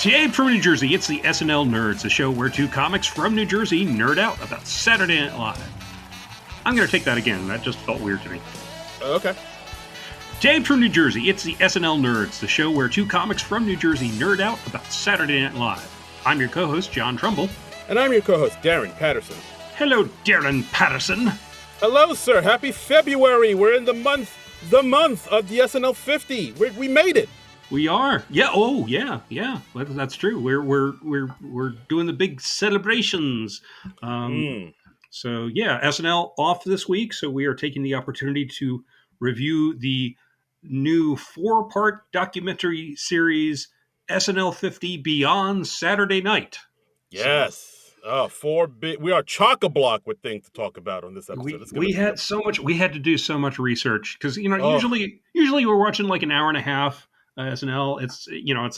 Today from New Jersey, it's the SNL Nerds, a show where two comics from New Jersey nerd out about Saturday Night Live. I'm going to take that again. That just felt weird to me. Okay. Today from New Jersey, it's the SNL Nerds, the show where two comics from New Jersey nerd out about Saturday Night Live. I'm your co-host, John Trumbull. And I'm your co-host, Darren Patterson. Hello, Darren Patterson. Hello, sir. Happy February. We're in the month of the SNL50. We made it. We are. Yeah. Oh, yeah. Yeah. That's true. We're doing the big celebrations. So yeah, SNL off this week. So we are taking the opportunity to review the new 4-part documentary series SNL50 Beyond Saturday Night. Yes. We are chock-a-block with things to talk about on this episode. We had to do so much research because usually we're watching like an hour and a half. SNL, it's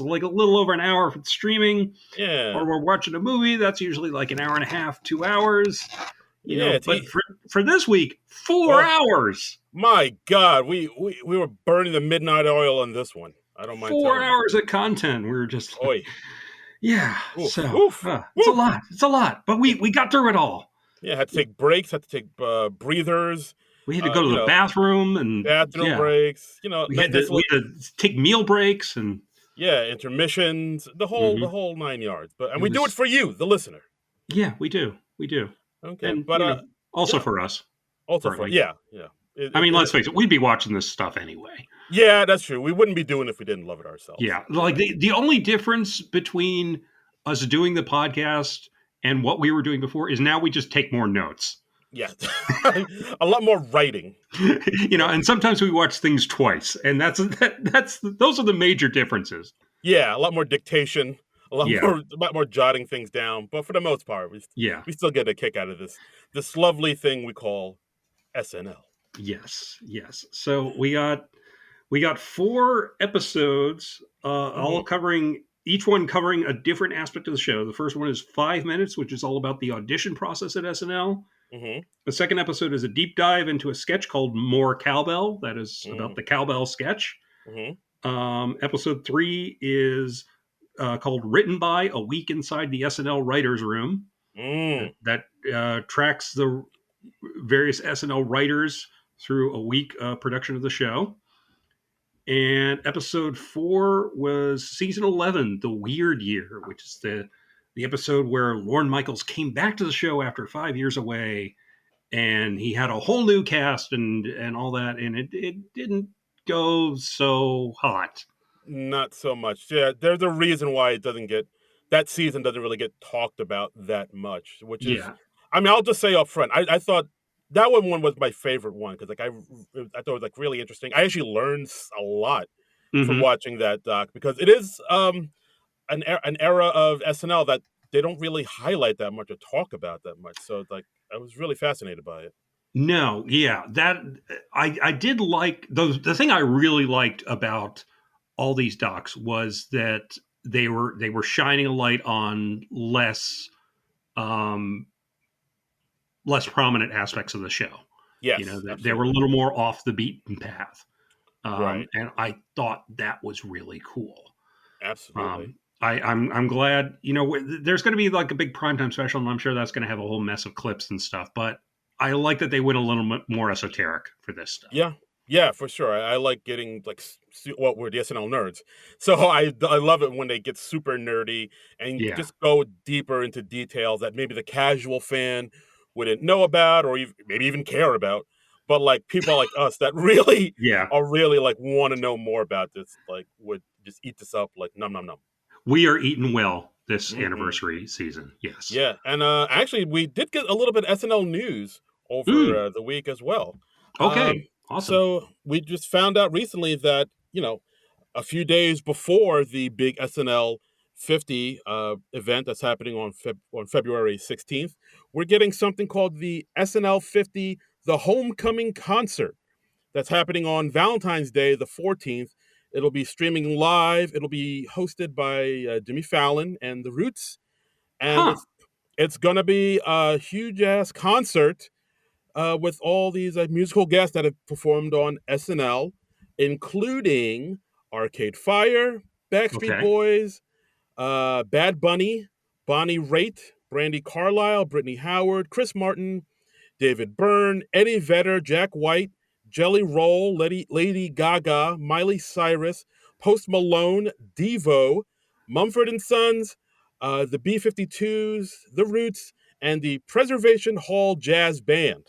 like a little over an hour if it's streaming. Yeah. Or we're watching a movie that's usually like an hour and a half, 2 hours. But for this week, 4 hours. My God, we were burning the midnight oil on this one. I don't mind. 4 hours of content. We were just yeah. Oof, so it's a lot. It's a lot. But we got through it all. Yeah, had to take breaks, had to take breathers. We had to go to the bathroom and breaks. We had to take meal breaks and intermissions, the whole 9 yards. But we do it for you, the listener. Yeah, we do. Okay, and, but also for us. Also for yeah. Let's face it, we'd be watching this stuff anyway. Yeah, that's true. We wouldn't be doing it if we didn't love it ourselves. Yeah, like the only difference between us doing the podcast and what we were doing before is now we just take more notes. Yeah, a lot more writing. And sometimes we watch things twice, and those are the major differences. Yeah, a lot more dictation, a lot more jotting things down. But for the most part, we still get a kick out of this lovely thing we call SNL. Yes. So we got 4 episodes, all covering. Each one covering a different aspect of the show. The first one is 5 minutes, which is all about the audition process at SNL. Mm-hmm. The second episode is a deep dive into a sketch called More Cowbell. That is about the cowbell sketch. Mm-hmm. Episode 3 is called Written By, A Week Inside the SNL Writers' Room. That tracks the various SNL writers through a week production of the show. And episode 4 was season 11, The Weird Year, which is the episode where Lorne Michaels came back to the show after 5 years away, and he had a whole new cast and all that, and it didn't go so hot. Not so much. Yeah, there's a reason why that season doesn't really get talked about that much, which is, I'll just say up front, I thought that one was my favorite one because I thought it was really interesting. I actually learned a lot from watching that doc because it is an era of SNL that they don't really highlight that much or talk about that much. So I was really fascinated by it. No, yeah, that I did like the thing I really liked about all these docs was that they were shining a light on less prominent aspects of the show. Yes, they were a little more off the beaten path. Right. And I thought that was really cool. Absolutely. I'm glad, there's going to be like a big primetime special, and I'm sure that's going to have a whole mess of clips and stuff, but I like that they went a little bit more esoteric for this stuff. Yeah, for sure. I like getting we're the SNL nerds. So I love it when they get super nerdy and just go deeper into details that maybe the casual fan wouldn't know about or maybe even care about. But people like us that really are really want to know more about this, would just eat this up nom nom nom. We are eating well this anniversary season. Yes. Yeah. And actually, we did get a little bit of SNL news over the week as well. Okay. Awesome. So we just found out recently that, a few days before the big SNL50 event that's happening on February 16th, we're getting something called the SNL50, the Homecoming Concert. That's happening on Valentine's Day, the 14th. It'll be streaming live. It'll be hosted by Jimmy Fallon and The Roots. And it's going to be a huge-ass concert with all these musical guests that have performed on SNL, including Arcade Fire, Backstreet Boys, Bad Bunny, Bonnie Raitt, Brandy Carlisle, Brittany Howard, Chris Martin, David Byrne, Eddie Vedder, Jack White, Jelly Roll, Lady Gaga, Miley Cyrus, Post Malone, Devo, Mumford and Sons, the B-52s, The Roots, and the Preservation Hall Jazz Band.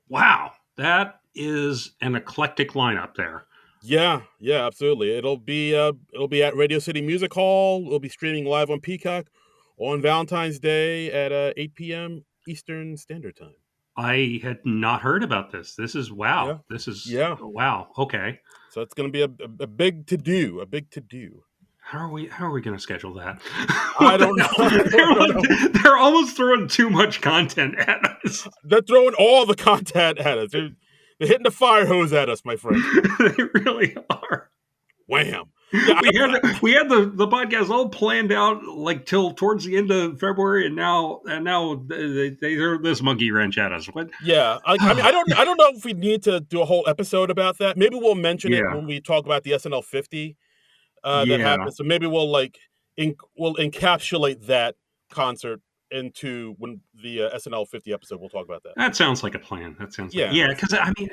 Wow, that is an eclectic lineup there. Yeah, absolutely. It'll be at Radio City Music Hall. It'll be streaming live on Peacock on Valentine's Day at 8 p.m. Eastern Standard Time. I had not heard about this. This is wow. Yeah, This is yeah. wow. Okay. So it's going to be a big to do. A big to do. How are we going to schedule that? I don't know. I don't know. They're almost throwing too much content at us. They're throwing all the content at us. They're hitting the fire hose at us, my friend. They really are. Wham. Yeah, we had the podcast all planned out like till towards the end of February, and now they throw this monkey wrench at us. What? Yeah, I mean, I don't know if we need to do a whole episode about that. Maybe we'll mention it when we talk about the SNL50 that happened. So maybe we'll we'll encapsulate that concert into when the SNL50 episode. We'll talk about that. That sounds like a plan. That sounds because I mean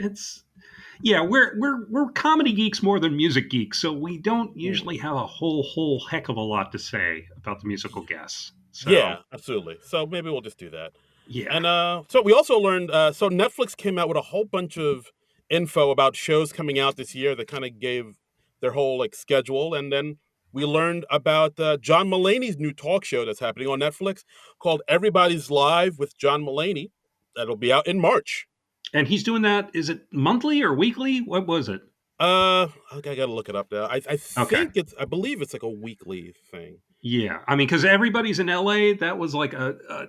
we're comedy geeks more than music geeks, so we don't usually have a whole heck of a lot to say about the musical guests. So. Yeah, absolutely. So maybe we'll just do that. Yeah, and so we also learned. So Netflix came out with a whole bunch of info about shows coming out this year that kind of gave their whole schedule, and then we learned about John Mulaney's new talk show that's happening on Netflix called Everybody's Live with John Mulaney. That'll be out in March. And he's doing that. Is it monthly or weekly? What was it? I gotta look it up now. I think I believe it's like a weekly thing. Yeah, I mean, because Everybody's in LA, that was like a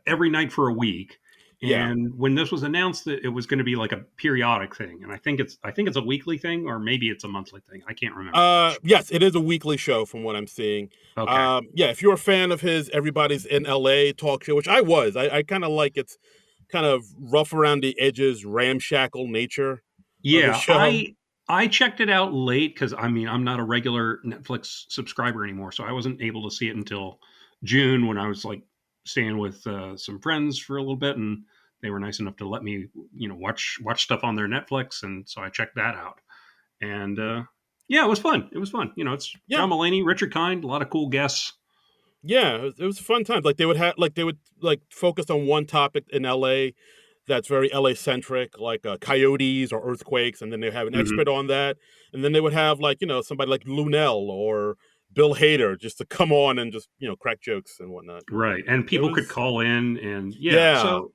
every night for a week. And when this was announced, that it was going to be like a periodic thing, and I think it's a weekly thing, or maybe it's a monthly thing. I can't remember. Yes, it is a weekly show from what I'm seeing. Okay. If you're a fan of his Everybody's in LA talk show, which I was, I kind of like its kind of rough around the edges, ramshackle nature. Yeah, I checked it out late because I mean I'm not a regular Netflix subscriber anymore, so I wasn't able to see it until June when I was like staying with some friends for a little bit, and they were nice enough to let me watch stuff on their Netflix, and so I checked that out. And it was fun. It was fun. It's John Mulaney, Richard Kind, a lot of cool guests. Yeah, it was a fun time. They would focus on one topic in LA that's very LA centric, like coyotes or earthquakes, and then they have an expert on that, and then they would have somebody like Lunel or Bill Hader just to come on and just crack jokes and whatnot. Right, and people could call in, and so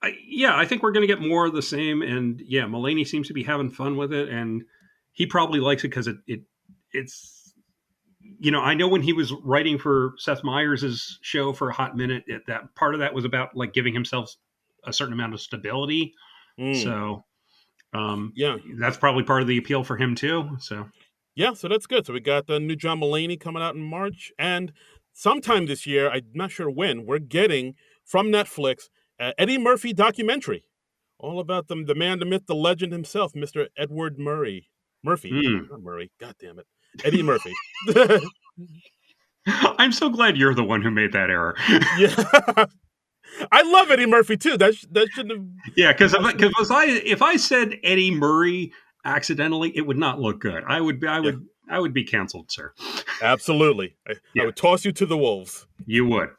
I think we're going to get more of the same. And Mulaney seems to be having fun with it, and he probably likes it because it's. I know when he was writing for Seth Meyers' show for a hot minute, that part of that was about like giving himself a certain amount of stability. So, that's probably part of the appeal for him too. So, so that's good. So we got the new John Mulaney coming out in March, and sometime this year, I'm not sure when, we're getting from Netflix Eddie Murphy documentary, all about the man, the myth, the legend himself, Mr. Edward Murphy. Not Murray. God damn it. Eddie Murphy. I'm so glad you're the one who made that error. Yeah. I love Eddie Murphy too. That shouldn't have. Yeah, because if I said Eddie Murray accidentally, it would not look good. I would be canceled, sir. Absolutely. I would toss you to the wolves. You would.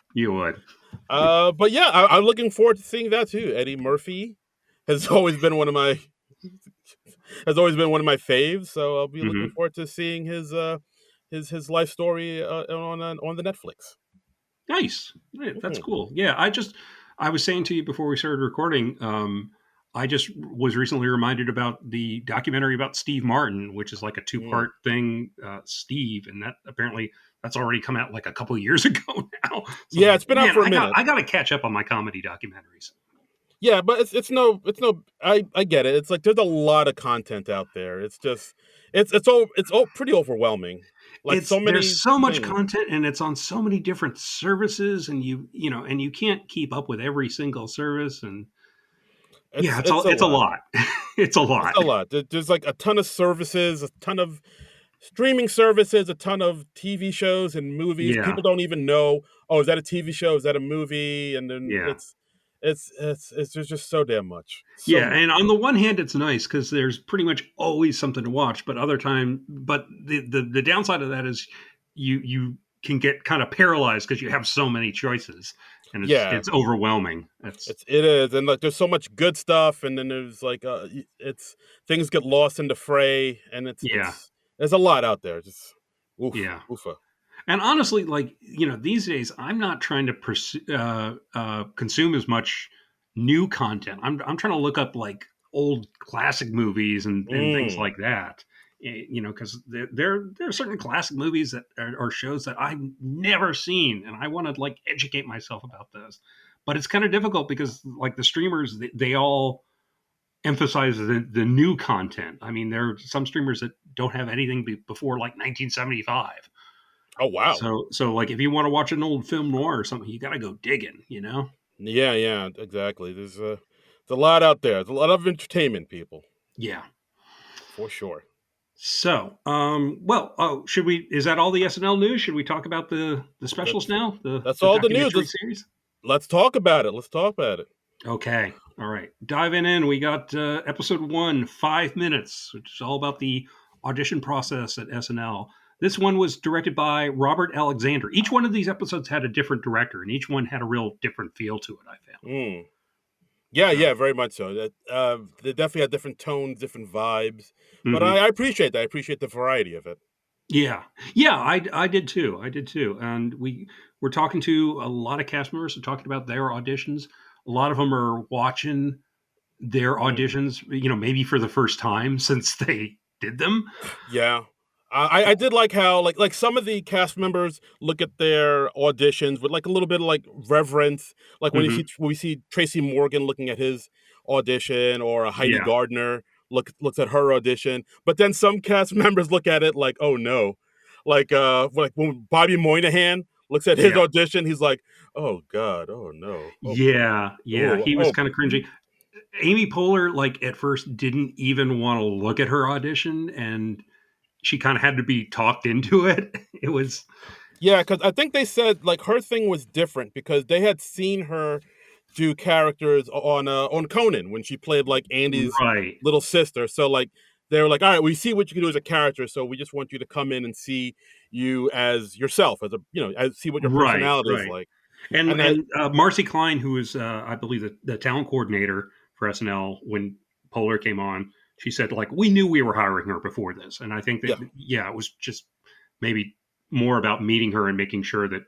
But I'm looking forward to seeing that too. Eddie Murphy has always been one of my faves, so I'll be looking forward to seeing his life story on the Netflix. Nice. That's cool. Yeah, I was saying to you before we started recording, I just was recently reminded about the documentary about Steve Martin, which is like a 2-part thing, Steve, and that's already come out like a couple of years ago now. So it's been out for a minute. I got to catch up on my comedy documentaries. Yeah, but it's no. I get it. It's like there's a lot of content out there. It's just it's all pretty overwhelming. Like there's so much content, and it's on so many different services, and you can't keep up with every single service, and it's a lot. It's a lot. It's a lot. There's like a ton of services, a ton of streaming services, a ton of TV shows and movies. Yeah, People don't even know, oh, is that a TV show? Is that a movie? And then yeah. it's there's just so damn much, so Yeah, much. and on the one hand, it's nice because there's pretty much always something to watch. But the downside of that is you can get kind of paralyzed because you have so many choices, and Yeah, it's overwhelming. it is, and like there's so much good stuff, and then there's like it's things get lost in the fray, and Yeah, it's there's a lot out there. Just yeah. oofa. And honestly, these days, I'm not trying to consume as much new content. I'm trying to look up like old classic movies and things Mm, like that. Because there are certain classic movies that are shows that I've never seen, and I want to like educate myself about those. But it's kind of difficult because like the streamers, they all emphasize the new content. I mean, there are some streamers that don't have anything before like 1975. oh wow. So like if you want to watch an old film noir or something, you got to go digging. Yeah, yeah, exactly. There's a lot out there. There's a lot of entertainment, people, Yeah. for sure. So, well, oh, should we? Is that all the SNL news? Should we talk about the specials That's now? The that's the all the news. documentary series. Let's talk about it. Let's talk about it. Okay. All right. Diving in, we got episode 1, 5 minutes, which is all about the audition process at SNL. This one was directed by Robert Alexander. Each one of these episodes had a different director, and each one had a real different feel to it. I found. Mm. Yeah, So. yeah, very much so. That they definitely had different tones, different vibes. But Mhm. I appreciate that. I appreciate the variety of it. Yeah, yeah, I did too. I did too. And we're talking to a lot of cast members and talking about their auditions. A lot of them are watching their Mm. auditions, maybe for the first time since they did them. Yeah. I did like how like some of the cast members look at their auditions with like a little bit of like reverence, like Hmm. when we see Tracy Morgan looking at his audition, or a Heidi Yeah, Gardner looks at her audition, but then some cast members look at it like, oh no, like when Bobby Moynihan looks at his yeah, audition, he's like, oh god, oh no, yeah, yeah. oh He was oh. kind of cringy. Amy Poehler, like at first, didn't even want to look at her audition, and she kind of had to be talked into it. It was Yeah, because I think they said like her thing was different because they had seen her do characters on Conan when she played like Andy's right, little sister. So like they were like, all right, we see what you can do as a character, so we just want you to come in and see you as yourself, as a see what your right, personality is right. like. And And I and Marcy Klein, who was I believe the talent coordinator for SNL when Polar came on, she said like we knew we were hiring her before this, and I think that yeah yeah, it was just maybe more about meeting her and making sure that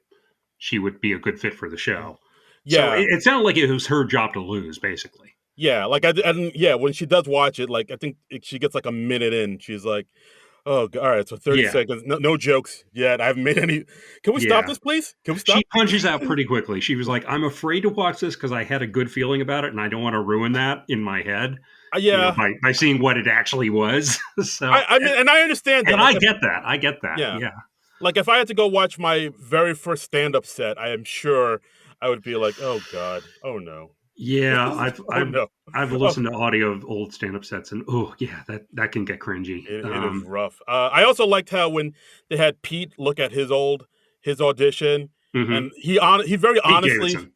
she would be a good fit for the show. So yeah it sounded like it was her job to lose, basically. yeah like I didn't, yeah, when she does watch it, like I think she gets like a minute in, she's like, oh, all right, so 30 Yeah, seconds, no jokes yet, I haven't made any. Can we stop yeah. this, please? Can we She stop? punches out pretty quickly. She was like, "I'm afraid to watch this because I had a good feeling about it, and I don't want to ruin that in my head." Yeah, By seeing what it actually was. So, I mean, and I understand that. and Like, I if, get that. I get that. yeah, Yeah. like if I had to go watch my very first stand-up set, I am sure I would be like, oh god, oh no, Yeah. I've, oh I've, no, I've oh, listened to audio of old stand up sets and oh yeah, that can get cringy. it is rough. I also liked how when they had Pete look at his audition, Mhm. and he very Pete honestly, Davidson.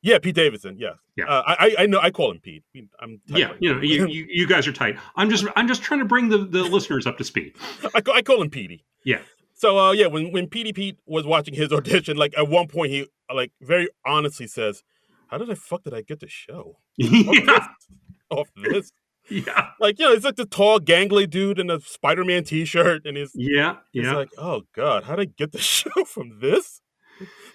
yeah, Pete Davidson, yes. Yeah. I know I call him Pete. I'm tight Yeah. like You, that. you, you guys are tight. I'm just trying to bring the listeners up to speed. I call him Petey. Yeah. So yeah, when Petey Pete was watching his audition, like at one point he like very honestly says, "How did I get the show off Yeah. this off this?" Yeah. Like it's like the tall, gangly dude in a Spider-Man T-shirt, and Yeah. he's Yeah. like, "Oh God, how did I get the show from this?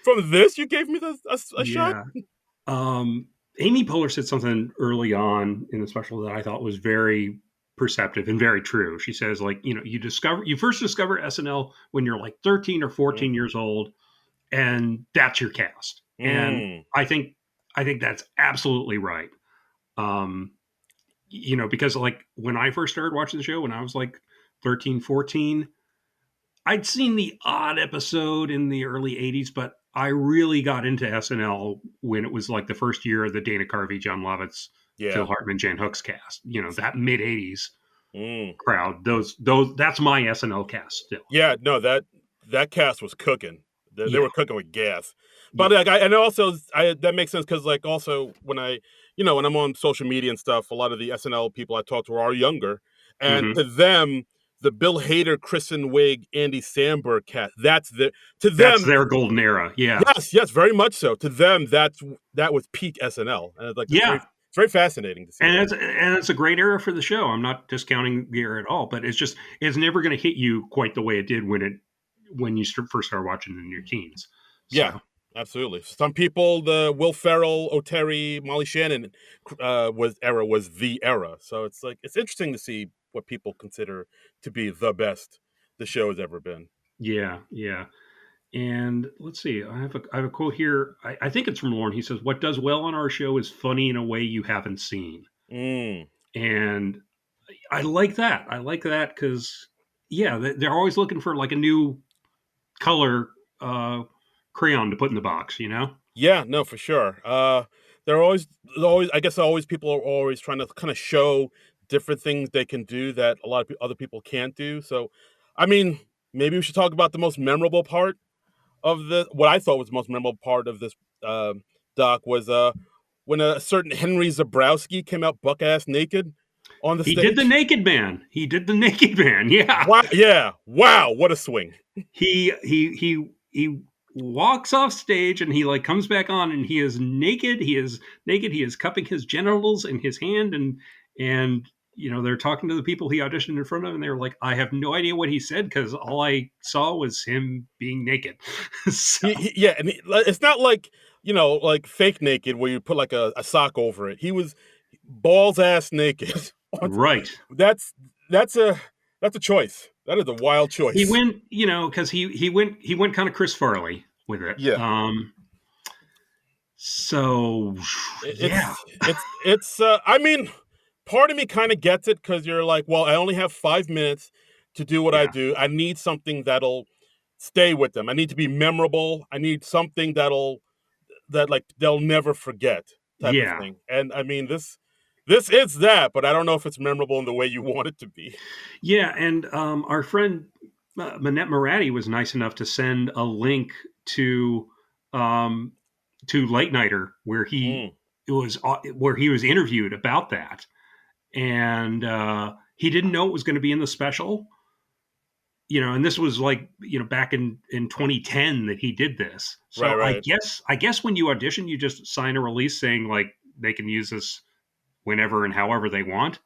From this, you gave me a shot." Yeah. Um, Amy Poehler said something early on in the special that I thought was very perceptive and very true. She says, like, you first discover SNL when you're like 13 or 14 Mm, years old, and that's your cast. And mm, I think that's absolutely right. Um, because like when I first started watching the show when I was like 13, 14, I'd seen the odd episode in the early 80s, but I really got into SNL when it was like the first year of the Dana Carvey, John Lovitz, Phil yeah. Hartman, Jan Hooks cast, that mid 80s. Mm. crowd. Those that's my SNL cast still. Yeah, no, that cast was cooking. They Yeah, were cooking with gas. But yeah. like, and also, that makes sense because like also when when I'm on social media and stuff, a lot of the SNL people I talk to are younger, and Hmm. to them, the Bill Hader, Kristen Wiig, Andy Samberg cast, to That's them, their golden era. Yeah, yes, yes, very much so. To them, that was peak SNL, and like yeah. it's very fascinating to see that. And it's a great era for the show. I'm not discounting the era at all, but it's never going to hit you quite the way it did when you first started watching in your teens. Yeah, So absolutely. Some people, the Will Ferrell, O'Terry, Molly Shannon was the era. So it's like it's interesting to see what people consider to be the best the show has ever been. yeah, yeah. And let's see, I have a quote here. I think it's from Lauren. He says, "What does well on our show is funny in a way you haven't seen." Mm. And I like that. I like that because yeah, they're always looking for like a new color uh, crayon to put in the box. You know? Yeah, no, for sure. They're always. I guess always people are always trying to kind of show different things they can do that a lot of other people can't do. So, I mean, maybe we should talk about the most memorable part of the what I thought was the most memorable part of this doc was when a certain Henry Zabrowski came out buck ass naked on the He did the stage. naked man. He did the naked man. Yeah. Wow, yeah, wow, what a swing. He walks off stage and he like comes back on and he is naked. He is naked. He is cupping his genitals in his hand and you know they're talking to the people he auditioned in front of and they're like, I have no idea what he said because all I saw was him being naked. So Yeah, and it's not like like fake naked where you put like a sock over it. He was balls ass naked. right. that's that's a that's a choice. That is a wild He choice. went, you know, because he went kind of Chris Farley with it. Yeah. So yeah. It's I mean, part of me kind of gets it because you're like, well, I only have 5 minutes to do what I Yeah. do. I need something that'll stay with them. I need to be memorable. I need something that like they'll never forget type of Yeah. thing. And I mean, this is that, but I don't know if it's memorable in the way you want it to be. Yeah, and our friend Manette Moratti was nice enough to send a link to um, Late Nighter Mm, where he was interviewed about that, and he didn't know it was going to be in the special. You know, and this was like back in 2010 that he did this. right, So right. I guess when you audition, you just sign a release saying like they can use this whenever and however they want.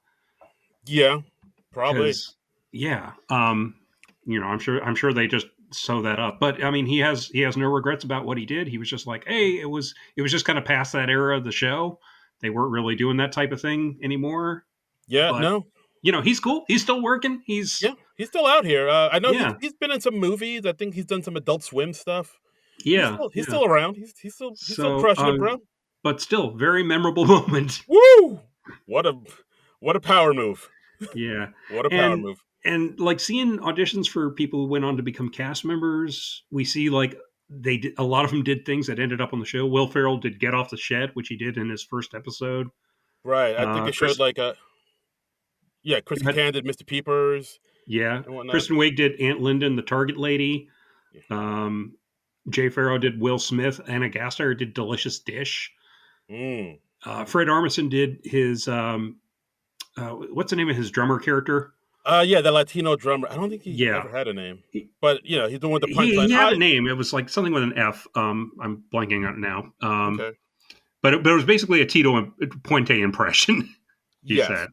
Yeah, probably. Because yeah, I'm sure they just sew that up. But I mean, he has no regrets about what he did. He was just like, hey, it was just kind of past that era of the show. They weren't really doing that type of thing anymore. Yeah, But no. he's cool. He's still working. He's Yeah, he's still out here. I know yeah, he's been in some movies. I think he's done some Adult Swim stuff. yeah, He's yeah. still around. He's still So, crushing it, bro. but still, very memorable moment. Woo! What a what a power move. Yeah, What a power and move. like seeing auditions for people who went on to become cast members, we see like a lot of them did things that ended up on the show. Will Ferrell did Get Off the Shed, which he did in his first episode. Right. I think it showed Chris, like a yeah, Chris but Kattan did Mr. Peepers yeah, and whatnot. Kristen Wiig did Aunt Linda, the Target Lady. Yeah. Um, Jay Farrow did Will Smith. Anna Gasteyer did Delicious Dish. Mm. Fred Armisen did his what's the name of his drummer character? Yeah, the Latino drummer. I don't think he Yeah, ever had a name, he, but he's the one with the punchline. he had a name. It was like something with an F. I'm blanking on it now. Okay. But it was basically a Tito Puente impression. He Yes. said,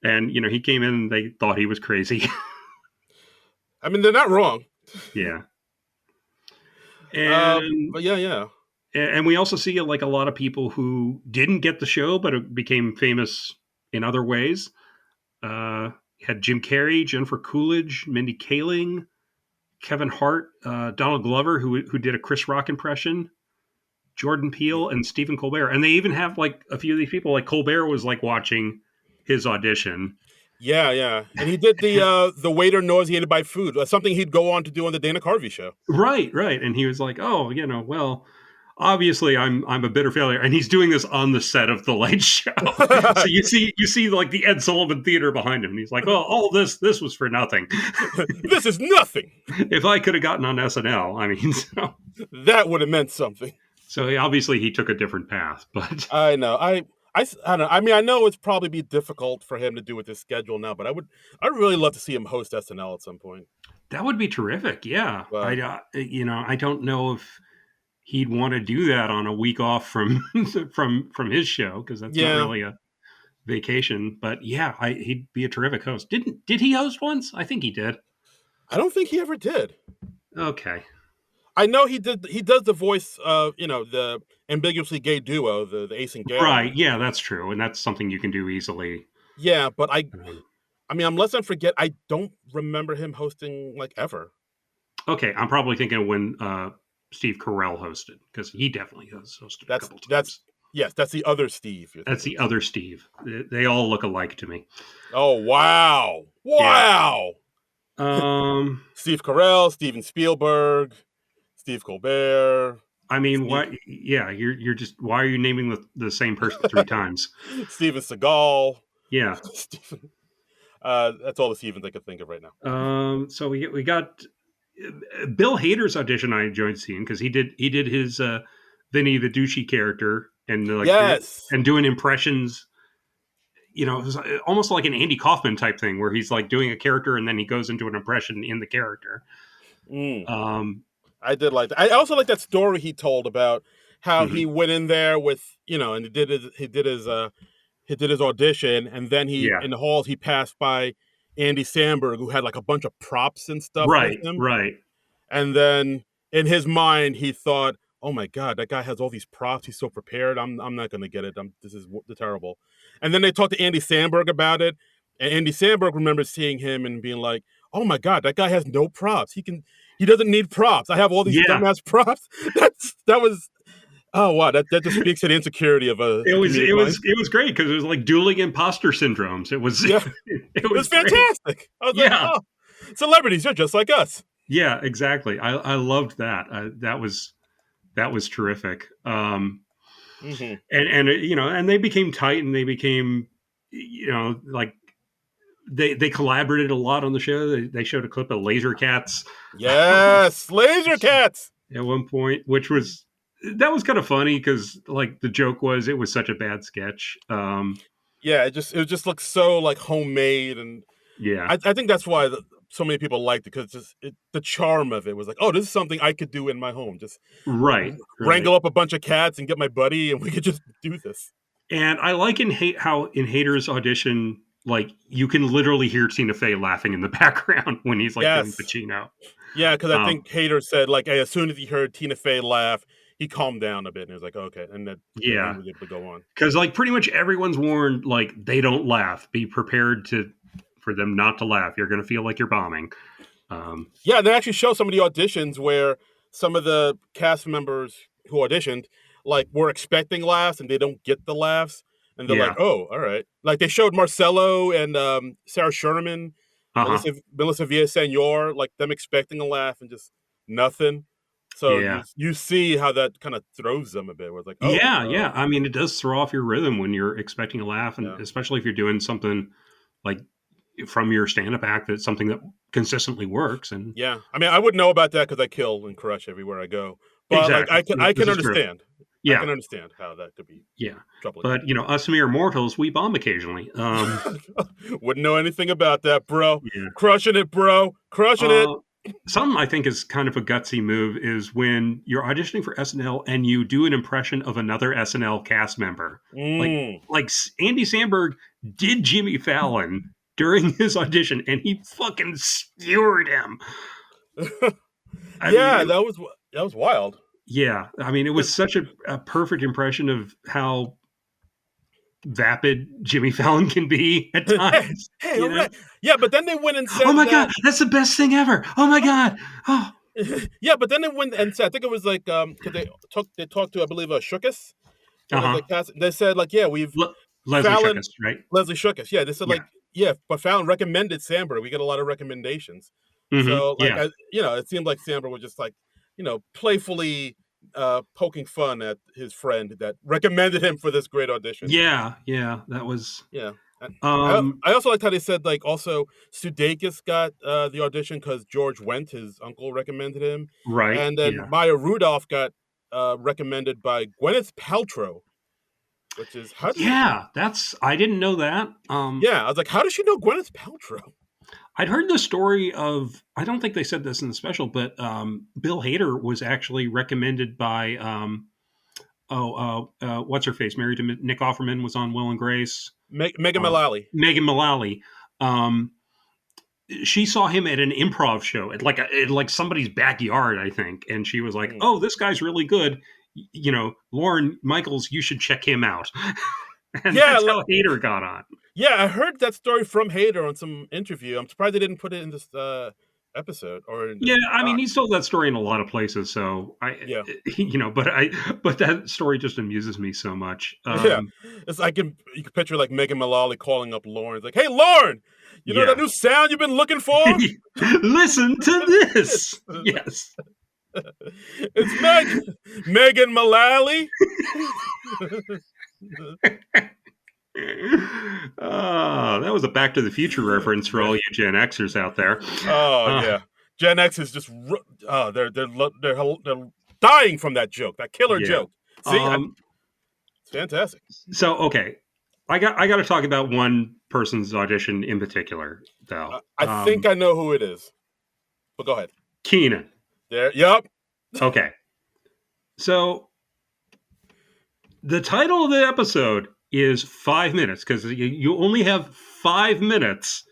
and he came in and they thought he was crazy. I mean, they're not wrong. Yeah, and But yeah. we also see like a lot of people who didn't get the show but became famous in other ways. Had Jim Carrey, Jennifer Coolidge, Mindy Kaling, Kevin Hart, Donald Glover, who did a Chris Rock impression, Jordan Peele, and Stephen Colbert. And they even have like a few of these people, like Colbert was like watching his audition. Yeah. And he did the waiter nauseated by food, something he'd go on to do on the Dana Carvey show. Right. And he was like, oh, well, obviously I'm a bitter failure, and he's doing this on the set of the Late Show. So you see like the Ed Sullivan Theater behind him, and he's like, "Oh, all this was for nothing. This is nothing. If I could have gotten on SNL, I mean, That would have meant something." so obviously he took a different path, but I know. I don't know. I mean, I know it's probably be difficult for him to do with his schedule now, but I'd really love to see him host SNL at some point. that would be terrific. Yeah, But I don't know if he'd want to do that on a week off from from his show, because that's not yeah, really a vacation. But yeah, he'd be a terrific host. Did he host once? I think he did. I don't think he ever did. Okay. I know he did. He does the voice of the ambiguously gay duo, the Ace and Gail. Right. Yeah, that's true, and that's something you can do easily. Yeah, but Um, I mean, unless I forget, I don't remember him hosting like ever. okay, I'm probably thinking of when Steve Carell hosted, because he definitely has hosted a couple That's times. yes, that's the other Steve you're That's thinking the of. other Steve. They all look alike to me. Oh wow, Yeah. wow! Um. Steve Carell, Steven Spielberg, Steve Colbert, I mean, Steve, why? Yeah, you're just, why are you naming the same person three times? Steven Seagal. Yeah. Stephen, that's all the Stevens I could think of right now. So we got Bill Hader's audition. I enjoyed seeing, because he did his Vinny the douchey character, and Yes. and doing impressions. You know, it was almost like an Andy Kaufman type thing, where he's like doing a character and then he goes into an impression in the character. Mm. Um, I did like that. I also like that story he told about how mhm. he went in there with, and he did his audition, and then Yeah. in the halls he passed by Andy Samberg, who had like a bunch of props and stuff with Right. him. Right. And then in his mind he thought, "Oh my god, that guy has all these props. He's so prepared. I'm not going to get it. This is terrible." And then they talked to Andy Samberg about it, and Andy Samberg remembers seeing him and being like, "Oh my god, that guy has no props. He doesn't need props. I have all these Yeah. dumbass props." That was oh wow, that just speaks to the insecurity of a comedic mind. It was great, because it was like dueling imposter syndromes. It was Yeah, it it was was great. fantastic. I was like, Yeah. "Oh, celebrities are just like us." Yeah. Exactly. I loved that. That was terrific. Hmm. And and they became tight, and they became, like, they collaborated a lot on the show. They showed a clip of Laser Cats Yes, laser cats. at one point, which was, that was kind of funny, because like the joke was, it was such a bad sketch. Yeah, it just looks so like homemade, and Yeah. I think that's why so many people liked it, because the charm of it was like, oh, this is something I could do in my home. Just Right. Right. wrangle up a bunch of cats and get my buddy, and we could just do this. And I like how in Hader's audition, like, you can literally hear Tina Fey laughing in the background when he's like doing Yes, Pacino. yeah, because I Um, think Hader said like, hey, as soon as he heard Tina Fey laugh, he calmed down a bit, and he was like, okay, and then he yeah, was able to go on. because like pretty much everyone's warned, like, they don't laugh. Be prepared for them not to laugh. You're going to feel like you're bombing. Yeah, they actually show some of the auditions where some of the cast members who auditioned like were expecting laughs and they don't get the laughs, and they're like, Yeah. "Oh, all right." Like they showed Marcelo and Sarah Sherman, Uh huh. Melissa Villaseñor, like them expecting a laugh and just nothing. So Yeah. you see how that kind of throws them a bit. Where it's like, "Oh, Yeah. Yeah. I mean, it does throw off your rhythm when you're expecting a laugh, and yeah, especially if you're doing something like from your stand-up act, that's something that consistently works. And yeah." I mean, I wouldn't know about that because I kill and crush everywhere I go. But like, exactly, I this can is true. understand. I Yeah. can understand how that could be Yeah. troubling. But us mere mortals, we bomb occasionally. Wouldn't know anything about that, bro. Yeah. Crushing it, bro. Crushing it. Something I think is kind of a gutsy move is when you're auditioning for SNL and you do an impression of another SNL cast member. Mm. Like Andy Samberg did Jimmy Fallon during his audition, and he fucking skewered him. Yeah, mean, that was wild. yeah. I mean, it was such a perfect impression of how vapid Jimmy Fallon can be at times. Hey, You all know? right. Yeah, but then they went and said Oh my that. god, that's the best thing ever. Oh my god. Oh. Yeah, but then they went and said, I think it was like because they talked to, I believe, Shookus. One of Uh-huh. the cast. They said like, yeah, we've Leslie Fallon, Shookus, right? Leslie Shookus. Yeah, they said Yeah. like, yeah, but Fallon recommended Samberg. We get a lot of recommendations. Mm-hmm. So like, Yeah. it seemed like Samberg was just like, playfully poking fun at his friend that recommended him for this great audition. Yeah, yeah, that was Yeah. And um I also liked how they said, like, also Sudeikis got the audition because George Wendt, his uncle, recommended him, right, and then yeah. Maya Rudolph got recommended by Gwyneth Paltrow, which is how does Yeah, that's I didn't know that. yeah, I was like, how does she know Gwyneth Paltrow? I'd heard the story of I don't think they said this in the special, but Bill Hader was actually recommended by what's her face? Married to Nick Offerman was on Will and Grace. Megan Mullally. Megan Mullally. Um, she saw him at an improv show at like somebody's backyard, I think, and she was like, Mm. "Oh, this guy's really good. You know, Lauren Michaels, you should check him out." And Yeah, that's how Hader got on. yeah, I heard that story from Hader on some interview. I'm surprised they didn't put it in this episode or in Yeah, the I mean, doc. he's told that story in a lot of places, so Yeah. you know, but that story just amuses me so much. Yeah, it's I can you can picture like Megan Mullally calling up Lauren, it's like, "Hey, Lauren, you know that Yeah, new sound you've been looking for? listen to this. Yes. It's Megan Mullally." That was a Back to the Future reference for Yeah. all you Gen Xers out there. Oh Uh, yeah, Gen X is just they're dying from that joke, that killer yeah. joke. See, Um, it's fantastic. so okay, I got to talk about one person's audition in particular, though. I think I know who it is, but go ahead. Keenan. There, yep. Okay, so the title of the episode is 5 minutes because you only have 5 minutes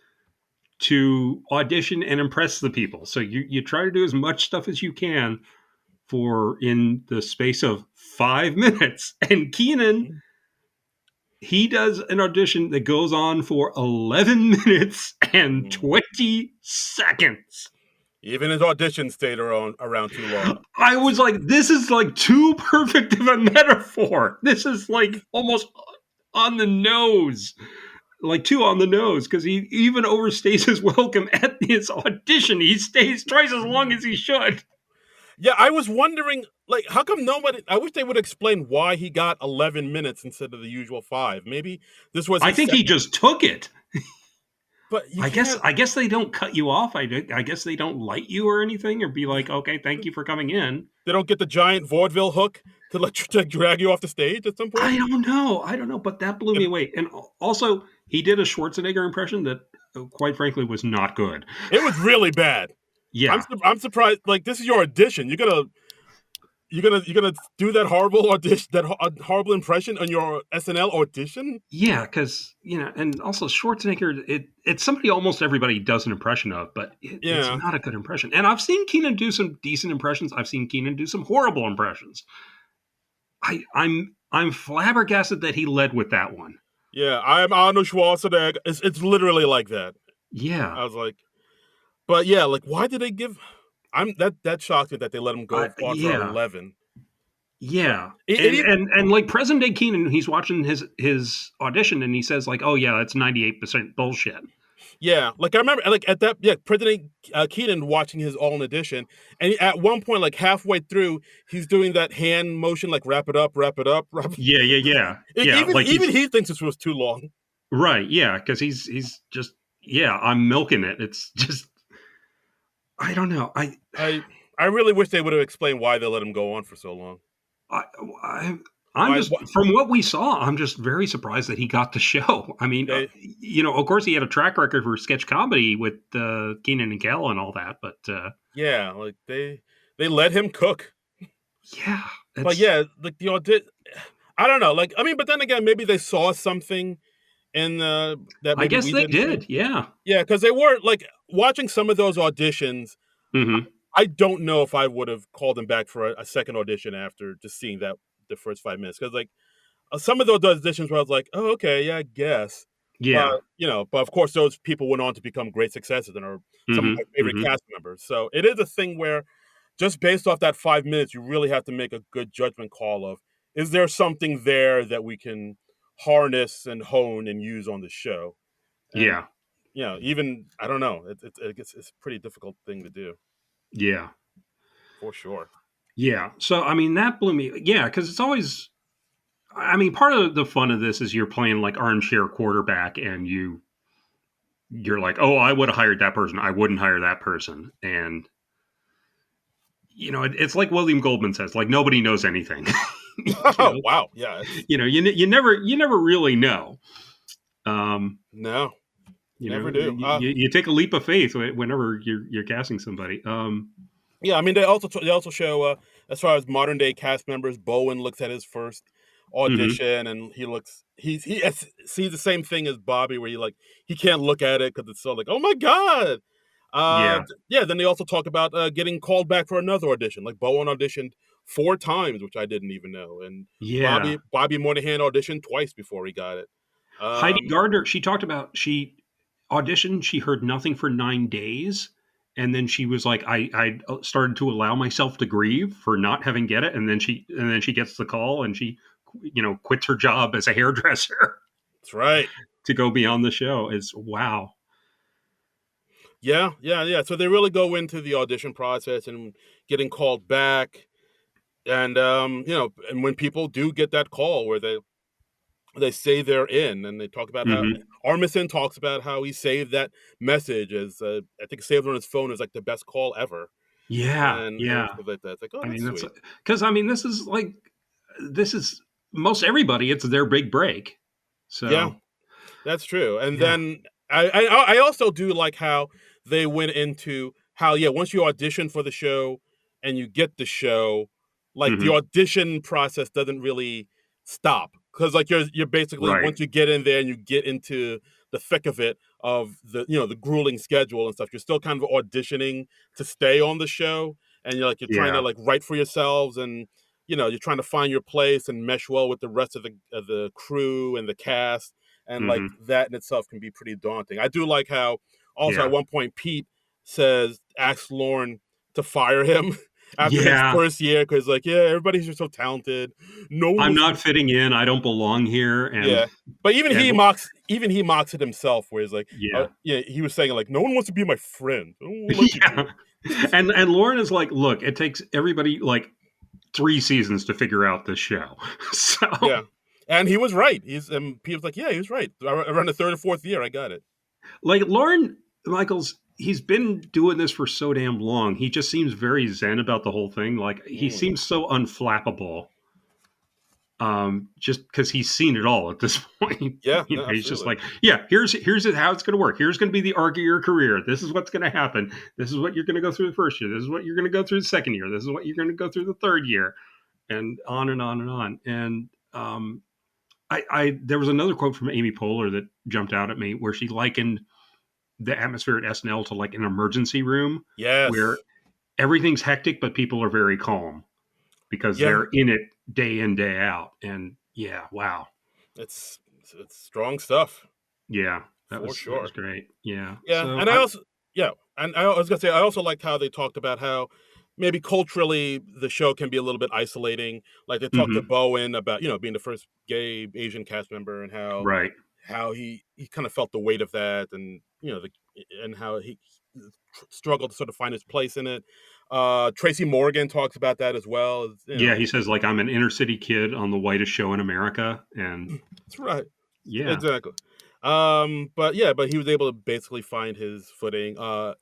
to audition and impress the people. So you try to do as much stuff as you can for in the space of 5 minutes. And Keenan, he does an audition that goes on for 11 minutes and Mm. 20 seconds. Even his audition stayed around too long. I was like, this is like too perfect of a metaphor. This is like almost on the nose. Like too on the nose because he even overstays his welcome at his audition. He stays twice as long as he should. Yeah, I was wondering, like, how come nobody? I wish they would explain why he got 11 minutes instead of the usual 5. Maybe this was I his think he second. just took it. But you can't. I guess they don't cut you off. I guess they don't light you or anything or be like, okay, thank you for coming in. They don't get the giant vaudeville hook to to drag you off the stage at some point. I don't know. I don't know, but that blew me away. And also, he did a Schwarzenegger impression that, quite frankly, was not good. It was really bad. Yeah, I'm surprised. Like, this is your audition. You're gonna do that horrible audition, that horrible impression on your SNL audition. yeah, because you know, and also Schwarzenegger, it's somebody almost everybody does an impression of, but it's Yeah, not a good impression. And I've seen Keenan do some decent impressions. I've seen Keenan do some horrible impressions. I'm flabbergasted that he led with that one. yeah. I'm Arnold Schwarzenegger. It's literally like that. Yeah, I was like, but yeah, like, why did they give? That shocked me that they let him go on for yeah, 11. yeah. It And like present day Keenan, he's watching his audition and he says like, "Oh yeah, that's 98% bullshit." Yeah, like I remember, like at that, yeah, President Keenan watching his own edition, and at one point, like halfway through, he's doing that hand motion, like wrap it up, wrap it up, wrap. Yeah, yeah, yeah, yeah. Even Like even he thinks this was too long. right, yeah, because he's just yeah, I'm milking it. It's just I don't know. I I really wish they would have explained why they let him go on for so long. I, I I'm Why, just from what we saw, I'm just very surprised that he got the show. I mean, they? you know, of course he had a track record for sketch comedy with Keenan and Kel and all that, but Yeah, like they let him cook. yeah, But it's yeah, like the audit. I don't know. Like I mean, but then again, maybe they saw something in that I maybe guess we they didn't see. did. Yeah. Yeah, because they were like watching some of those auditions. Hmm. I don't know if I would have called him back for a second audition after just seeing that the first 5 minutes because like some of those auditions where I was like, oh okay, yeah, I guess. But Yeah. but of course those people went on to become great successes and are some of Hmm. my favorite Hmm. cast members. So it is a thing where just based off that 5 minutes, you really have to make a good judgment call of is there something there that we can harness and hone and use on the show. And Yeah. even I don't know, it's a pretty difficult thing to do Yeah. for sure. Yeah. So I mean, that blew me. Yeah, because it's always. I mean, part of the fun of this is you're playing like armchair quarterback, and you're like, oh, I would have hired that person. I wouldn't hire that person, and it's like William Goldman says, like nobody knows anything. you Oh know, wow, yeah, you never really know. Um, no, you never do. you take a leap of faith whenever you're casting somebody. Yeah, I mean they also show as far as modern day cast members, Bowen looks at his first Mhm. audition and sees the same thing as Bobby, where he can't look at it because it's so like, oh my god. Yeah, Yeah. Then they also talk about getting called back for another audition. Like Bowen auditioned 4 times, which I didn't even know, and yeah. Bobby Moynihan auditioned twice before he got it. Heidi Um, Gardner, she talked about she auditioned, she heard nothing for 9 days. And then she was like, I started to allow myself to grieve for not having get it. And then she gets the call and she, quits her job as a hairdresser that's right. to go be on the show. It's wow. Yeah, yeah, yeah. So they really go into the audition process and getting called back, and and when people do get that call where they say they're in, and they talk about how Hmm. Armisen talks about how he saved that message as I think saved on his phone as like the best call ever, Yeah, and yeah. stuff like that. It's like, oh, I mean, that's that's sweet. because I mean, this is most everybody. It's their big break. Yeah, So that's true. And yeah. then I also do like how they went into how, yeah, once you audition for the show and you get the show, like the Hmm. audition process doesn't really stop, because like you're basically, Right. once you get in there and you get into the thick of it, of the grueling schedule and stuff, you're still kind of auditioning to stay on the show, and you're trying to Yeah. like write for yourselves, and you're trying to find your place and mesh well with the rest of the crew and the cast, and like Hmm. that in itself can be pretty daunting. I do like how also at Yeah. one point Pete asks Lauren to fire him after his Yeah. first year, because like, yeah, everybody's just so talented. No one I'm wants to not be. fitting in. I don't belong here. And Yeah, but even and he mocks it himself, where he's like, yeah, yeah, he was saying like, no one wants to be my friend. No one will let you yeah. do it. And Lauren is like, look, it takes everybody like 3 seasons to figure out this show. So Yeah, and he was right. He was like, yeah, he was right. Around the third or fourth year, I got it. like Lauren Michaels, he's been doing this for so damn long. He just seems very zen about the whole thing. Like he Mm. seems so unflappable. Just because he's seen it all at this point. Yeah, no, He's just absolutely. like, yeah, here's how it's going to work. Here's going to be the arc of your career. This is what's going to happen. This is what you're going to go through the first year. This is what you're going to go through the second year. This is what you're going to go through the third year, and on and on and on. And I there was another quote from Amy Poehler that jumped out at me where she likened the atmosphere at SNL to like an emergency room where Yes. everything's hectic, but people are very calm because Yeah, they're in it day in day out. And yeah, wow. it's strong stuff Yeah, that for was that was sure. great. Yeah. Yeah, So and I also yeah, and I was gonna say I also liked how they talked about how maybe culturally the show can be a little bit isolating. Like they talked to mhm, Bowen about being the first gay Asian cast member, and right. how he kind of felt the weight of that, and and how he struggled to sort of find his place in it. Tracy Morgan talks about that as well. Yeah, he says like I'm an inner city kid on the whitest show in America, and That's right. yeah. Exactly. But he was able to basically find his footing.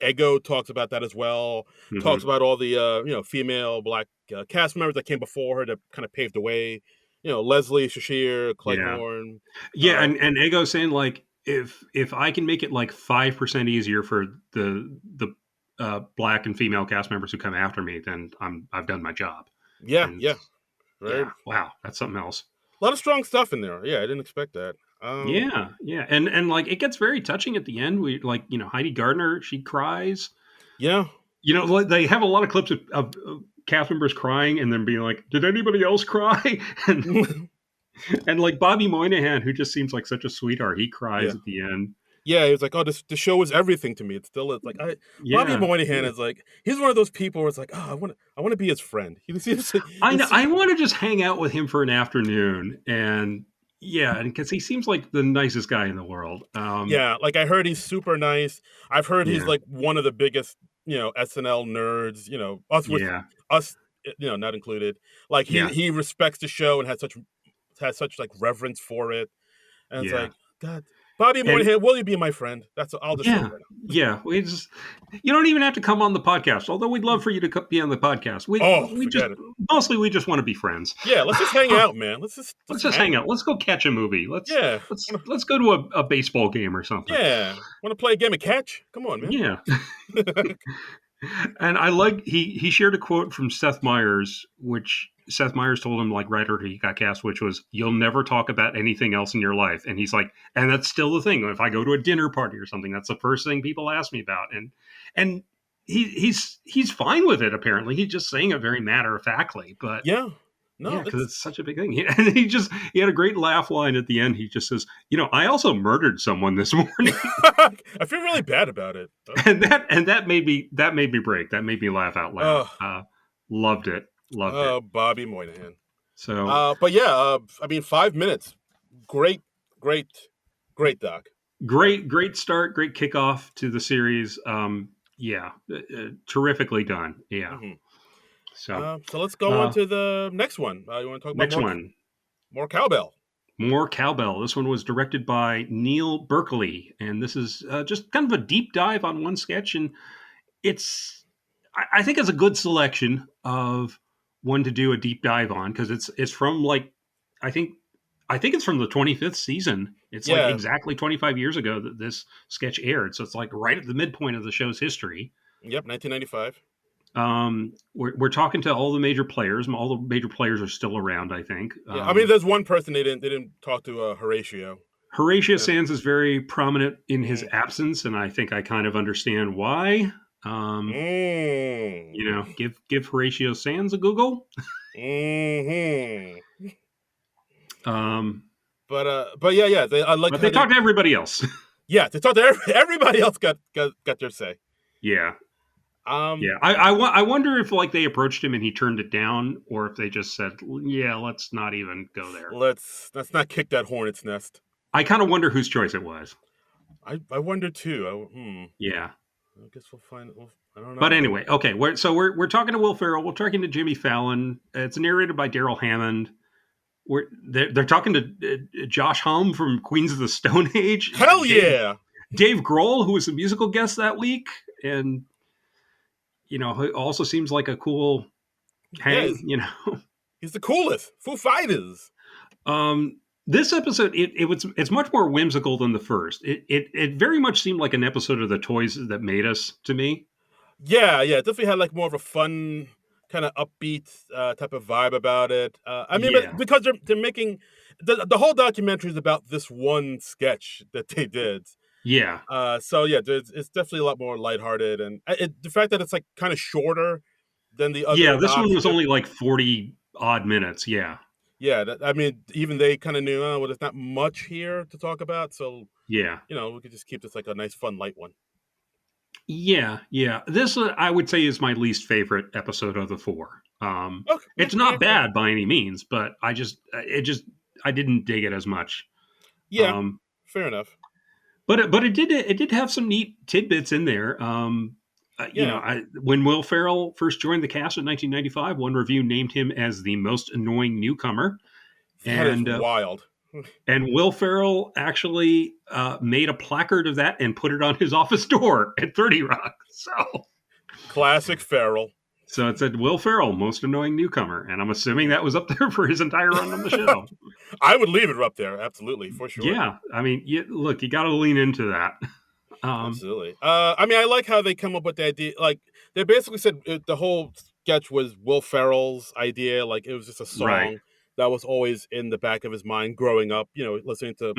Ego talks about that as well. Talks Hmm. about all the female black cast members that came before her that kind of paved the way. Leslie Shashir, Yeah. Cleghorn. Yeah, and Ego saying like if I can make it like 5% easier for the black and female cast members who come after me, then I've done my job. Yeah, And yeah, yeah, right. wow, that's something else. A lot of strong stuff in there. Yeah, I didn't expect that. Yeah, yeah, and like it gets very touching at the end. We like Heidi Gardner, she cries. Yeah, Like they have a lot of clips of cast members crying and then being like, "Did anybody else cry?" and like Bobby Moynihan, who just seems like such a sweetheart, he yeah. cries at the end. Yeah, he was like, "Oh, the show is everything to me." It's still it's like Bobby Yeah, Moynihan yeah. is like, he's one of those people where it's like, "Oh, I want to be his friend." He seems I he know. se- I want to just hang out with him for an afternoon, and yeah, and because he seems like the nicest guy in the world. yeah, like I heard he's super nice. I've heard he's Yeah, like one of the biggest, SNL nerds. Us with yeah, us not included. Like Yeah. he respects the show and has such like reverence for it. And it's Yeah. like, God, Bobby And Moynihan, will you be my friend? I'll just say it yeah, right yeah. You don't even have to come on the podcast. Although we'd love for you to be on the podcast. now. Oh, forget it. Mostly we just want to be friends. Yeah, let's just hang out, man. Let's Let's just just hang hang. out. Let's go catch a movie. Yeah, Let's go to a baseball game or something. yeah. Want to play a game of catch? Come on, man. Yeah. And I like he shared a quote from Seth Meyers, which Seth Meyers told him like right after he got cast, which was, "You'll never talk about anything else in your life." And he's like, and that's still the thing. If I go to a dinner party or something, that's the first thing people ask me about. And he's fine with it. Apparently, he's just saying it very matter of factly, but. Yeah. Yeah, No, because it's such a big thing. And he had a great laugh line at the end. He just says, I also murdered someone this morning. I feel really bad about it. and that made me break. That made me laugh out loud. Loved it. Bobby Moynihan. So but yeah, I mean, 5 minutes. Great doc. great start, great kickoff to the series. Terrifically done. Yeah. Mm-hmm. So let's go on to the next one. You want to talk about next one? More cowbell. More cowbell. This one was directed by Neil Berkeley, and this is just kind of a deep dive on one sketch, and I think it's a good selection of one to do a deep dive on because it's from like I think it's from the 25th season. It's like exactly 25 years ago that this sketch aired, so it's like right at the midpoint of the show's history. Yep, 1995. We're talking to all the major players. All the major players are still around, I think. Yeah, I mean, there's one person they didn't talk to, Horatio. Horatio Sands is very prominent in his absence, and I think I kind of understand why. Give Horatio Sands a Google. Mm-hmm. But I like. But they talked to everybody else. Yeah, they talked to everybody else. Got their say. Yeah. I wonder if like they approached him and he turned it down, or if they just said, "Yeah, let's not even go there. Let's not kick that hornet's nest." I kind of wonder whose choice it was. I wonder too. Yeah. I guess we'll find. I don't know. But anyway, okay. We're talking to Will Ferrell. We're talking to Jimmy Fallon. It's narrated by Daryl Hammond. They're talking to Josh Homme from Queens of the Stone Age. Hell yeah! Dave Grohl, who was a musical guest that week, and who also seems like a cool hang. He's the coolest. Foo Fighters. This episode, it's much more whimsical than the first. It very much seemed like an episode of The Toys That Made Us to me. Yeah. It definitely had like more of a fun, kind of upbeat type of vibe about it. But because they're making the whole documentary is about this one sketch that they did. Yeah. It's definitely a lot more lighthearted, and the fact that it's like kind of shorter than the other. Yeah, this one was only like 40 odd minutes. Yeah. Yeah, even they kind of knew, well, there's not much here to talk about, so yeah, we could just keep this like a nice, fun, light one. Yeah. This I would say is my least favorite episode of the four. It's not bad by any means, but I didn't dig it as much. Yeah, fair enough. But it did have some neat tidbits in there. When Will Ferrell first joined the cast in 1995, one review named him as the most annoying newcomer. That is wild. And Will Ferrell actually made a placard of that and put it on his office door at 30 Rock. So classic Ferrell. So it said Will Ferrell, most annoying newcomer, and I'm assuming that was up there for his entire run on the show. I would leave it up there, absolutely, for sure. Yeah, I mean, you got to lean into that. Absolutely. I like how they come up with the idea. Like, they basically said the whole sketch was Will Ferrell's idea. Like, it was just a song that was always in the back of his mind growing up, listening to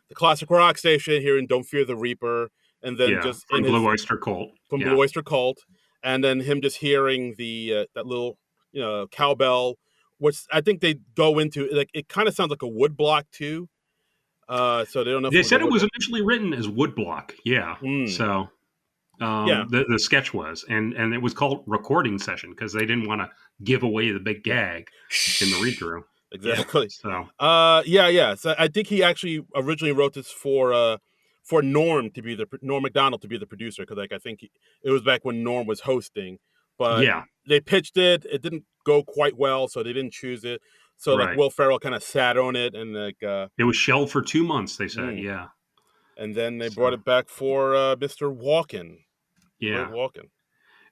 the classic rock station, hearing Don't Fear the Reaper, and then just from Blue Oyster Cult. Blue Oyster Cult, and then him just hearing the that little, cowbell, which I think they go into, like, it kind of sounds like a woodblock too. So they don't know. They said it was initially written as woodblock. Yeah. So the sketch was, and it was called recording session because they didn't want to give away the big gag in the read through. Exactly. Yeah, so. So I think he actually originally wrote this for Norm Macdonald to be the producer, because I think it was back when Norm was hosting. But they pitched it. It didn't go quite well, so they didn't choose it. So like Right. Will Ferrell kind of sat on it, and like It was shelved for 2 months, they said. mm. Yeah. and then they brought So, it back for Mr. Walken, Great yeah. Walken.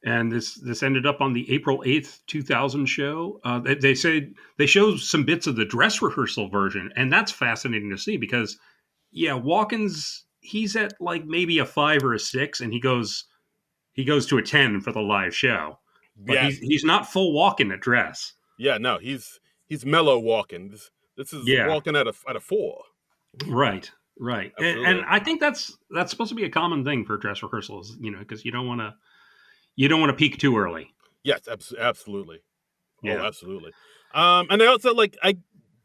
And this ended up on the April 8th, 2000 show. They say they show some bits of the dress rehearsal version, and that's fascinating to see because, yeah, Walken's he's at like maybe a 5 or a 6, and he goes to a 10 for the live show, but Yeah, he's not full Walken at dress. yeah, no, he's mellow Walken. This is Yeah, Walken at a 4. right, right, and Absolutely. I think that's supposed to be a common thing for dress rehearsals, because you don't want to peak too early. Yes, absolutely. Oh, Yeah. absolutely. And they also like I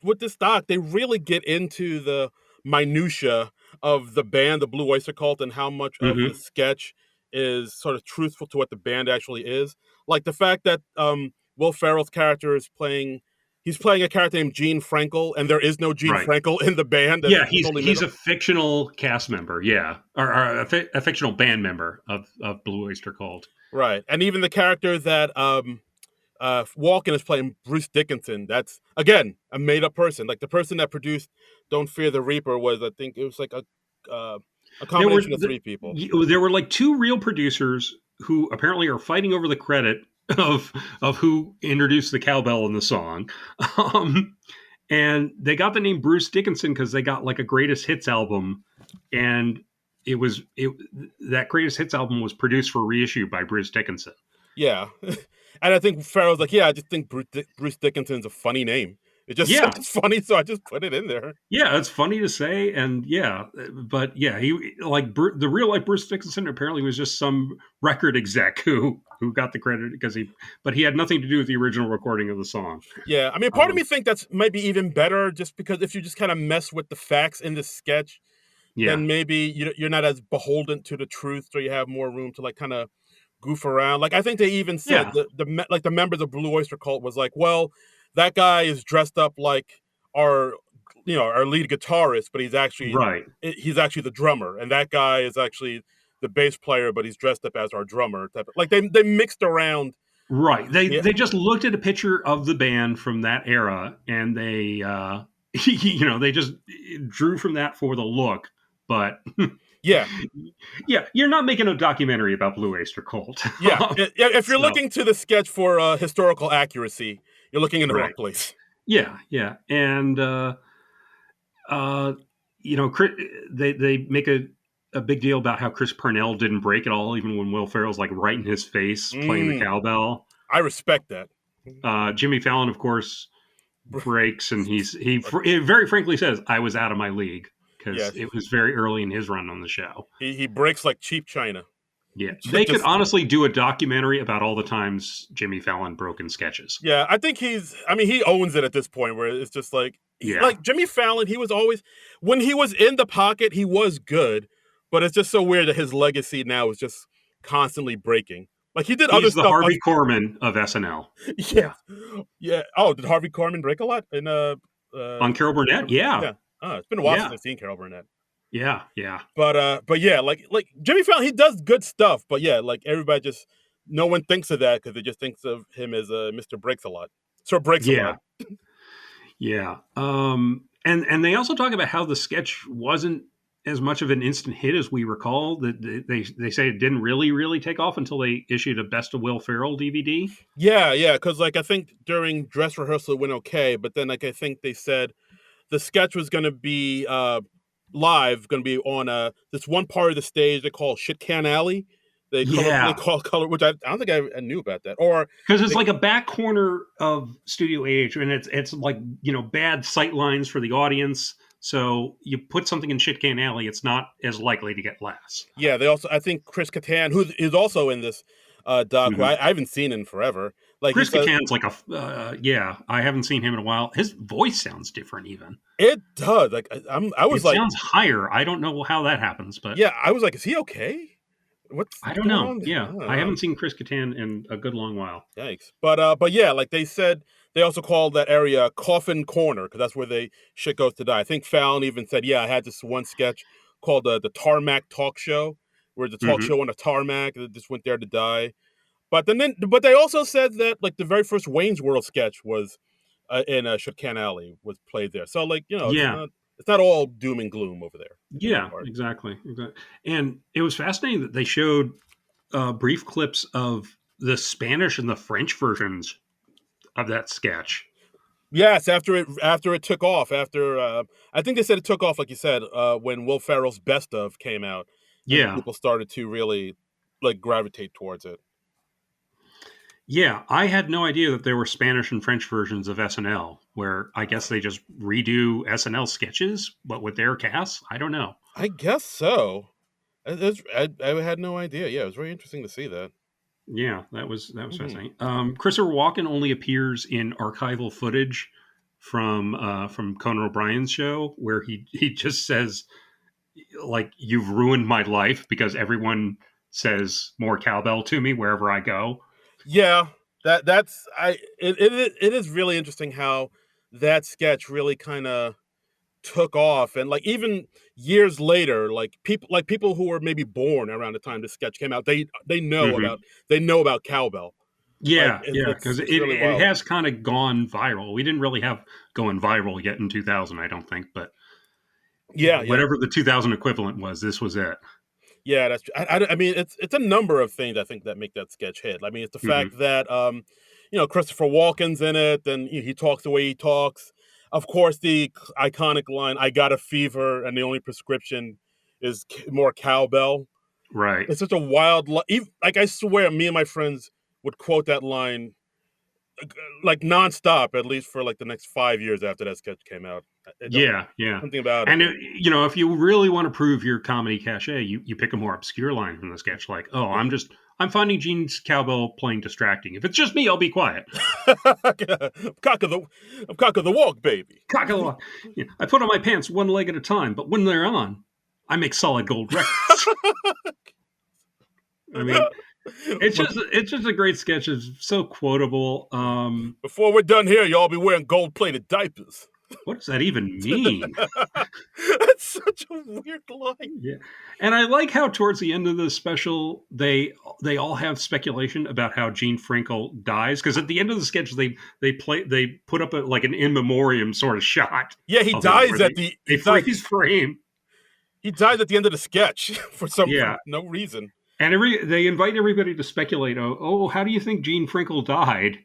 with this doc, they really get into the minutia of the band, the Blue Oyster Cult, and how much of the Hmm. sketch is sort of truthful to what the band actually is. Like the fact that Will Ferrell's character is he's playing a character named Gene Frankel, and there is no Gene Right. Frankel in the band. That's Yeah, he's totally made he's up. a fictional cast member. Yeah, or a fictional band member of Blue Oyster Cult. Right. And even the character that Walken is playing Bruce Dickinson. That's again a made up person. Like the person that produced "Don't Fear the Reaper" was, I think, it was like a There were combination of three people. there were like two real producers who apparently are fighting over the credit of who introduced the cowbell in the song. Um, and they got the name Bruce Dickinson because they got like a greatest hits album, and that greatest hits album was produced for reissue by Bruce Dickinson. Yeah, and I think Farrell's like, yeah, I just think Bruce Dickinson's a funny name. It just Yeah, sounds funny, so I just put it in there. yeah, it's funny to say, and yeah, but yeah, he like the real life Bruce Dickinson apparently was just some record exec who got the credit but he had nothing to do with the original recording of the song. Yeah, I mean, part of Um, me think that's maybe even better, just because if you just kind of mess with the facts in the sketch, yeah, then maybe you're not as beholden to the truth, so you have more room to like kind of goof around. Like I think they even said yeah, like the members of Blue Oyster Cult was like, well, that guy is dressed up like our our lead guitarist, but right, he's actually the drummer, and that guy is actually the bass player, but he's dressed up as our drummer. Like they mixed around. right. They Yeah, they just looked at a picture of the band from that era, and they they just drew from that for the look. But yeah, yeah, you're not making a documentary about Blue Oyster Cult. yeah. If you're So looking to the sketch for historical accuracy, you're looking in the wrong right, place. yeah, yeah, and uh, they make a big deal about how Chris Parnell didn't break at all, even when Will Ferrell's like right in his face playing the Mm, cowbell. I respect that. Jimmy Fallon, of course, breaks, and he very frankly says, "I was out of my league," because Yeah, it was very early in his run on the show. he breaks like cheap china. Yeah, they could Just honestly do a documentary about all the times Jimmy Fallon broke in sketches. yeah, I think I mean, he owns it at this point where it's just like Yeah, like Jimmy Fallon, he was always when he was in the pocket, he was good, but it's just so weird that his legacy now is just constantly breaking. Like he did other he's the stuff. Harvey Korman of SNL. Yeah, Yeah, yeah. Oh, did Harvey Korman break a lot in on Carol Burnett. Yeah, yeah? Oh, it's been a while since yeah, I've seen Carol Burnett. yeah, yeah. But yeah, like Jimmy Fallon, he does good stuff. But yeah, like everybody just no one thinks of that because they just thinks of him as Mr. Breaks a lot. Sir Breaks a Yeah, lot. yeah. And they also talk about how the sketch wasn't as much of an instant hit as we recall. That they say it didn't really take off until they issued a Best of Will Ferrell DVD. Yeah, because like I think during dress rehearsal it went okay, but then like I think they said the sketch was going to be live, going to be on this one part of the stage they call Shit Can Alley. They Yeah, call color, which I don't think I knew about that. Or because it's they, like a back corner of Studio AH, and it's like bad sight lines for the audience. So you put something in Shit Can Alley, it's not as likely to get laughs. yeah, they also I think Chris Kattan, who is also in this doc, who Mhm. I haven't seen in forever. Like he Chris said, Kattan's like yeah, I haven't seen him in a while. His voice sounds different even. it does. Like I was It like, sounds higher. I don't know how that happens, but yeah, I was like, is he okay? I What's don't going know. on? I Yeah, don't I know. haven't seen Chris Kattan in a good long while. Yikes. But yeah, like they said, they also called that area Coffin Corner because that's where they shit goes to die. I think Fallon even said, yeah, I had this one sketch called the Tarmac Talk Show, where the talk Hmm. show on a tarmac that just went there to die. but they also said that like the very first Wayne's World sketch was in Chicane Alley was played there. So like Yeah. it's not all doom and gloom over there in that Yeah, part. exactly. And it was fascinating that they showed brief clips of the Spanish and the French versions of that sketch. Yes, after it took off, after I think they said it took off, like you said, when Will Ferrell's Best of came out, and Yeah. people started to really like gravitate towards it. Yeah, I had no idea that there were Spanish and French versions of SNL, where I guess they just redo SNL sketches, but with their casts. I don't know. I guess so. I had no idea. Yeah, it was very interesting to see that. Yeah, that was Hmm. fascinating. Christopher Walken only appears in archival footage from Conan O'Brien's show, where he just says like, "You've ruined my life," because everyone says more cowbell to me wherever I go. Yeah, it is really interesting how that sketch really kind of took off, and like even years later, like people who were maybe born around the time this sketch came out, Hmm. they know about cowbell. Like Yeah, yeah, because it's really it wild. has kind of gone viral. We didn't really have going viral yet in 2000, I don't think, but Yeah, yeah, whatever the 2000 equivalent was, this was it. yeah. That's true. I mean, it's a number of things I think that make that sketch hit. I mean, it's the Hmm. fact that Christopher Walken's in it, and he talks the way he talks. Of course, the iconic line, "I got a fever, and the only prescription is more cowbell." Right. It's such a wild, like I swear, me and my friends would quote that line like nonstop, at least for like the next 5 years after that sketch came out. I don't Yeah, yeah. something about it. And if you really want to prove your comedy cachet, you pick a more obscure line from the sketch, like, "Oh, I'm finding Gene's cowbell playing distracting. If it's just me, I'll be quiet." cock of the I'm cock of the walk, baby. Cock a lot. Yeah, I put on my pants one leg at a time, but when they're on, I make solid gold records. I mean, it's just a great sketch. It's so quotable. Before we're done here, y'all be wearing gold plated diapers. What does that even mean? That's such a weird line. Yeah, and I like how towards the end of the special they all have speculation about how Gene Frankel dies, because at the end of the sketch they put up like an in memoriam sort of shot Yeah, he of him where dies at the they freeze frame. he dies at the end of the sketch for Yeah, no reason. and they invite everybody to speculate. Oh, how do you think Gene Frankel died?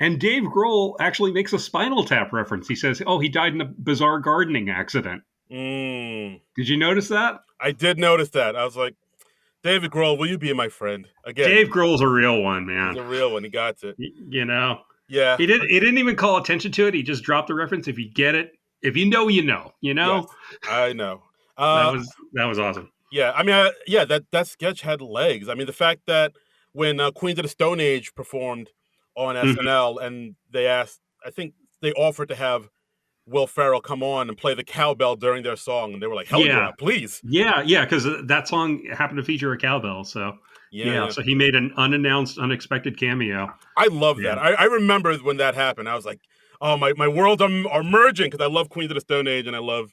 And Dave Grohl actually makes a Spinal Tap reference. He says, "Oh, he died in a bizarre gardening accident." Mm, Did you notice that? I did notice that. I was like, David Grohl, will you be my friend again? Dave Grohl's a real one, He's man. a real one. He got it. You know, Yeah. he didn't even call attention to it. He just dropped the reference. If you get it, if you know, you know. You Yes, know, I know. that Uh, was awesome. yeah. I mean, yeah. That sketch had legs. I mean, the fact that when Queens of the Stone Age performed on Mhm. SNL, and they asked, I think they offered to have Will Ferrell come on and play the cowbell during their song, and they were like, "Hell yeah, Yeah, please!" yeah, because that song happened to feature a cowbell. So Yeah, yeah, yeah. so he made an unannounced, unexpected cameo. I love Yeah. that. I remember when that happened. I was like, "Oh, my worlds are merging," because I love Queens of the Stone Age and I love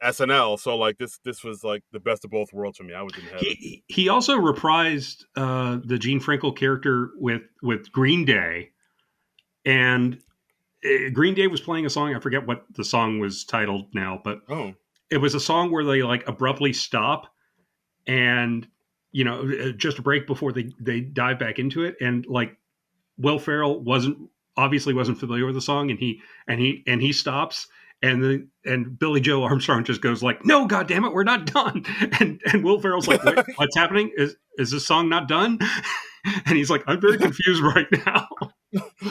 SNL. So like this was like the best of both worlds for me. I was in heaven. He also reprised the Gene Frankel character with Green Day, and Green Day was playing a song. I forget what the song was titled now, but Oh, it was a song where they like abruptly stop and just a break before they dive back into it, and like Will Ferrell wasn't familiar with the song, and he stops, and Billy Joe Armstrong just goes like, "No, God damn it, we're not done." And Will Ferrell's like, "What's happening? Is this song not done?" And he's like, "I'm very confused right now."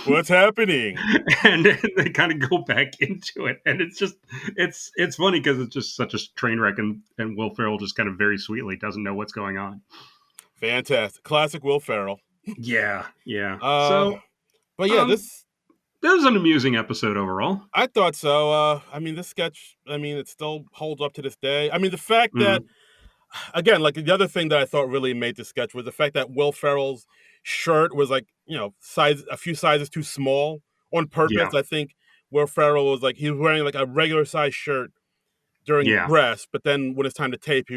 what's happening? And they kind of go back into it, and it's funny because it's just such a train wreck, and Will Ferrell just kind of very sweetly doesn't know what's going on. Fantastic, classic Will Ferrell. Yeah, yeah. Uh, So but yeah, um, this that was an amusing episode overall. I thought so. I mean, this sketch. I mean, it still holds up to this day. I mean, the fact that Hmm. again, like the other thing that I thought really made the sketch was the fact that Will Ferrell's shirt was like, a few sizes too small on Yeah, purpose. I think Will Ferrell was like he was wearing like a regular size shirt during yeah, dress, but then when it's time to tape,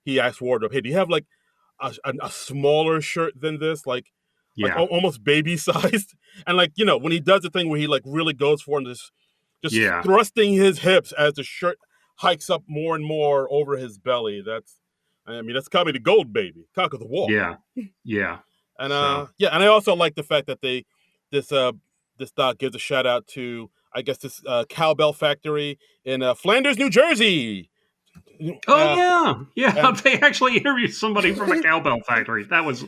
he asked wardrobe, "Hey, do you have like a smaller shirt than this, like Yeah. almost baby sized. And like, you know, when he does the thing where he like really goes for and just Yeah. thrusting his hips as the shirt hikes up more and more over his belly. That's comedy gold, baby. Cock of the walk. Yeah. Yeah. And So, yeah, and I also like the fact that this uh this doc gives a shout out to, I guess, this cowbell factory in Flanders, New Jersey. oh Uh, yeah, yeah. and They actually interviewed somebody from a cowbell factory.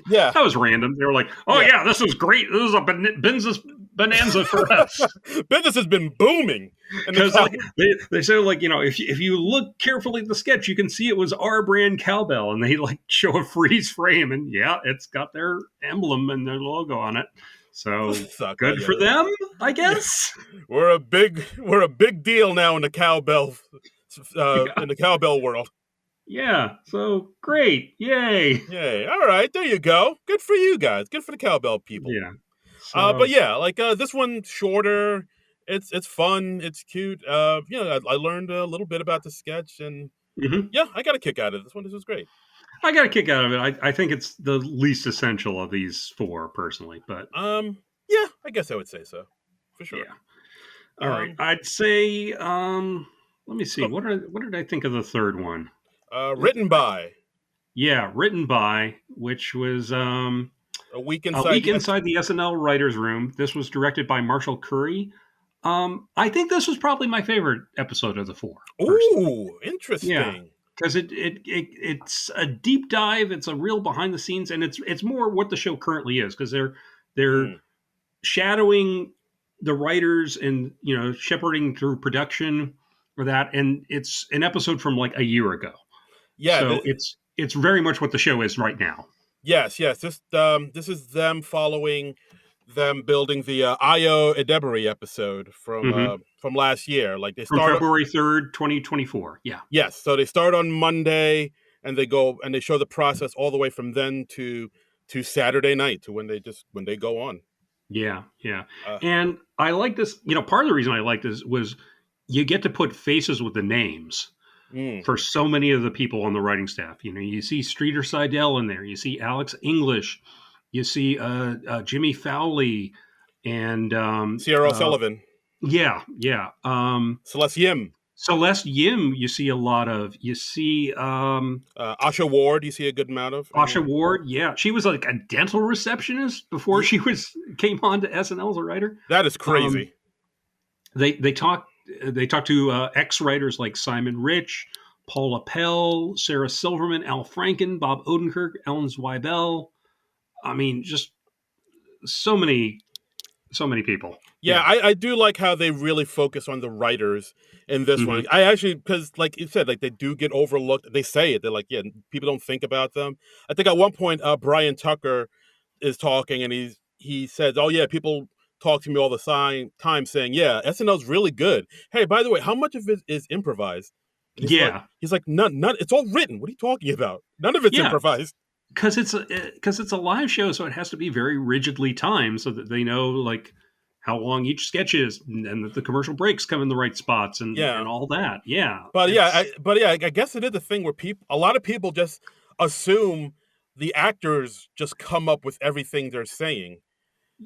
yeah, That was random. They were like, "Oh yeah. yeah, this is great. This is a business bonanza for us." Business has been booming in the Because cow. like they said, like, you know, if you look carefully at the sketch, you can see it was our brand cowbell, and they like show a freeze frame, and yeah, it's got their emblem and their logo on it. So Suck, good yeah, for them, I yeah. guess. We're a big deal now in the Yeah, cowbell world. yeah. So great, yay. Yay! All right, there you go. Good for you guys. Good for the cowbell people. Yeah. But So yeah, like this one's shorter. It's fun. It's cute. I learned a little bit about the sketch, and mhm. yeah, I got a kick out of this one. This was great. I got a kick out of it. I think it's the least essential of these four, personally. But Yeah, I guess I would say so, for sure. yeah. All right. Um, I'd say. Let me see. oh, What did I think of the third one? written by Yeah, written by, which was a week a inside week the. inside the SNL writers' room. This was directed by Marshall Curry. I think this was probably my favorite episode of the four, personally. Ooh, Yeah, interesting. because it's a deep dive. It's a real behind the scenes, and it's more what the show currently is, because they're Mm. shadowing the writers and, you know, shepherding through production for that, and it's an episode from like a year ago. Yeah. So it's very much what the show is right now. Yes. This is them following them building the Io Edebiri episode Hmm. from last year. Like they From start. February 3rd, 2024. Yeah. Yes, so they start on Monday and they go and they show the process all the way from then to Saturday night to when they go on. Yeah. Yeah. Uh, And I like this, you know, part of the reason I like this was you get to put faces with the names mm, for so many of the people on the writing staff. You know, you see Streeter Seidel in there, you see Alex English, you see Jimmy Fowley, and Sierra O'Sullivan, yeah, yeah. Celeste Yim, Celeste Yim, you see a lot of. You see Asha Ward. You see a good amount of. Asha Ward. Yeah, she was like a dental receptionist before Ye- she came on to SNL as a writer. that is Um, crazy. they talk to ex writers like Simon Rich, Paula Pell, Sarah Silverman, Al Franken, Bob Odenkirk, Ellen Zweibel. I mean, just so many people. Yeah, Yeah. I do like how they really focus on the writers in this one. Hmm. I actually, because like you said, like they do get overlooked. They say it. They're like, yeah, people don't think about them. I think at one point, Brian Tucker is talking and he says, "Oh yeah, people talk to me all the time saying, yeah, SNL's really good. Hey, by the way, how much of it is improvised?" And Yeah. he's like, none. It's all written. What are you talking about? None of it's Yeah. improvised. Because it's a live show, so it has to be very rigidly timed so that they know like how long each sketch is, and that the commercial breaks come in the right spots, Yeah, and all that. Yeah, but yeah, I guess it is a thing where a lot of people just assume the actors just come up with everything they're saying,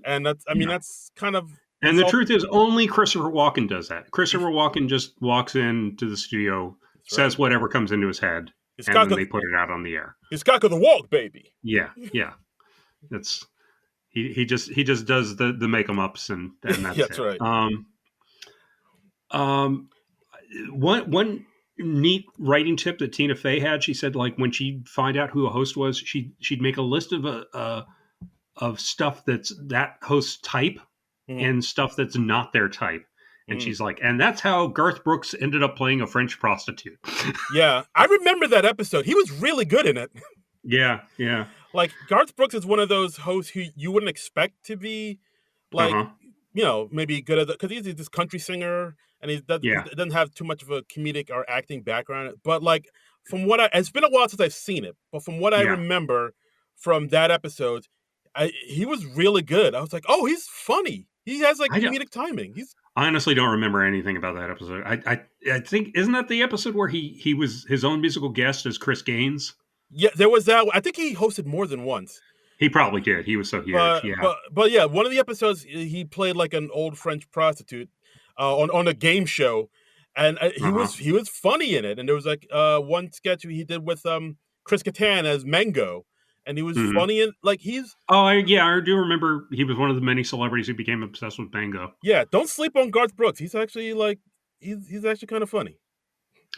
and yeah. that's kind of And that's the all. truth is, only Christopher Walken does that. Christopher Walken just walks into the studio, That's right. says whatever comes into his head, It's and cock then of they put it out on the air. it's cock of the walk, baby. Yeah, yeah. That's he just does the make 'em ups, and Yeah, that's that's it. right. Um, one neat writing tip that Tina Fey had. She said, like, when she'd find out who a host was, she'd make a list of stuff that's that host's type Mhm, and stuff that's not their type. And mhm. she's like, and that's how Garth Brooks ended up playing a French prostitute. Yeah, I remember that episode. He was really good in it. Yeah, yeah, Like Garth Brooks is one of those hosts who you wouldn't expect to be uh like, huh, maybe good at because he's this country singer and he yeah, doesn't have too much of a comedic or acting background. But like it's been a while since I've seen it, but from what I yeah, remember from that episode, he was really good. I was like, oh, he's funny. He has like I don't. comedic timing. He's I honestly don't remember anything about that episode. I think, isn't that the episode where he was his own musical guest as Chris Gaines? Yeah, there was that. I think he hosted more than once. He probably did. He was so huge. But Yeah. but but yeah, one of the episodes he played like an old French prostitute on a game show, and Uh-huh. he was funny in it. And there was like one sketch he did with Chris Kattan as Mango, and he was Hmm. funny in like he's Oh, yeah, I do remember he was one of the many celebrities who became obsessed with Bango. yeah. Don't sleep on Garth Brooks. He's actually like he's actually kind of funny.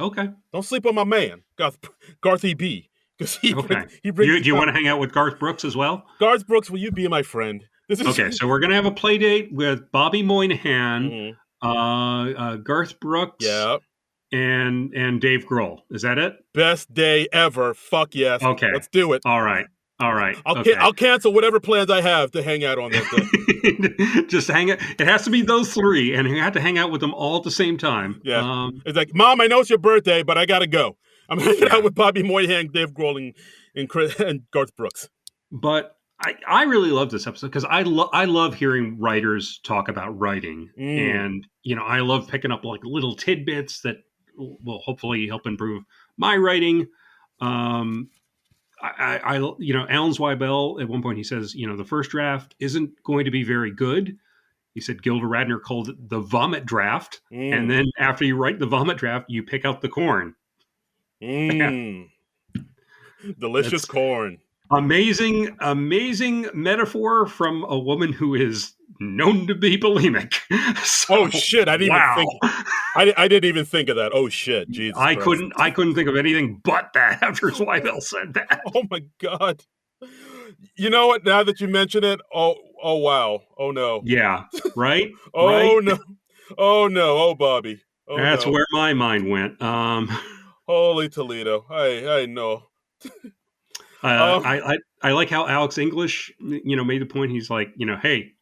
Okay. Don't sleep on my man Garth EB because Okay. he brings Do the you want comedy. to hang out with Garth Brooks as well? Garth Brooks, will you be my friend? This is Okay, so we're gonna have a play date with Bobby Moynihan, Mhm. Garth Brooks, Yeah. and Dave Grohl. Is that it? Best day ever. Fuck yes. Okay. Let's do it. All right. All right. Okay. I'll cancel whatever plans I have to hang out on that day. Just hang it. It has to be those three, and you have to hang out with them all at the same time. Yeah. It's like, Mom, I know it's your birthday, but I gotta go. I'm hanging Yeah. out with Bobby Moynihan, Dave Grohl, and Garth Brooks. But I really love this episode because I love hearing writers talk about writing, Mm. and I love picking up like little tidbits that will hopefully help improve my writing. Um, Alan Zweibel at one point he says, the first draft isn't going to be very good. He said Gilda Radner called it the vomit draft, and Mm. then after you write the vomit draft, you pick out the corn. Mm. Delicious That's corn. amazing metaphor from a woman who is known to be bulimic. So, Oh shit! I didn't even wow. think. I didn't even think of that. Oh shit! Jesus I Christ! couldn't think of anything but that after Zweibel said that. Oh my god! You know what? Now that you mention it, oh wow! Oh no! Yeah, right, right. Oh no! Oh no! Oh Bobby! Oh That's no! where my mind went. Holy Toledo! I know. Uh, Um, I like how Alex English, made the point. He's like, hey,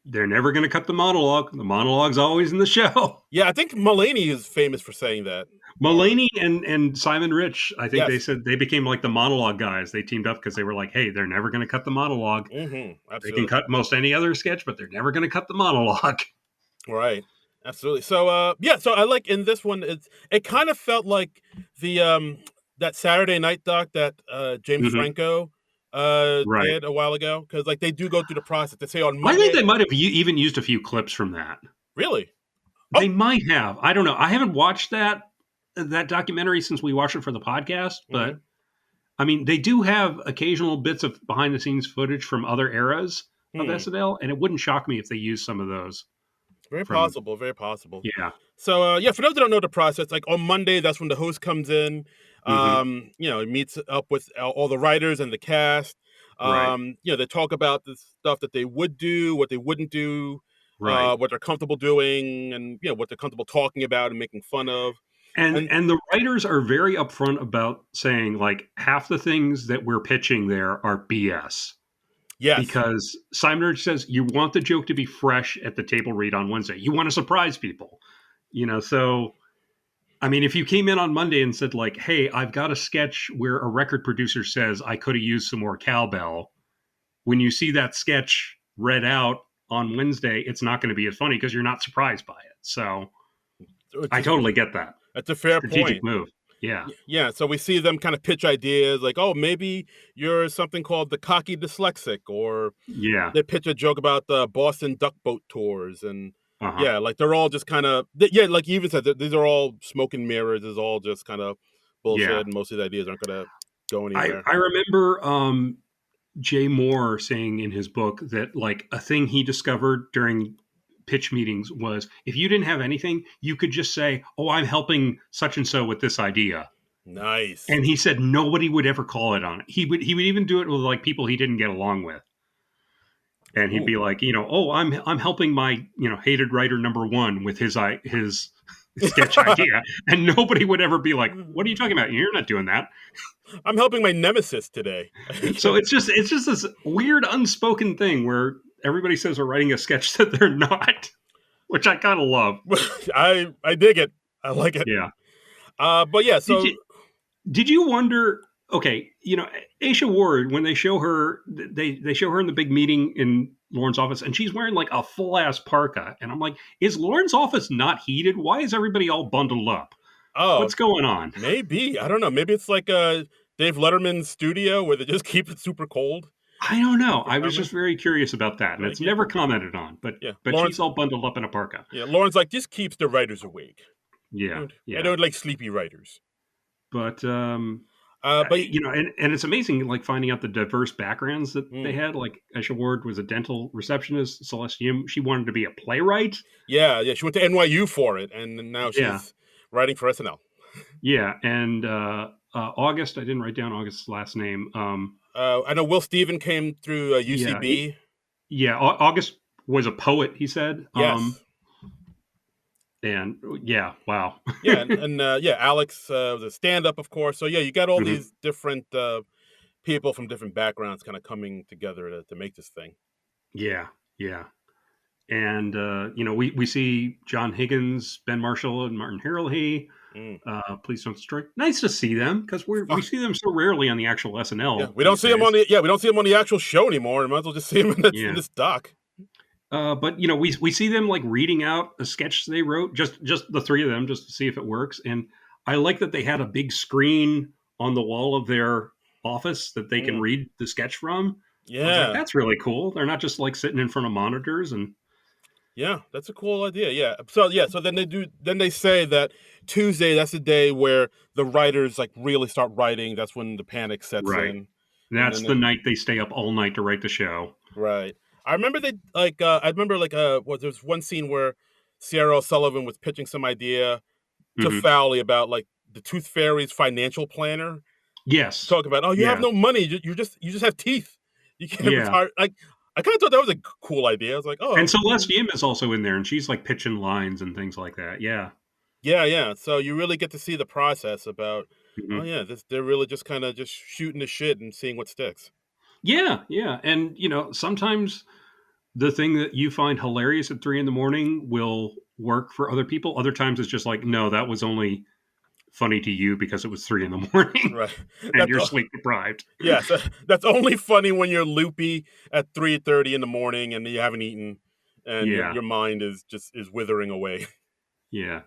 they're never going to cut the monologue. The monologue's always in the show. yeah, I think Mulaney is famous for saying that. Mulaney and Simon Rich, I think they Yes. said they became like the monologue guys. They teamed up because they were like, hey, they're never going to cut the monologue. They can Absolutely. cut most any other sketch, but they're never going to cut the monologue. Right. Absolutely. So yeah, so I like in this one it kind of felt like the that Saturday Night Doc that James Hmm. Franco Right. did a while ago cuz like they do go through the process. They say on I think Monday. they might have even used a few clips from that. Really? Oh. They might have. I don't know. I haven't watched that documentary since we watched it for the podcast, but Mhm. I mean, they do have occasional bits of behind the scenes footage from other eras of Hmm. SNL, and it wouldn't shock me if they used some of those Very from. possible, very possible. Yeah. So yeah, for those that don't know the process, like on Monday, that's when the host comes in. Hmm. He meets up with all the writers and the cast. Right. They talk about the stuff that they would do, what they wouldn't do, Right. what they're comfortable doing, and what they're comfortable talking about and making fun of. And And and the writers are very upfront about saying like half the things that we're pitching there are BS. yes, Because Simon Urge says you want the joke to be fresh at the table read on Wednesday. You want to surprise people. So I mean, if you came in on Monday and said like, "Hey, I've got a sketch where a record producer says I could have used some more cowbell," when you see that sketch read out on Wednesday, it's not going to be as funny because you're not surprised by it. So I totally get that that's a fair strategic point. move. Yeah, Yeah, so we see them kind of pitch ideas like, oh, maybe you're something called the cocky dyslexic, or yeah, they pitch a joke about the Boston duck boat tours, and uh huh. yeah, like they're all just kind of yeah, like you even said, these are all smoke and mirrors. Is all just kind of Yeah. bullshit, and most of the ideas aren't gonna go I anywhere. I remember Jay Moore saying in his book that like a thing he discovered during pitch meetings was if you didn't have anything, you could just say, "Oh, I'm helping such and so with this idea." Nice. And he said nobody would ever call it on it. He would even do it with like people he didn't get along with. And he'd Ooh. be like, "Oh, I'm helping my, hated writer number 1 with his sketch idea." And nobody would ever be like, "What are you talking about? You're not doing that." I'm helping my nemesis today. So it's just this weird unspoken thing where everybody says they're writing a sketch that they're not, which I kind of love. I dig it. I like it. Yeah. But yeah, Did so you did you wonder? Okay, Aisha Ward when they show her, they show her in the big meeting in Lauren's office, and she's wearing like a full ass parka, and I'm like, is Lauren's office not heated? Why is everybody all bundled up? oh, What's going on? maybe I don't know. Maybe it's like Dave Letterman's studio where they just keep it super cold I don't know. for I was just cameras? very curious about that, and Like, it's yeah, never commented on. But yeah. but she's all bundled up in a parka. Lauren's like, just keeps the writers awake. Yeah, I yeah. don't like sleepy writers. But But and it's amazing, like finding out the diverse backgrounds that they mm, had. Like Aisha Ward was a dental receptionist. Celeste Yim, she wanted to be a playwright. yeah, she went to NYU for it, and now Yeah, she's writing for SNL. yeah. And August, I didn't write down August's last name. I know Will Steven came through Yeah, UCB. yeah. August was a poet. He said. Yes. And yeah, wow. Yeah, and yeah, Alex was a stand-up, of course. So yeah, you got all Mhm. these different people from different backgrounds kind of coming together to make this thing. Yeah, yeah. And we see John Higgins, Ben Marshall, and Martin Herlihy. Mm. Please don't strike. Nice to see them because we see them so rarely on the actual Yeah, SNL we don't these see him days. on the actual show anymore. We might as well just see him in Yeah, this doc. but we see them like reading out a sketch they wrote, just the three of them, just to see if it works. And I like that they had a big screen on the wall of their office that they can Mm. read the sketch from. I was like, Yeah, that's really cool. They're not just like sitting in front of monitors and yeah, that's a cool idea. Yeah. So then they say that Tuesday, that's the day where the writers like really start writing. That's when the panic sets right. in, and That's then the night they stay up all night to write the show. right. I remember they like I remember like there's one scene where Sierra O'Sullivan was pitching some idea to Hmm. Fowley about like the Tooth Fairy's financial planner. Yes. Talk about, oh, you have Yeah. no money, you just have teeth. You can't Yeah. retire. Like I kind of thought that was a cool idea. I was like, oh, And Celeste Yim is also in there, and she's like pitching lines and things like that. Yeah. yeah, yeah. So you really get to see the process about, oh Hmm. yeah, they're really just kind of just shooting the shit and seeing what sticks. Yeah. Yeah. And, sometimes the thing that you find hilarious at 3 in the morning will work for other people. Other times it's just like, no, that was only funny to you because it was 3 in the morning Right. and That's you're sleep deprived. yes. That's only funny when you're loopy at 3:30 in the morning and you haven't eaten, and Yeah. your mind is withering away. Yeah.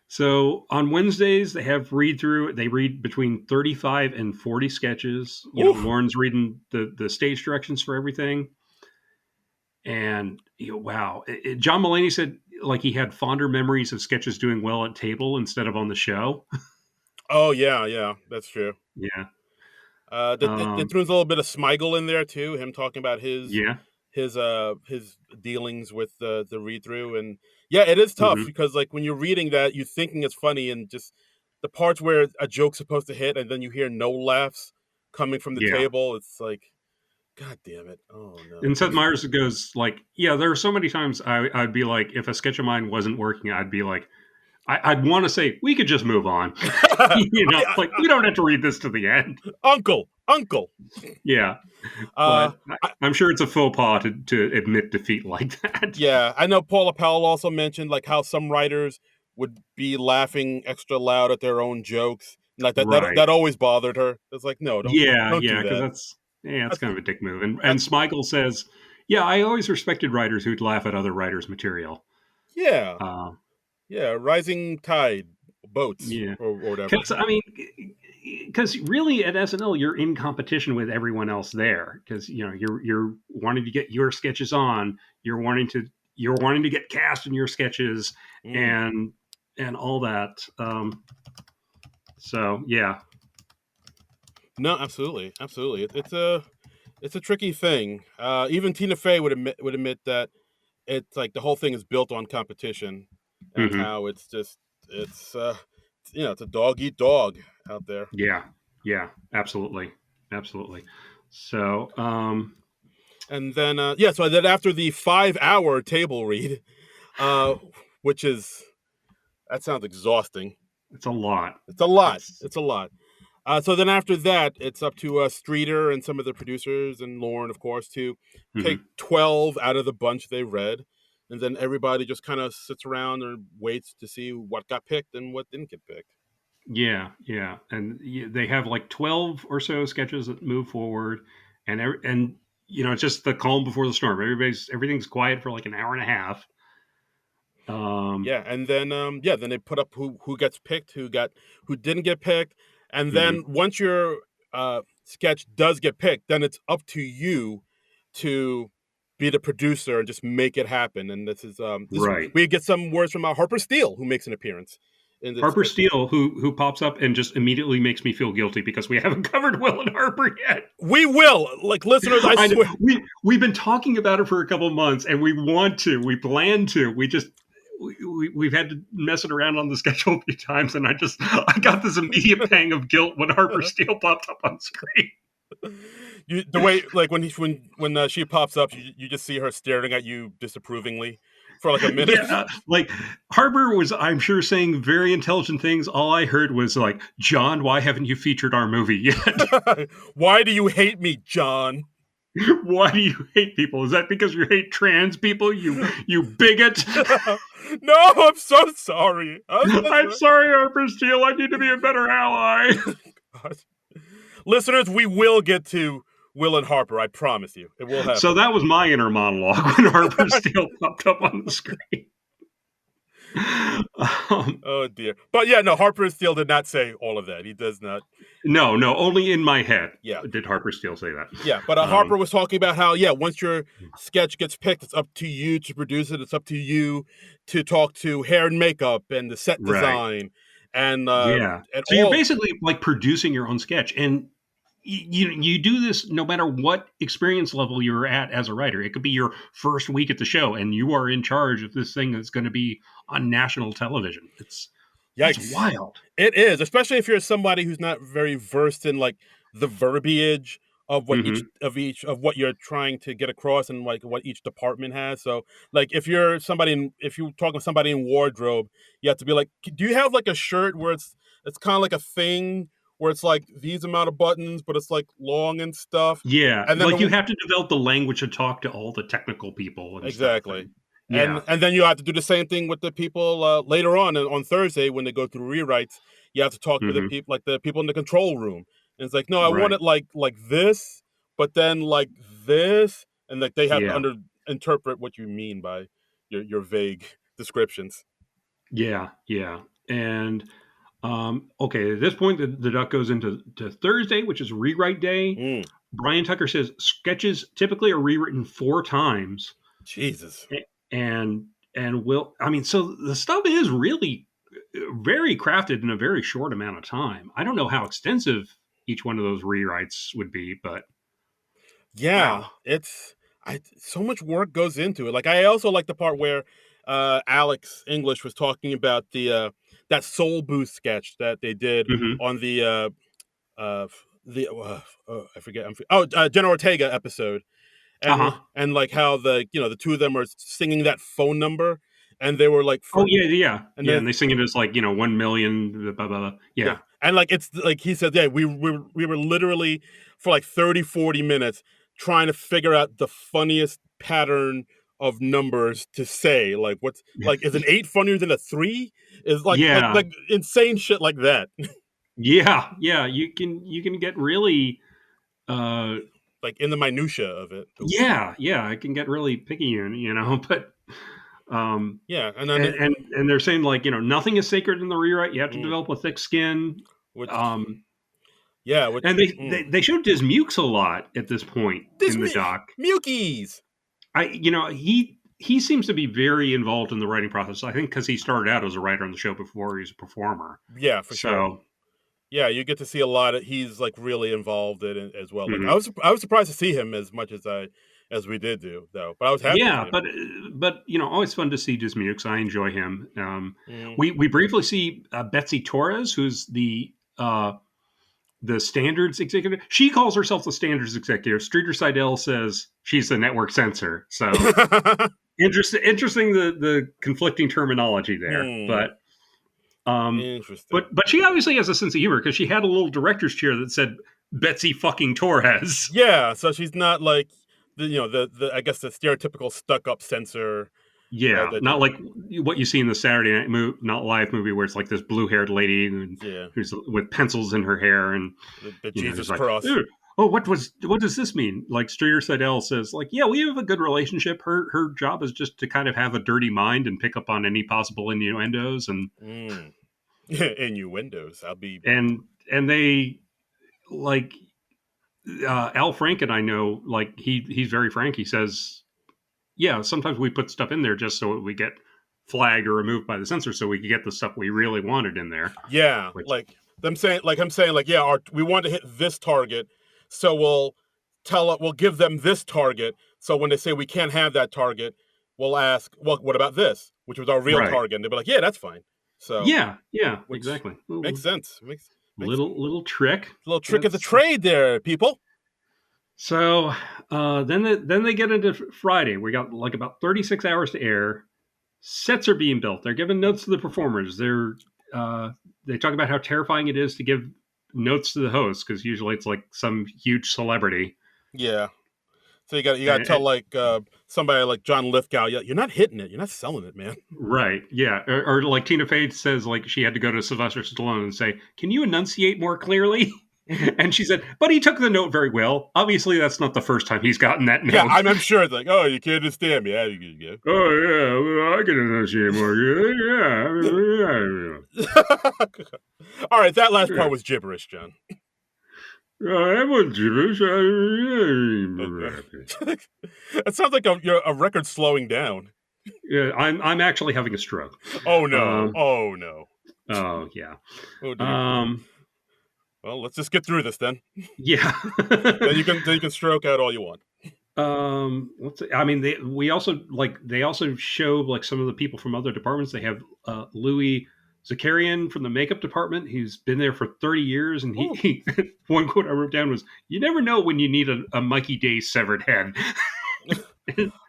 So on Wednesdays, they have read through. They read between 35 and 40 sketches. Oof. Lauren's reading the stage directions for everything. And wow, John Mulaney said like he had fonder memories of sketches doing well at table instead of on the show. Oh yeah, yeah, that's true. Yeah. They threw a little bit of Smigel in there too. Him talking about Yeah. his dealings with the read through, and yeah, it is tough Hmm. because like when you're reading that, you're thinking it's funny, and just the parts where a joke's supposed to hit, and then you hear no laughs coming from the Yeah. table. It's like, God damn it! Oh no. And Seth Meyers goes like, yeah, there are so many times I'd be like, if a sketch of mine wasn't working, I'd be like, I'd want to say we could just move on. Like we don't have to read this to the end. Uncle. Yeah, Uh, but I, I'm sure it's a faux pas to admit defeat like that. yeah, I know Paula Powell also mentioned like how some writers would be laughing extra loud at their own jokes. Like Right. that always bothered her. It's like, no, Yeah, don't do yeah, because that. it's That's kind of a dick move. And that's Smigel says, yeah, I always respected writers who'd laugh at other writers' material. yeah, Uh, yeah. Rising tide boats yeah, or whatever. because I mean, because really at SNL you're in competition with everyone else there because you're wanting to get your sketches on, you're wanting to get cast in your sketches Mm. and all that. So yeah, No, absolutely, absolutely. It's a tricky thing. Even Tina Fey would admit that it's like the whole thing is built on competition, and hmm, how it's it's a dog eat dog out there. yeah, yeah, absolutely, absolutely. So And then so then after the 5 hour table read, uh, which is that sounds exhausting. it's a lot. It's a lot. It's It's a lot. So then after that, it's up to Streeter and some of the producers and Lauren, of course, to pick mhm. 12 out of the bunch they read. And then everybody just kind of sits around and waits to see what got picked and what didn't get picked. Yeah, yeah, and they have like 12 or so sketches that move forward, and it's just the calm before the storm. Everything's quiet for like an hour and a half. Um, Yeah, and then then they put up who gets picked, who didn't get picked, and mhm, then once you're sketch does get picked, then it's up to you to be the producer and just make it happen. And this is Right. we get some words from Harper Steele, who makes an appearance in this. Harper Steele, who pops up and just immediately makes me feel guilty because we haven't covered Will and Harper yet. We will, like, listeners. I swear, we've been talking about it for a couple of months, and we want to, we plan to. We've had to mess it around on the schedule a few times, and I got this immediate pang of guilt when Harper Steele popped up on screen. The way, like, when she pops up, you just see her staring at you disapprovingly for like a minute. Yeah, like Harper was, I'm sure, saying very intelligent things. All I heard was like, "John, why haven't you featured our movie yet? Why do you hate me, John? Why do you hate people? Is that because you hate trans people? You bigot." No, I'm so sorry. I'm sorry, Harper Steele. I need to be a better ally. Listeners, we will get to Will and Harper. I promise you, it will happen. So that was my inner monologue when Harper Steele popped up on the screen. Oh dear. But yeah, no, Harper Steele did not say all of that. He does not. No, only in my head. Yeah. Did Harper Steele say that? Yeah, but Harper was talking about how, once your sketch gets picked, it's up to you to produce it. It's up to you to talk to hair and makeup and the set design. And so you're basically like producing your own sketch, and you do this no matter what experience level you're at as a writer. It could be your first week at the show, and you are in charge of this thing that's going to be on national television. It's wild. It is, especially if you're somebody who's not very versed in like the verbiage of what each of what you're trying to get across and like what each department has. So like if you're talking to somebody in wardrobe, you have to be like, do you have like a shirt where it's kind of like a thing where it's like these amount of buttons, but it's like long and stuff. Yeah, and then like you have to develop the language to talk to all the technical people. And exactly. Stuff. And then you have to do the same thing with the people later on Thursday when they go through rewrites. You have to talk to the people, like the people in the control room. And it's like, no, I want it like this, but then like this, and like they have to interpret what you mean by your vague descriptions. Yeah, and. Okay, at this point, the duck goes into Thursday, which is rewrite day. Brian Tucker says sketches typically are rewritten 4 times. Jesus. And so the stuff is really very crafted in a very short amount of time. I don't know how extensive each one of those rewrites would be, but yeah, it's so much work goes into it. Like I also like the part where Alex English was talking about the that Soul Boost sketch that they did on the I forget. Jenna Ortega episode, and like how the two of them are singing that phone number, and they were like, and they sing it as like 1 million, blah, blah, blah. Yeah, and like it's like he said, we were literally for like 30-40 minutes trying to figure out the funniest pattern of numbers to say, like what's like is an 8 funnier than a 3? Is like insane shit like that. Yeah, you can get really like in the minutia of it. Yeah, it can get really picky, but and then and they're saying like nothing is sacred in the rewrite. You have to develop a thick skin. And they showed Dismukes a lot at this point in the doc. Mukies. He seems to be very involved in the writing process. I think because he started out as a writer on the show before he was a performer. Yeah, for sure. Yeah, you get to see a lot of. He's like really involved in it as well. Like I was surprised to see him as much as we did do though. But I was happy. Yeah, but always fun to see Dismukes. I enjoy him. We briefly see Betsy Torres, who's the standards executive. She calls herself the standards executive. Streeter Seidel says she's the network censor. So interesting the conflicting terminology there. But interesting. But she obviously has a sense of humor because she had a little director's chair that said Betsy fucking Torres. Yeah, so she's not like the I guess the stereotypical stuck up censor. Yeah, not like what you see in the Saturday Night Not Live movie where it's like this blue-haired lady who's with pencils in her hair and the Jesus cross. Like, what does this mean? Like Streeter Seidel says, like, yeah, we have a good relationship. Her job is just to kind of have a dirty mind and pick up on any possible innuendos and innuendos. I'll be and they like Al Franken, I know, like he's very frank. He says, yeah, sometimes we put stuff in there just so we get flagged or removed by the censor, so we can get the stuff we really wanted in there. Yeah, Which, like them saying, like I'm saying, like yeah, we want to hit this target, so we'll give them this target. So when they say we can't have that target, we'll ask, well, what about this, which was our real right? target? And they'll be like, yeah, that's fine. So Yeah, yeah, which exactly. makes Little sense. Makes little trick. little trick of the That's trade there, people. so. Then they get into Friday. We got like about 36 hours to air. Sets are being built. They're giving notes to the performers. They talk about how terrifying it is to give notes to the host because usually it's like some huge celebrity. Yeah. So you got to tell And, like somebody like John Lithgow, yeah, you're not hitting it, you're not selling it, man. right, yeah, or like Tina Fey says, like she had to go to Sylvester Stallone and say, "Can you enunciate more clearly?" And she said, "But he took the note very well. Obviously, that's not the first time he's gotten that Yeah, note." I'm sure it's like, oh, you can't understand me. Yeah, you Oh yeah, well, I can enunciate more. All right, that last Yeah. part was gibberish, John. That was gibberish. Okay. It sounds like a record slowing down. Yeah, I'm actually having a stroke. Oh no! Um, Oh no! oh yeah. Oh dear. Um, Well, let's just get through this then. yeah. Then you can stroke out all you want. I mean, they also show like some of the people from other departments. They have Louis Zakarian from the makeup department. He's been there for 30 years, and Ooh. he one quote I wrote down was, "You never know when you need a Mikey Day severed head."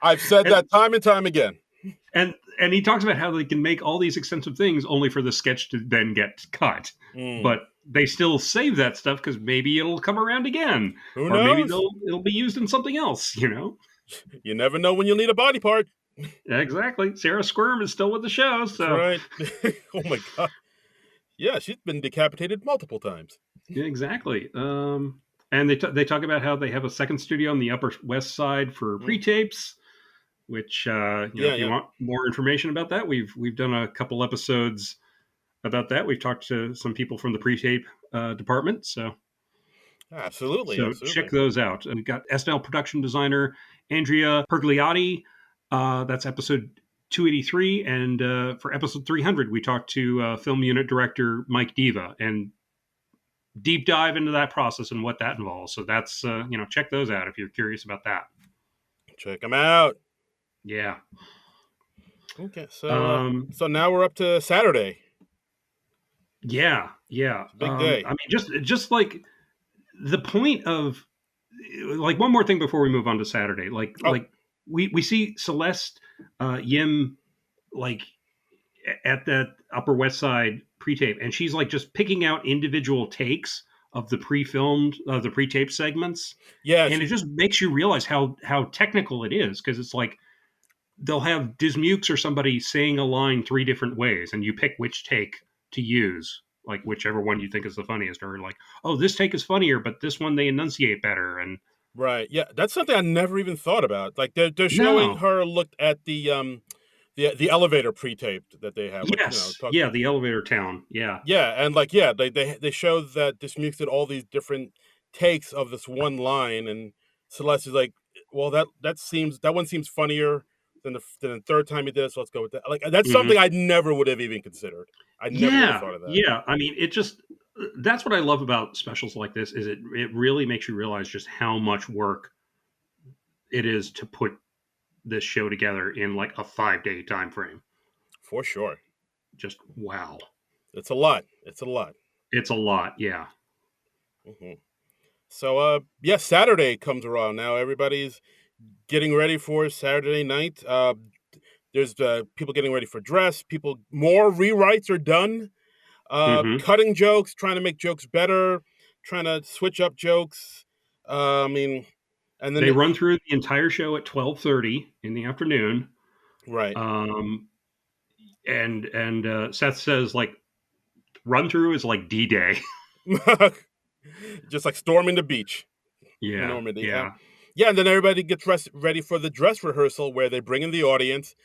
I've said and that time and time again. and he talks about how they can make all these extensive things only for the sketch to then get cut, Mm. but they still save that stuff because maybe it'll come around again, Who or maybe knows? it'll be used in something else. You know. You never know when you'll need a body part. Exactly. Sarah Squirm is still with the show, That's so right. Oh my god. Yeah, she's been decapitated multiple times. yeah, exactly. And they talk about how they have a second studio on the Upper West Side for Mm. pre-tapes. Which Yeah, if you yeah. want more information about that, we've done a couple episodes about that. We've talked to some people from the pre-tape department, Absolutely, so check absolutely. those out. And we've got SNL production designer Andrea Pergliotti. That's episode 283, and for episode 300, we talked to film unit director Mike Diva and deep dive into that process and what that involves. So that's check those out if you're curious about that. Check them out. Yeah. Okay, Um, so now we're up to Saturday. yeah, yeah. It's a big day. I mean, just like the point of like one more thing before we move on to Saturday. Oh, We see Celeste Yim like at that Upper West Side pre-tape, and she's like just picking out individual takes of the pre-filmed, the pre-tape segments, yeah, and it just makes you realize how technical it is because it's like they'll have Dismukes or somebody saying a line three different ways, and you pick which take to use, like whichever one you think is the funniest, or like, oh, this take is funnier, but this one they enunciate better, and right. Yeah, that's something I never even thought about. Like they're showing no, her looked at the elevator pre-taped that they have, like yes, talk. yeah, the elevator town, yeah, Yeah, and like yeah, they show that Dismukes did all these different takes of this one line, and Celeste is like, well, that one seems funnier than the third time he did it, so let's go with that. Like that's hmm something I never would have even considered. I never would have yeah, thought of that. yeah. I mean, it just that's what I love about specials like this is it really makes you realize just how much work it is to put this show together in like a 5 day time frame. For sure. Just wow, It's a lot. It's a lot. it's a lot. Yeah. Hmm. So yeah, Saturday comes around now. Everybody's getting ready for Saturday night. There's people getting ready for dress. More rewrites are done. hmm Cutting jokes, trying to make jokes better, trying to switch up jokes. I mean, and then They run through the entire show at 12:30 in the afternoon. right, Um, and Seth says like run through is like D-Day. just like storming the beach in Yeah, Normandy. yeah. Yeah, and then everybody gets ready for the dress rehearsal where they bring in the audience.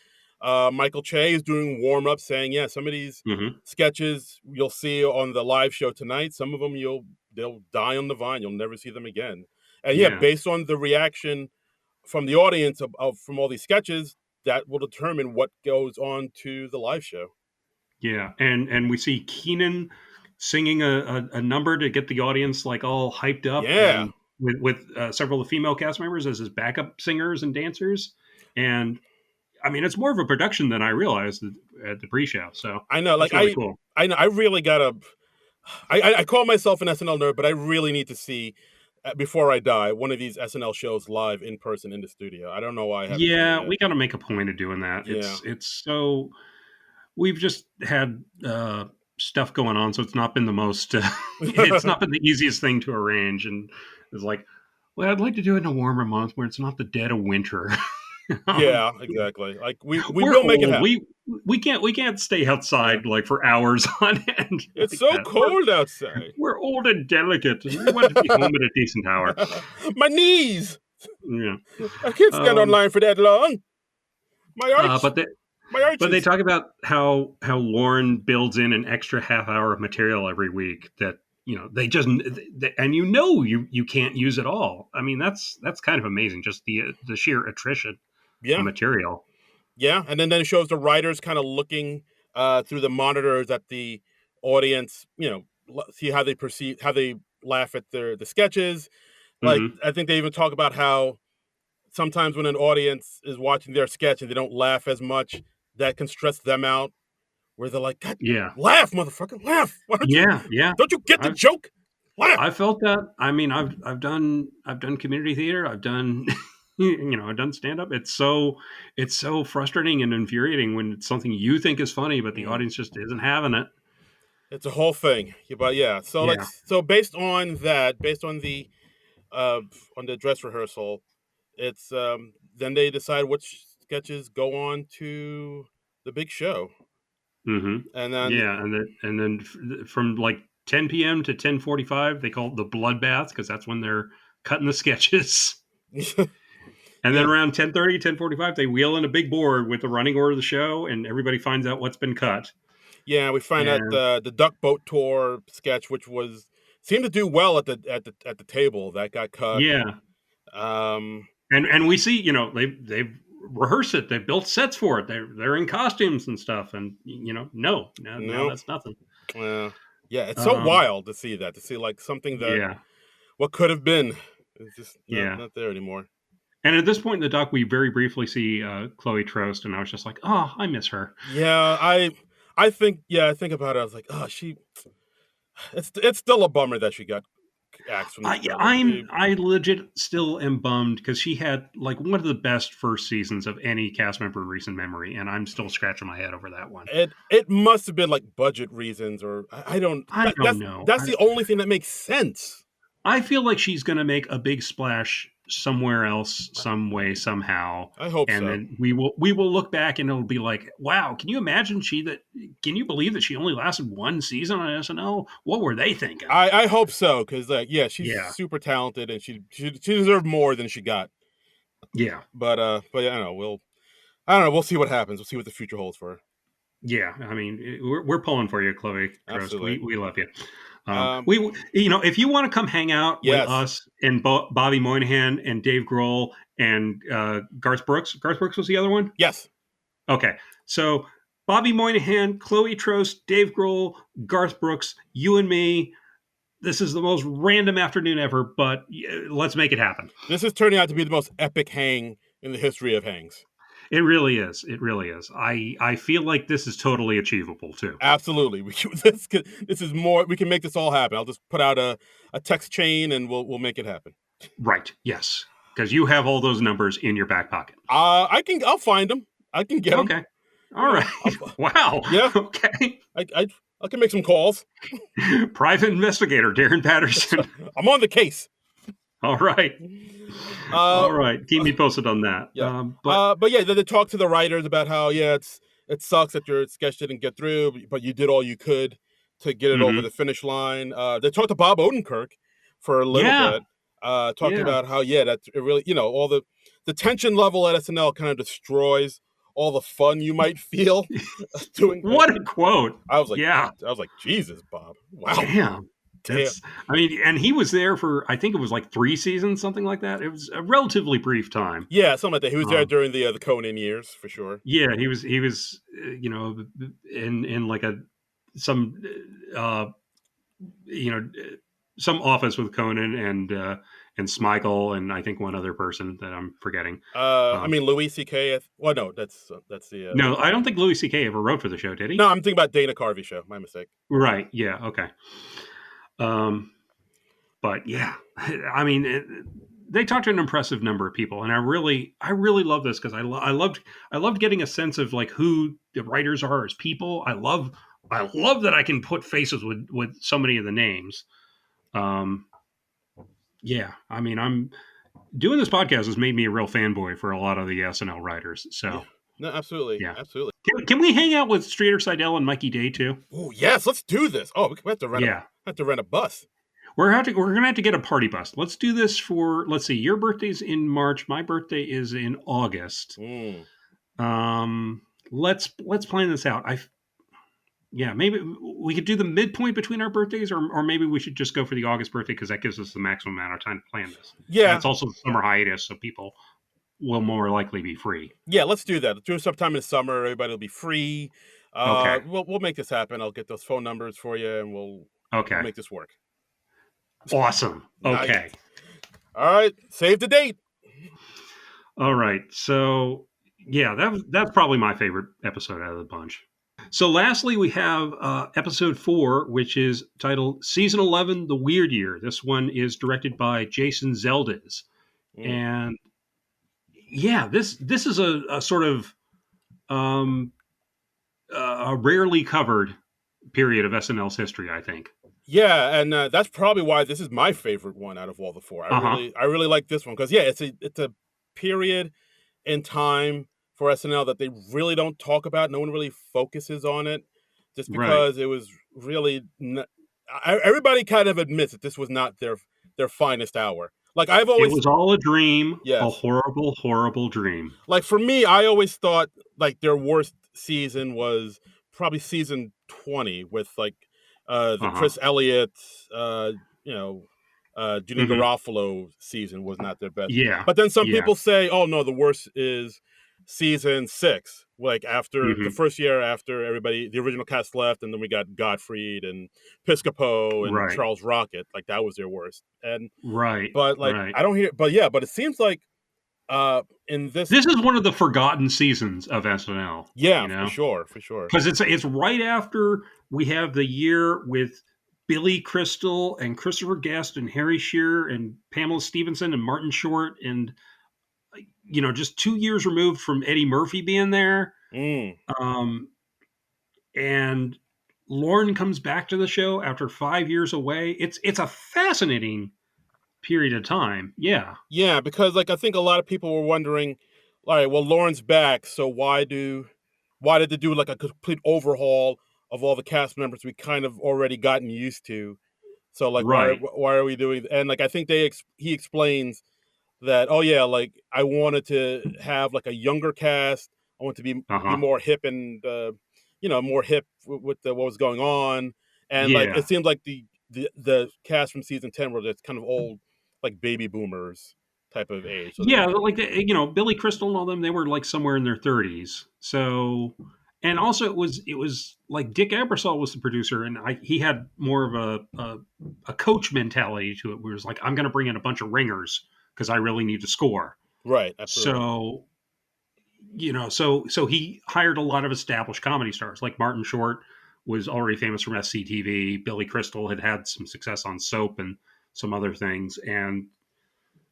Michael Che is doing warm up, saying, "Yeah, some of these hmm sketches you'll see on the live show tonight. Some of them they'll die on the vine. You'll never see them again." And yeah, based on the reaction from the audience from all these sketches, that will determine what goes on to the live show. Yeah, and we see Keenan singing a number to get the audience like all hyped up, Yeah. and with several of the female cast members as his backup singers and dancers. And I mean, it's more of a production than I realized at the pre-show. So I know, that's like really cool. I know, I really gotta. I call myself an SNL nerd, but I really need to see before I die one of these SNL shows live in person in the studio. I don't know why I haven't seen it Yeah, yet. we got to make a point of doing that. Yeah. It's so we've just had stuff going on, so it's not been the most. It's not been the easiest thing to arrange, and it's like, well, I'd like to do it in a warmer month where it's not the dead of winter. Yeah, exactly. Like we We're will make it old. happen. We can't stay outside like for hours on end. It's like so that. cold outside. We're old and delicate, and we want to be home at a decent hour. My knees. Yeah, I can't stand online for that long. My arch. but they talk about how Lauren builds in an extra half hour of material every week that they just and you can't use it all. I mean that's kind of amazing, just the sheer attrition of material. Yeah, and then it shows the writers kind of looking through the monitors at the audience, see how they laugh at the sketches. Like Mm-hmm. I think they even talk about how sometimes when an audience is watching their sketch and they don't laugh as much, that can stress them out. Where they're like, God, laugh, motherfucker, laugh. Why don't don't you get the joke? Laugh. I felt that. I mean, I've done community theater. I've done I've done stand up. It's so frustrating and infuriating when it's something you think is funny, but the audience just isn't having it. It's a whole thing. But yeah, so based on that, based on the dress rehearsal, it's then they decide which sketches go on to the big show. Mm-hmm. And then and then from like 10 p.m. to 10:45, they call it the bloodbath because that's when they're cutting the sketches. And then around 10:30, 10:45, they wheel in a big board with the running order of the show, and everybody finds out what's been cut. Yeah, we find out the duck boat tour sketch, which seemed to do well at the table, that got cut. Yeah. And we see, they've rehearsed it, they've built sets for it, they're in costumes and stuff, and no, that's nothing. Yeah, it's so wild to see like something that what could have been is just not there anymore. And at this point in the doc, we very briefly see Chloe Trost, and I was just like, oh, I miss her. Yeah, I think about it. I was like, oh, it's still a bummer that she got axed from the show. I legit still am bummed because she had like one of the best first seasons of any cast member in recent memory, and I'm still scratching my head over that one. It must have been like budget reasons, or I don't know. That's the only thing that makes sense. I feel like she's going to make a big splash somewhere else, some way, somehow. I hope and so. And then we will look back and it'll be like, wow, can you imagine can you believe that she only lasted one season on SNL? What were they thinking? I hope so, because she's super talented and she deserved more than she got. Yeah. But I don't know, we'll see what happens. We'll see what the future holds for her. Yeah, I mean, we're pulling for you, Chloe Trost. We love you. We if you want to come hang out with us and Bobby Moynihan and Dave Grohl and Garth Brooks. Garth Brooks was the other one? Yes. Okay. So Bobby Moynihan, Chloe Trost, Dave Grohl, Garth Brooks, you and me. This is the most random afternoon ever, but let's make it happen. This is turning out to be the most epic hang in the history of hangs. It really is. It really is. I feel like this is totally achievable too. Absolutely. This is more. We can make this all happen. I'll just put out a text chain and we'll make it happen. Right. Yes. Because you have all those numbers in your back pocket. I'll find them. I can get them. Okay. All right. Wow. Yeah. Okay. I can make some calls. Private investigator Darren Patterson. I'm on the case. All right. All right. Keep me posted on that. Yeah. But yeah, they talk to the writers about how it sucks that your sketch didn't get through, but you did all you could to get it over the finish line. They talked to Bob Odenkirk for a little bit, talking about how that it really all the tension level at SNL kind of destroys all the fun you might feel doing. What a quote! I was like, Jesus, Bob, wow. Damn. Damn. I mean, and he was there for, I think it was like 3 seasons, something like that. It was a relatively brief time. Yeah, something like that. He was there Um, during the Conan years for sure. yeah, he was, in like some, uh, you know, some office with Conan and Smigel and I think one other person that I'm forgetting. I Um, mean Louis C.K. Well, no, that's the. no, I don't think Louis C.K. ever wrote for the show, did No, he? I'm thinking about Dana Carvey show. My mistake. Right. Yeah. Okay. Um, but yeah, I mean, they talked to an impressive number of people, and I really love this because I loved getting a sense of like who the writers are as people. I love that I can put faces with so many of the names. Um, yeah, I mean, I'm doing this podcast has made me a real fanboy for a lot of the SNL writers. Yeah. So No, absolutely, yeah, absolutely. can we hang out with Streeter Seidel and Mikey Day too? Oh yes, let's do this. Oh, we Yeah. have to rent a bus. We're gonna have to get a party bus. Let's do this for, let's see, your birthday's in March. My birthday is in August. Mm. Let's plan this out. Yeah, maybe we could do the midpoint between our birthdays, or maybe we should just go for the August birthday because that gives us the maximum amount of time to plan this. And Yeah, it's also the summer hiatus, so people will more likely be free. yeah. Let's do that. Let's do it sometime in the summer. Everybody will be free. Okay. We'll make this happen. I'll get those phone numbers for you, and we'll Okay. make this work. Awesome. Nice. Okay. All right. Save the date. All right. So yeah, that's probably my favorite episode out of the bunch. So, lastly, we have episode 4, which is titled Season 11 The Weird Year. This one is directed by Jason Zeldes. Mm. And yeah, this is a sort of a rarely covered period of SNL's history, I think. Yeah, and that's probably why this is my favorite one out of all the four. Uh huh. I really like this one because yeah, it's a period in time for SNL that they really don't talk about. No one really focuses on it, just Right. because it was really. Everybody kind of admits that this was not their finest hour. Like I've It always was all a dream, a yes, horrible, horrible dream. like for me, I always thought like their worst season was probably season 20 with like the Uh huh. Chris Elliott, uh, you know, Jimmy Hmm. Garofalo season was not their best. Yeah. But then some Yeah. people say, oh no, the worst is season 6, like after the Hmm. first year after everybody, the original cast left, and then we got Gottfried and Piscopo and Right. Charles Rocket, like that was their worst. And Right. but like Right. I don't hear, but yeah, but it seems like in this This is one of the forgotten seasons of SNL, yeah, you know? for sure. Because it's right after we have the year with Billy Crystal and Christopher Guest and Harry Shearer and Pamela Stevenson and Martin Short and just 2 years removed from Eddie Murphy being there. Mm. Um, and Lauren comes back to the show after 5 years away. It's a fascinating period of time. Yeah. Yeah, because like I think a lot of people were wondering, all right, well Lauren's back, so why did they do like a complete overhaul of all the cast members we kind of already gotten used to? So like Right. why are we doing and like I think he explains that oh yeah, like I wanted to have like a younger cast. I want to Uh be huh. more hip and more hip with what was going on. And like Yeah. it seems like the cast from season 10 were just kind of old like baby boomers type of age. So Yeah, like Billy Crystal and all them, they were like somewhere in their 30s. So, and also it was like Dick Ebersol was the producer, and he had more of a coach mentality to it, where it was like, I'm going to bring in a bunch of ringers because I really need to score. right, absolutely. So, so he hired a lot of established comedy stars, like Martin Short was already famous from SCTV. Billy Crystal had some success on Soap and some other things, and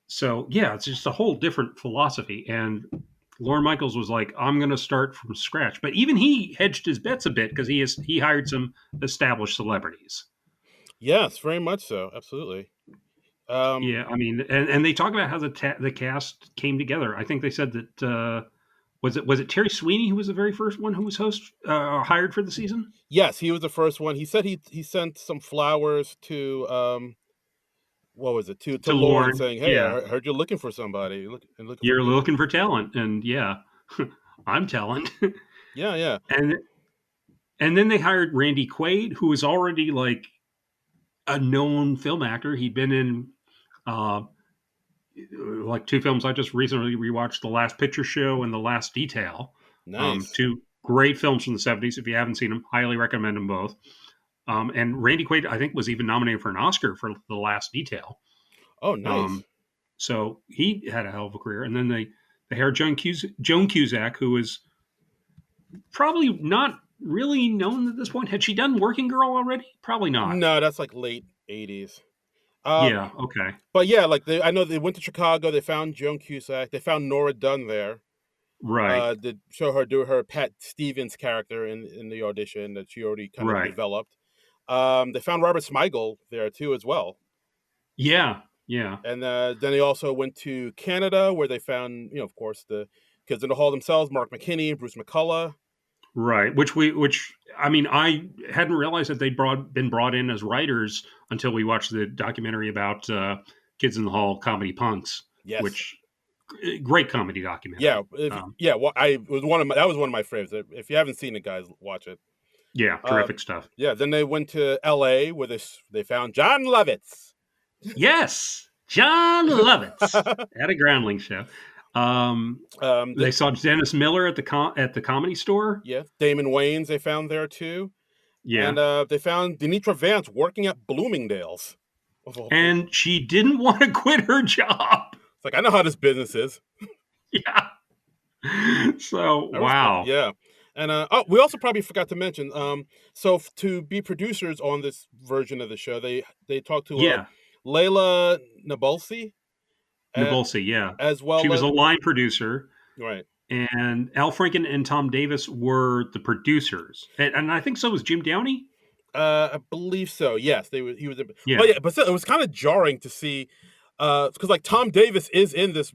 so yeah, it's just a whole different philosophy. And Lorne Michaels was like, "I'm going to start from scratch," but even he hedged his bets a bit because he hired some established celebrities. Yes, very much so. Absolutely. Um, Yeah, I mean, and they talk about how the cast came together. I think they said that was it Terry Sweeney who was the very first one who was hired for the season. yes, he was the first one. He said he sent some flowers to what was it to To Lauren Lorne, saying, "Hey, yeah, I heard you're looking for somebody. Looking for you're people." looking for talent, and yeah, I'm talent. Yeah, yeah. and and then they hired Randy Quaid, who was already like a known film actor. He'd been in uh, like two films. I just recently rewatched The Last Picture Show and The Last Detail. Nice. Two great films from the 70s. If you haven't seen them, highly recommend them both. And Randy Quaid, I think, was even nominated for an Oscar for The Last Detail. Oh, nice. So he had a hell of a career. And then they hired Joan Cusack, who is probably not really known at this point. Had she done Working Girl already? Probably not. No, that's like late 80s. Uh, Yeah. Okay. but yeah, like I know they went to Chicago. They found Joan Cusack. They found Nora Dunn there. Right. To show her do her Pat Stevens character in the audition that she already kind of Right. developed. They found Robert Smigel there too as well. Yeah. Yeah. And then they also went to Canada where they found, of course, the Kids in the Hall themselves, Mark McKinney, Bruce McCullough. Right. Which I mean, I hadn't realized that they'd been brought in as writers until we watched the documentary about Kids in the Hall comedy punks, Yes. which great comedy Yeah. documentary. Well, that was one of my favorites. If you haven't seen it, guys, watch it. Yeah. Terrific stuff. Yeah. Then they went to L.A. where they found John Lovitz. Yes. John Lovitz at a Groundling show. They saw Dennis Miller at the Comedy Store. Yeah, Damon Wayans they found there too. Yeah, And they found Denitra Vance working at Bloomingdale's. And she didn't want to quit her job. It's like, I know how this business is. Yeah. So wow. Yeah. And we also probably forgot to mention. So to be producers on this version of the show, they talked to Layla Nabulsi. Nabulsi, yeah. As well, she was a line producer, right? And Al Franken and Tom Davis were the producers, and I think so was Jim Downey. I believe so. Yes, he was. Yeah, but but still, it was kind of jarring to see, because like Tom Davis is in this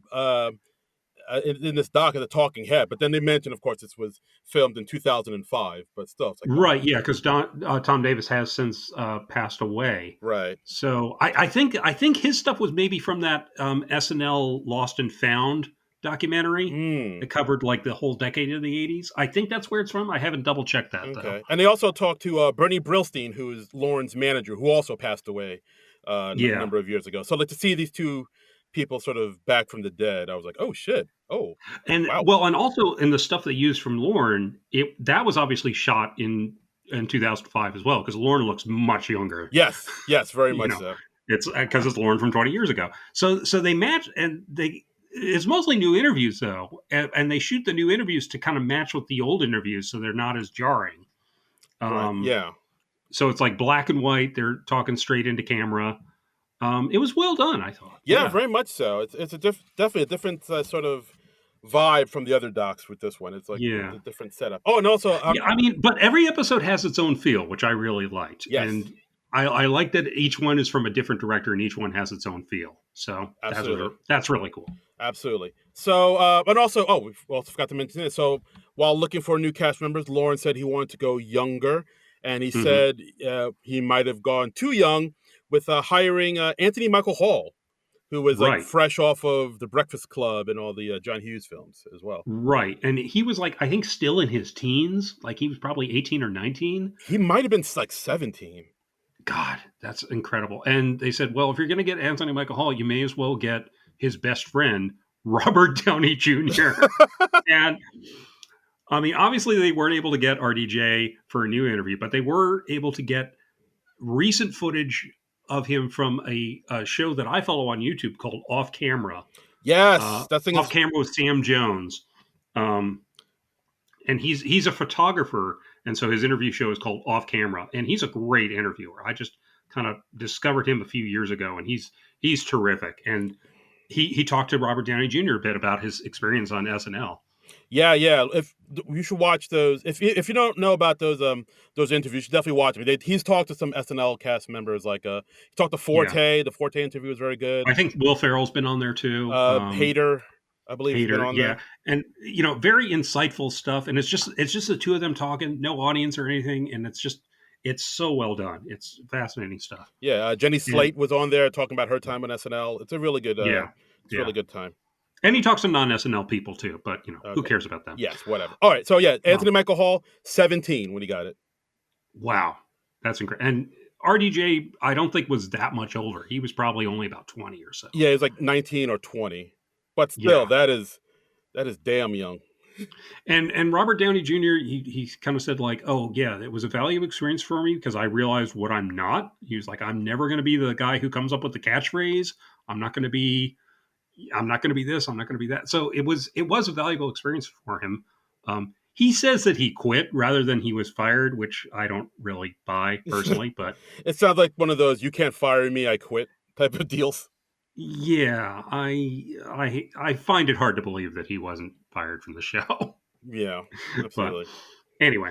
in this doc as a talking head, but then they mentioned, of course, this was filmed in 2005. But still, it's like, right, yeah, because Tom Davis has since passed away. Right. So I think his stuff was maybe from that SNL Lost and Found documentary that covered like the whole decade of the 80s. I think that's where it's from. I haven't double checked that though. And they also talked to Bernie Brillstein, who is Lauren's manager, who also passed away a number of years ago. So like to see these two people sort of back from the dead, I was like, oh shit. Oh. And wow. Well, and also in the stuff they used from Lauren, that was obviously shot in 2005 as well, because Lauren looks much younger. Yes, very much so. It's because it's Lauren from 20 years ago. So they match, and it's mostly new interviews though, and they shoot the new interviews to kind of match with the old interviews, so they're not as jarring. Right. Yeah. So it's like black and white. They're talking straight into camera. It was well done, I thought. Yeah, very much so. It's definitely a different sort of vibe from the other docs with this one. It's like a different setup. Oh, and also, I mean, but every episode has its own feel, which I really liked. Yes. And I like that each one is from a different director and each one has its own feel. So that's really cool. Absolutely. So, and also, we also forgot to mention it. So, while looking for new cast members, Lauren said he wanted to go younger, and he said he might have gone too young with hiring Anthony Michael Hall, who was like fresh off of The Breakfast Club and all the John Hughes films as well. Right. And he was like, I think still in his teens, like he was probably 18 or 19. He might have been like 17. God, that's incredible. And they said, well, if you're going to get Anthony Michael Hall, you may as well get his best friend, Robert Downey Jr. And I mean, obviously they weren't able to get RDJ for a new interview, but they were able to get recent footage of him from a show that I follow on YouTube called Off Camera. Yes, that's Off Camera with Sam Jones. And he's a photographer, and so his interview show is called Off Camera, and he's a great interviewer. I just kind of discovered him a few years ago, and he's terrific. And he talked to Robert Downey Jr. a bit about his experience on SNL. Yeah. If you should watch those, if you don't know about those interviews, you should definitely watch them. He's talked to some SNL cast members, like he talked to Forte. Yeah. The Forte interview was very good. I think Will Ferrell's been on there too. Hader, I believe, he's been on there. And very insightful stuff. And it's just the two of them talking, no audience or anything, and it's so well done. It's fascinating stuff. Yeah, Jenny Slate was on there talking about her time on SNL. It's a really good, really good time. And he talks to non-SNL people too, but who cares about them? Yes, whatever. All right, so Anthony Michael Hall, 17 when he got it. Wow, that's incredible. And RDJ, I don't think was that much older. He was probably only about 20 or so. Yeah, he's like 19 or 20, but still, Yeah. that is damn young. And Robert Downey Jr. He kind of said like, oh yeah, it was a valuable experience for me because I realized what I'm not. He was like, I'm never going to be the guy who comes up with the catchphrase. I'm not going to be. I'm not going to be this. I'm not going to be that. So it was a valuable experience for him. He says that he quit rather than he was fired, which I don't really buy personally. But It sounds like one of those "you can't fire me, I quit" type of deals. yeah, I find it hard to believe that he wasn't fired from the show. Yeah, But absolutely. anyway,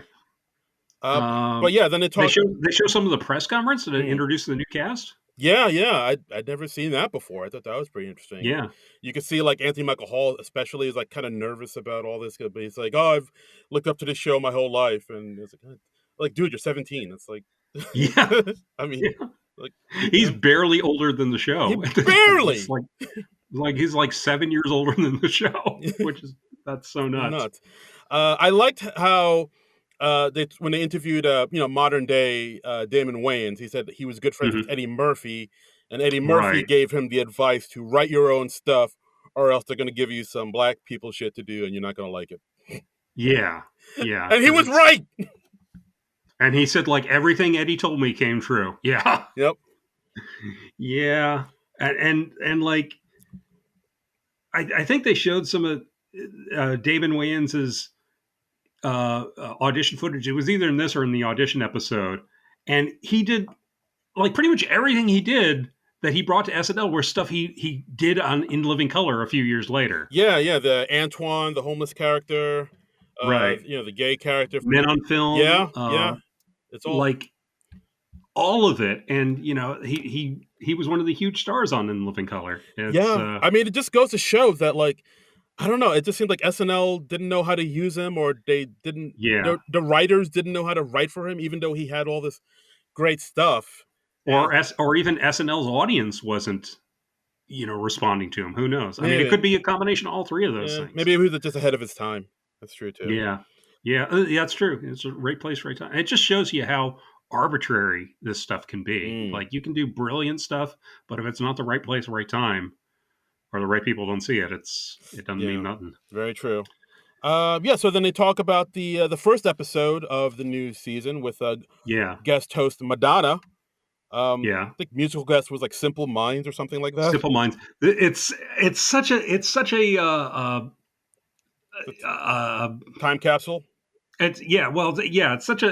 Uh, but um, yeah, then they they talk. show some of the press conference that Mm. introduced the new cast. Yeah, yeah, I'd never seen that before. I thought that was pretty interesting. Yeah, You could see like Anthony Michael Hall, especially, is like kind of nervous about all this, but he's like, "Oh, I've looked up to this show my whole life," and it's like, dude, you're 17. It's like, yeah, I mean, yeah. like, He's barely older than the he show at this point. It's barely like he's like 7 years older than the show, which is that's so nuts. nuts. I liked how they when they interviewed modern day Damon Wayans, he said that he was good friends with Hmm. Eddie Murphy, and Eddie Murphy Right. gave him the advice to write your own stuff, or else they're going to give you some black people shit to do, and you're not going to like it. Yeah. Yeah. And he Because was it's right. and he said like everything Eddie told me came true. Yeah. Yep. Yeah. And like I think they showed some of David Wayans' audition footage. It was either in this or in the audition episode, and he did like pretty much everything he did that he brought to SNL were stuff he did on In Living Color a few years later. Yeah, yeah. The Antoine, the homeless character, Right. the gay character. Men on Film, Yeah, yeah. It's all. like all of it, and he was one of the huge stars on In Living Color. It's Yeah, I mean, it just goes to show that, like, I don't know. It just seemed like SNL didn't know how to use him, or they didn't. yeah, The writers didn't know how to write for him, even though he had all this great stuff. And or even SNL's audience wasn't responding to him. Who knows? I mean, it maybe, could be a combination of all three of those yeah, things. maybe he was just ahead of his time. That's true too. Yeah, yeah, yeah. That's true. It's a right place, right time. It just shows you how arbitrary this stuff can be. Mm, Like you can do brilliant stuff, but if it's not the right place, right time, or the right people don't see it, it doesn't mean yeah, nothing. very true. Yeah. So then they talk about the first episode of the new season with Yeah, guest host Madonna. yeah. I think musical guest was like Simple Minds or something like that. Simple Minds. It's such a The uh, time capsule. it's yeah. Well, yeah. It's such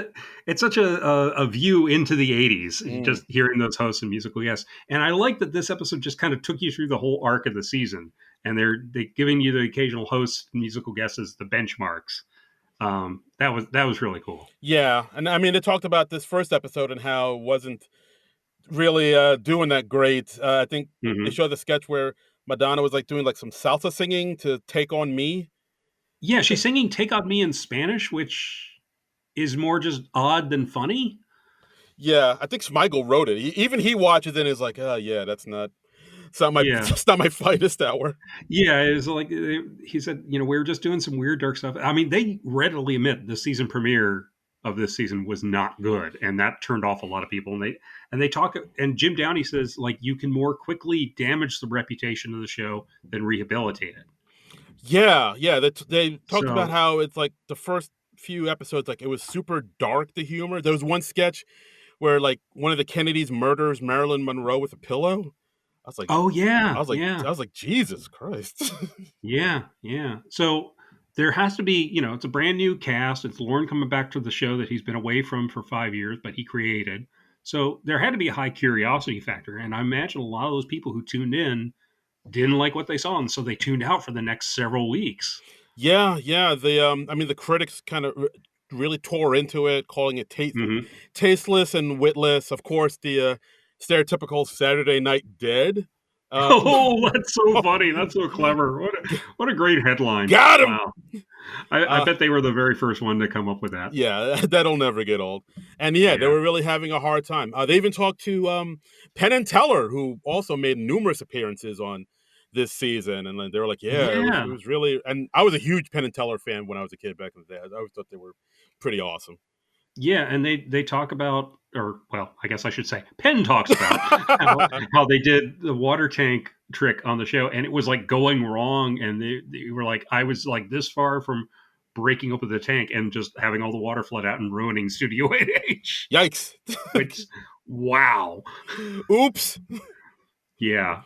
a view into the '80s. Mm. Just hearing those hosts and musical guests, and I like that this episode just kind of took you through the whole arc of the season, and they're giving you the occasional hosts and musical guests as the benchmarks. That was really cool. Yeah, and I mean, they talked about this first episode and how it wasn't really doing that great. I think they Hmm. showed the sketch where Madonna was like doing like some salsa singing to "Take on Me." Yeah, she's singing "Take on Me" in Spanish, which is more just odd than funny. Yeah, I think Smigel wrote it. Even he watches it and is like, "Oh yeah, it's not my Yeah, it's not my finest hour." yeah. It's like he said, we were just doing some weird dark stuff. I mean, they readily admit the season premiere of this season was not good, and that turned off a lot of people. And they talk, and Jim Downey says like you can more quickly damage the reputation of the show than rehabilitate it. Yeah, yeah. They talked about So, how it's like the first few episodes, like it was super dark, the humor. There was one sketch where like one of the Kennedys murders Marilyn Monroe with a pillow. I was like, oh I yeah, was like, yeah. I was like, Jesus Christ. Yeah, yeah. So there has to be, it's a brand new cast. It's Lauren coming back to the show that he's been away from for 5 years, but he created. So there had to be a high curiosity factor. And I imagine a lot of those people who tuned in didn't like what they saw. And so they tuned out for the next several weeks. Yeah, yeah. I mean, the critics kind of really tore into it, calling it Hmm. tasteless and witless. Of course, the stereotypical Saturday Night Dead. Oh, that's so funny. That's so clever. What a great headline. Got him. Wow. I bet they were the very first one to come up with that. Yeah, that'll never get old. And yeah, they Yeah. were really having a hard time. They even talked to Penn and Teller, who also made numerous appearances on this season, and then they were like, "Yeah, it Yeah. was really." And I was a huge Penn and Teller fan when I was a kid back in the day. I always thought they were pretty awesome. Yeah, and they talk about, or well, I guess I should say, Penn talks about how they did the water tank trick on the show, and it was like going wrong, and they were like, I was like this far from breaking open the tank and just having all the water flood out and ruining Studio 8H. Yikes. Which, wow, Oops. yeah,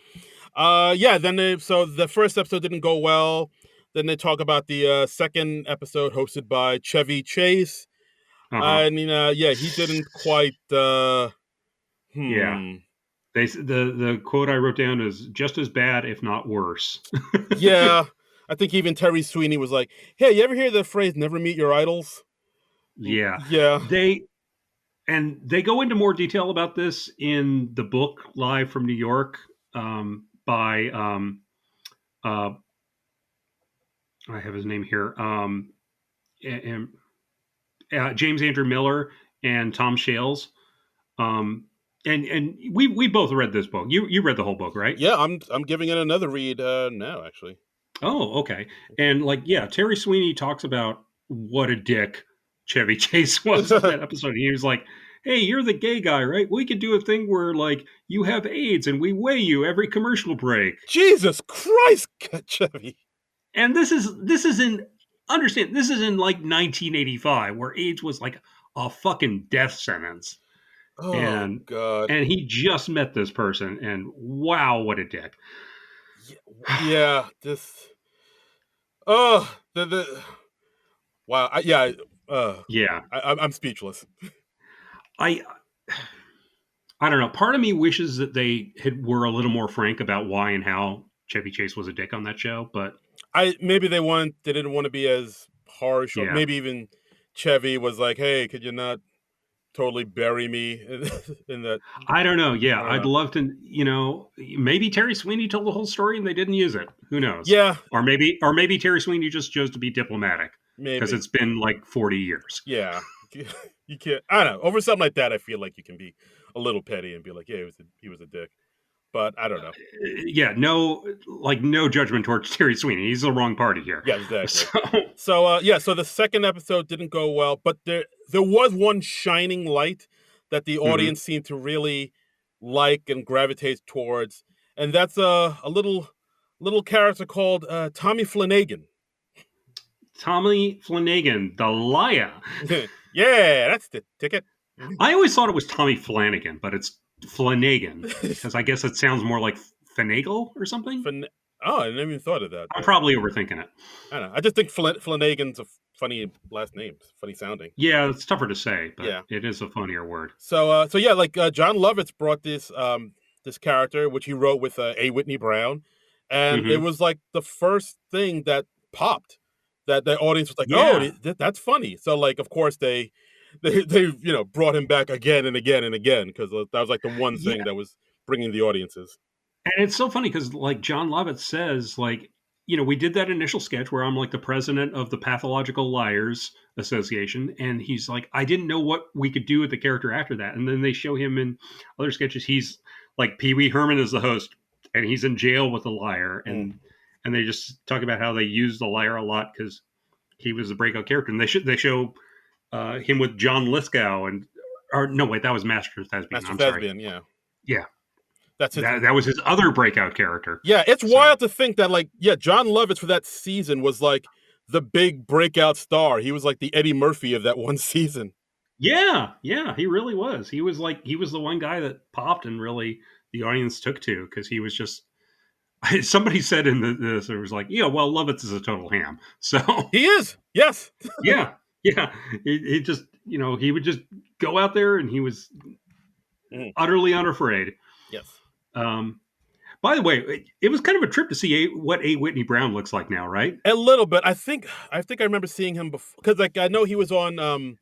Yeah, so the first episode didn't go well. Then they talk about the second episode hosted by Chevy Chase. uh-huh. I mean, yeah, he didn't quite. Yeah. The quote I wrote down is just as bad, if not worse. Yeah, I think even Terry Sweeney was like, "Hey, you ever hear the phrase "never meet your idols"?" Yeah, Yeah. they go into more detail about this in the book Live from New York, by uh, I have his name here, and, James Andrew Miller and Tom Shales. And we both read this book. You read the whole book, right? Yeah, I'm giving it another read now, actually. Oh, okay. And like, yeah, Terry Sweeney talks about what a dick Chevy Chase was in that episode. He was like, "Hey, you're the gay guy, right? We could do a thing where like you have AIDS and we weigh you every commercial break." Jesus Christ, Chevy. And this is in understand this is in like 1985 where AIDS was like a fucking death sentence. Oh And God. and he just met this person and wow, what a dick. Yeah, this. Oh, wow. Yeah. Yeah. I'm speechless. I I don't know. Part of me wishes that were a little more frank about why and how Chevy Chase was a dick on that show, but Maybe they didn't want to be as harsh, or yeah. maybe even Chevy was like, "Hey, could you not totally bury me in that?" I don't know. Yeah, I don't I'd know. love to, maybe Terry Sweeney told the whole story and they didn't use it. Who knows? Yeah, Or maybe Terry Sweeney just chose to be diplomatic because maybe. it's been like 40 years. Yeah, you can't. I don't know. Over something like that, I feel like you can be a little petty and be like, "Yeah, he was a dick," but I don't know. Yeah, no judgment towards Terry Sweeney. He's the wrong party here. Yeah, exactly. So, So yeah, so the second episode didn't go well, but there was one shining light that the mhm. audience seemed to really like and gravitate towards, and that's a little character called Tommy Flanagan. Tommy Flanagan, the liar. Yeah, that's the ticket. I always thought it was Tommy Flanagan, but it's Flanagan because I guess it sounds more like finagle or something. Oh, I never even thought of that. I'm probably overthinking it. I don't know. I just think Flanagan's a funny last name, funny sounding. Yeah, it's tougher to say, but Yeah. it is a funnier word. So yeah, like John Lovitz brought this character, which he wrote with A. Whitney Brown, and it Hmm. was like the first thing that popped. That the audience was like, "Oh, Yeah, that's funny." So like, of course they brought him back again and again and again because that was like the one thing yeah, that was bringing the audiences. and it's so funny because like John Lovett says, like we did that initial sketch where I'm like the president of the Pathological Liars Association, and he's like, I didn't know what we could do with the character after that, and then they show him in other sketches. He's like Pee Wee Herman is the host, and he's in jail with a liar, Mm. and they just talk about how they use the liar a lot because he was a breakout character, and they show him with John Lithgow or no wait, that was Master Thespian. Master I'm sorry. Thespian, yeah, Yeah, that's his. that was his other breakout character. Yeah, it's So wild to think that like John Lovitz for that season was like the big breakout star. He was like the Eddie Murphy of that one season. yeah, he really was. He was the one guy that popped and really the audience took to because he was just. Somebody said in this, it was like, yeah, well, Lovitz is a total ham. So He is, yes. yeah, yeah, he just he would just go out there and he was Mm, utterly unafraid. yes. Um, By the way, it was kind of a trip to see what A. Whitney Brown looks like now, right? A little bit. I remember seeing him before because like I know he was on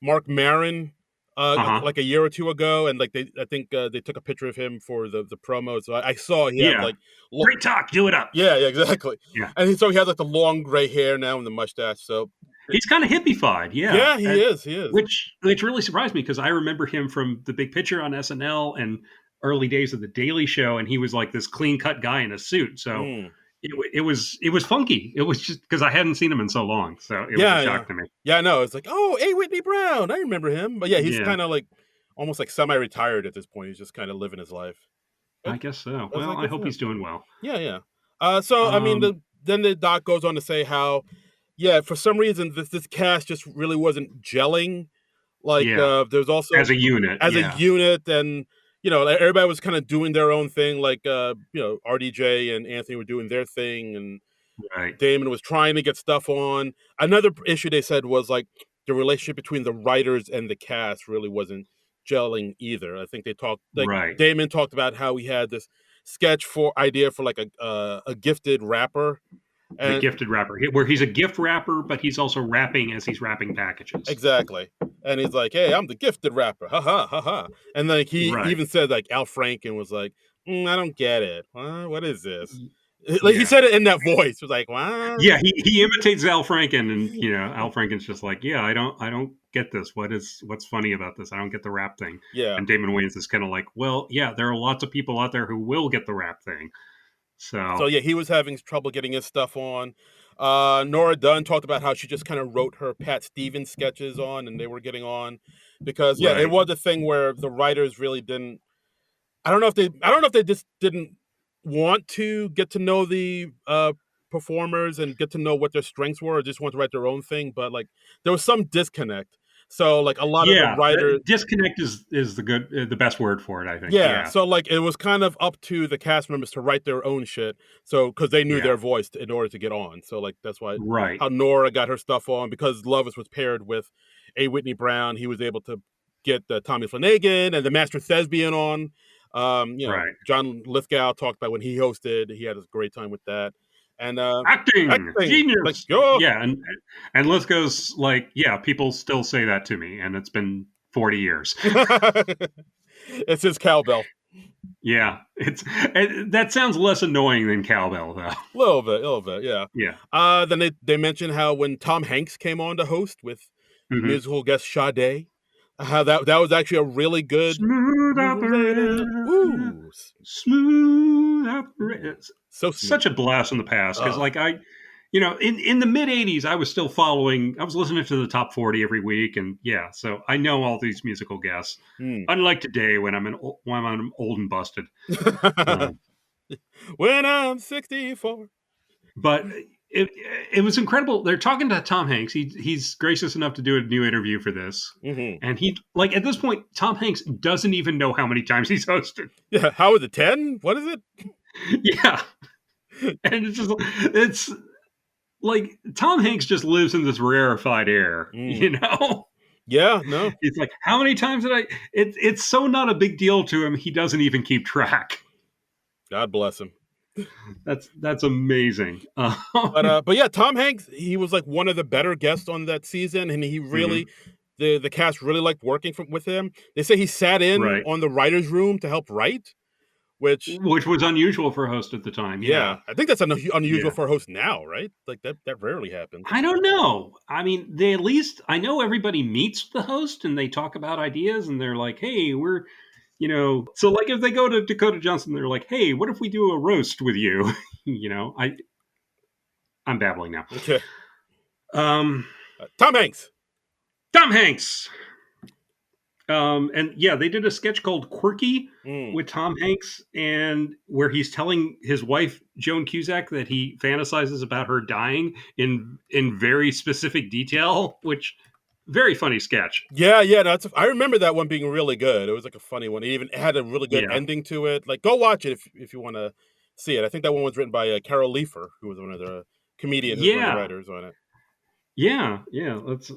Mark Maron Uh huh. like a year or two ago, and like I think they took a picture of him for the promo. So I saw he had Yeah. like Great talk. Do it up. yeah, exactly. Yeah. And so he has like the long gray hair now and the mustache. So He's kind of hippified. Yeah. yeah, he is. He is. Which really surprised me because I remember him from The Big Picture on SNL and early days of The Daily Show, and he was like this clean cut guy in a suit. So Mm. it was funky. It was just because I hadn't seen him in so long, so it was a Yeah. shock to me. Yeah, I know. It's like, oh, A. Whitney Brown. I remember him. But yeah, he's Yeah, kind of like almost like semi-retired at this point. He's just kind of living his life. But I guess so. I was Well, like, I good hope for him. he's doing well. Yeah, yeah. So I mean, Um, then the doc goes on to say how, yeah, for some reason this cast just really wasn't gelling. Like, yeah, there's also as a unit, as a yeah, unit, and like, everybody was kind of doing their own thing. Like, RDJ and Anthony were doing their thing, and right, Damon was trying to get stuff on. Another issue they said was like the relationship between the writers and the cast really wasn't gelling either. I think they talked like right. Damon talked about how he had this sketch for idea for like a gifted rapper, The and gifted rapper, where he's a gift rapper, but he's also rapping as he's wrapping packages. exactly. And he's like, "Hey, I'm the gifted rapper." Ha ha ha ha. And like he Right. even said like Al Franken was like, "I don't get it. What is this?" Like he Yeah. said it in that voice. It was like, "What?" Yeah, he imitates Al Franken, and Al Franken's just like, yeah, I don't get this. What's funny about this? I don't get the rap thing. Yeah. And Damon Wayans is kind of like, well, yeah, there are lots of people out there who will get the rap thing. So So yeah, he was having trouble getting his stuff on. Nora Dunn talked about how she just kind of wrote her Pat Stevens sketches on, and they were getting on because yeah, it right, was a thing where the writers really didn't. I don't know if they just didn't want to get to know the performers and get to know what their strengths were, or just want to write their own thing. But like there was some disconnect. So like a lot of the yeah, writers, disconnect is the best word for it. I think. yeah, Yeah, so, like, it was kind of up to the cast members to write their own shit, so because they knew yeah, their voice in order to get on, so, like, that's why right, how Nora got her stuff on, because Lovis was paired with A. Whitney Brown, he was able to get, Tommy Flanagan and the Master Thespian on. right. John Lithgow talked about when he hosted, he had a great time with that, and, Acting acting, like, genius. "Oh." Yeah, and Lithgow's like, yeah, people still say that to me, and it's been 40 years. It's his cowbell. Yeah, that sounds less annoying than cowbell, though. A little bit, yeah. Yeah. Then they mentioned how when Tom Hanks came on to host with Hmm. musical guest Sade, how that was actually a really good Smooth operator. operator, Ooh, smooth operator. It's so smooth. such a blast in the past because, Uh, like, in the mid '80s, I was still following. I was listening to the top 40 every week, and yeah, so I know all these musical guests. hmm. Unlike today, when I'm old and busted. Um, When I'm 64. but it it was incredible. They're talking to Tom Hanks. He's gracious enough to do a new interview for this, Hmm. and he like at this point, Tom Hanks doesn't even know how many times he's hosted. Yeah, how is it? 10? What is it? Yeah, and it's like Tom Hanks just lives in this rarefied air, Mm. Yeah, no. It's like how many times did I? It's so not a big deal to him. He doesn't even keep track. God bless him. That's amazing. But yeah, Tom Hanks, he was like one of the better guests on that season, and he really Mhm, the cast really liked working with him. They say he sat in right, on the writers' room to help write, which which was unusual for a host at the time. yeah, Yeah, I think that's unusual yeah. for a host now, right? Like that rarely happens. I don't know. I mean, they at least I know everybody meets the host and they talk about ideas and they're like, "Hey, so like if they go to Dakota Johnson, they're like, "Hey, what if we do a roast with you?" I'm babbling now. Okay, Um, Tom Hanks. Tom Hanks. And yeah, they did a sketch called Quirky Mm. with Tom Hanks, and where he's telling his wife Joan Cusack that he fantasizes about her dying in very specific detail, which very funny sketch. Yeah, yeah, I remember that one being really good. It was like a funny one. It even had a really good Yeah, ending to it. Like, go watch it if you want to see it. I think that one was written by Carol Leifer, who was one of the comedian who's one of the yeah, writers on it. yeah. That's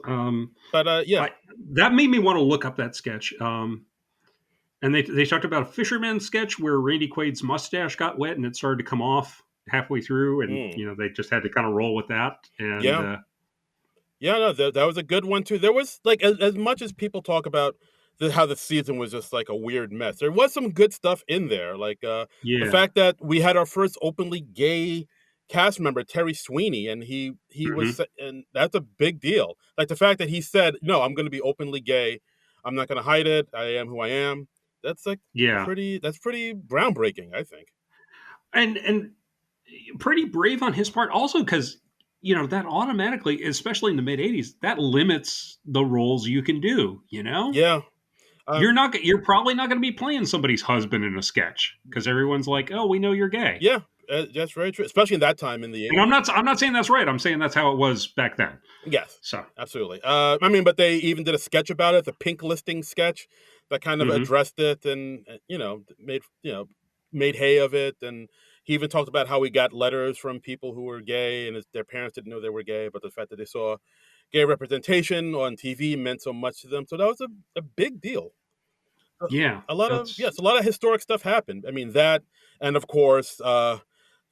But yeah, I that made me want to look up that sketch. And they talked about a fisherman sketch where Randy Quaid's mustache got wet and it started to come off halfway through, and mm, they just had to kind of roll with that. And yeah. Yeah, no, that was a good one too. There was like as much as people talk about how the season was just like a weird mess. There was some good stuff in there, like the yeah, fact that we had our first openly gay cast member, Terry Sweeney, and hmm, and that's a big deal. Like the fact that he said, "No, I'm going to be openly gay. I'm not going to hide it. I am who I am." That's like yeah. pretty. That's pretty groundbreaking, I think. And pretty brave on his part, also because that automatically, especially in the mid '80s, that limits the roles you can do. Yeah. You're probably not going to be playing somebody's husband in a sketch because everyone's like, "Oh, we know you're gay." Yeah, that's very true, especially in that time in the And 80s. I'm not saying that's right. I'm saying that's how it was back then. Yes, So, absolutely. I mean, but they even did a sketch about it, the pink listing sketch, that kind of mhm. addressed it and made hay of it. And he even talked about how he got letters from people who were gay and their parents didn't know they were gay, but the fact that they saw gay representation on TV meant so much to them. So that was a big deal. A, Yeah, a lot of that's yes, a lot of historic stuff happened. I mean that, and of course,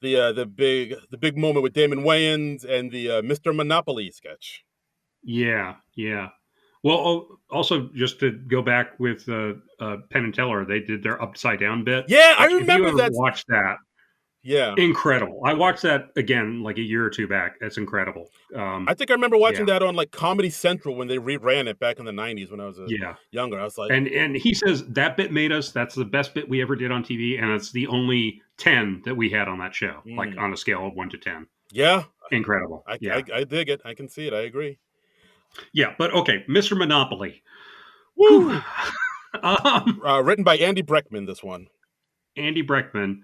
the big moment with Damon Wayans and the Mr. Monopoly sketch. yeah, yeah. Well, also just to go back with Penn and Teller, they did their Upside Down bit, Yeah, I which if you remember ever that. watched that, Yeah, incredible. I watched that again like a year or two back. That's incredible. I think I remember watching Yeah, that on like Comedy Central when they reran it back in the '90s when I was yeah. younger. I was like, And he says that bit made us. That's the best bit we ever did on TV, and it's the only 10 that we had on that show, like mm, on a scale of 1 to 10. yeah, Incredible. Yeah, I dig it. I can see it. I agree. yeah. But okay, Mr. Monopoly. Whew. Woo! um, Written by Andy Breckman. This one. Andy Breckman.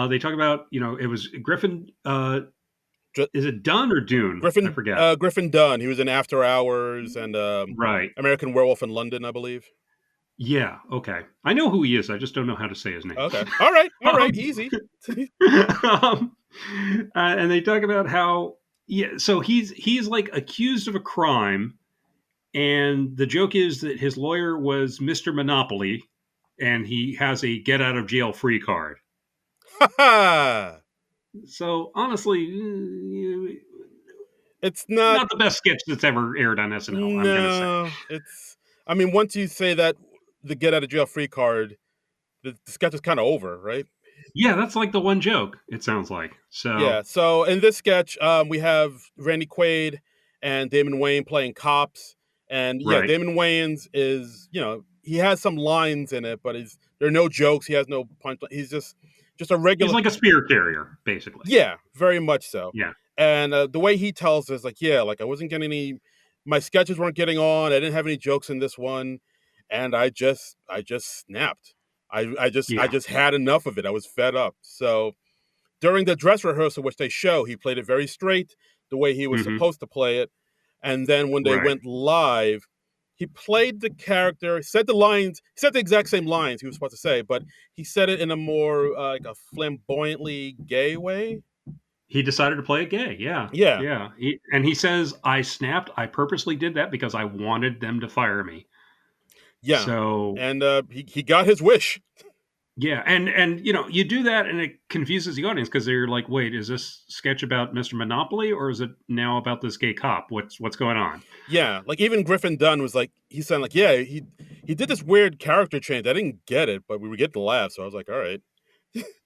They talk about it was Griffin. Is it Dunn or Dune? I forget. Griffin Dunn. He was in After Hours and Right. American Werewolf in London, I believe. Yeah. Okay. I know who he is. I just don't know how to say his name. Okay. All right, um, easy. um, and they talk about how so he's like accused of a crime, and the joke is that his lawyer was Mr. Monopoly, and he has a get out of jail free card. So honestly, It's not. not the best sketch that's ever aired on SNL. I'm gonna say. No, it's. I mean, once you say that the get out of jail free card, the sketch is kind of over, right? Yeah, that's like the one joke. It sounds like Yeah. so. So in this sketch, we have Randy Quaid and Damon Wayne playing cops, and yeah, Right. Damon Wayans is he has some lines in it, but there are no jokes. He has no punch. He's just a He's regular. like a spear carrier, basically. Yeah, very much so. Yeah. And the way he tells is like, yeah, like I wasn't getting my sketches weren't getting on. I didn't have any jokes in this one, and I just snapped. I Yeah. just had enough of it. I was fed up. So during the dress rehearsal, which they show, he played it very straight, the way he was Hmm. supposed to play it. And then when they Right. went live, he played the character, said the lines, he said the exact same lines he was supposed to say, but he said it in a more like a flamboyantly gay way. He decided to play it gay. Yeah. Yeah, Yeah. He says, I snapped. I purposely did that because I wanted them to fire me. yeah, So, and he got his wish. yeah. And you do that and it confuses the audience because they're like, wait, is this sketch about Mr. Monopoly or is it now about this gay cop? What's going on? Yeah, like even Griffin Dunn was like, he said like, yeah, he did this weird character change. I didn't get it, but we were getting the laugh, so I was like, all right.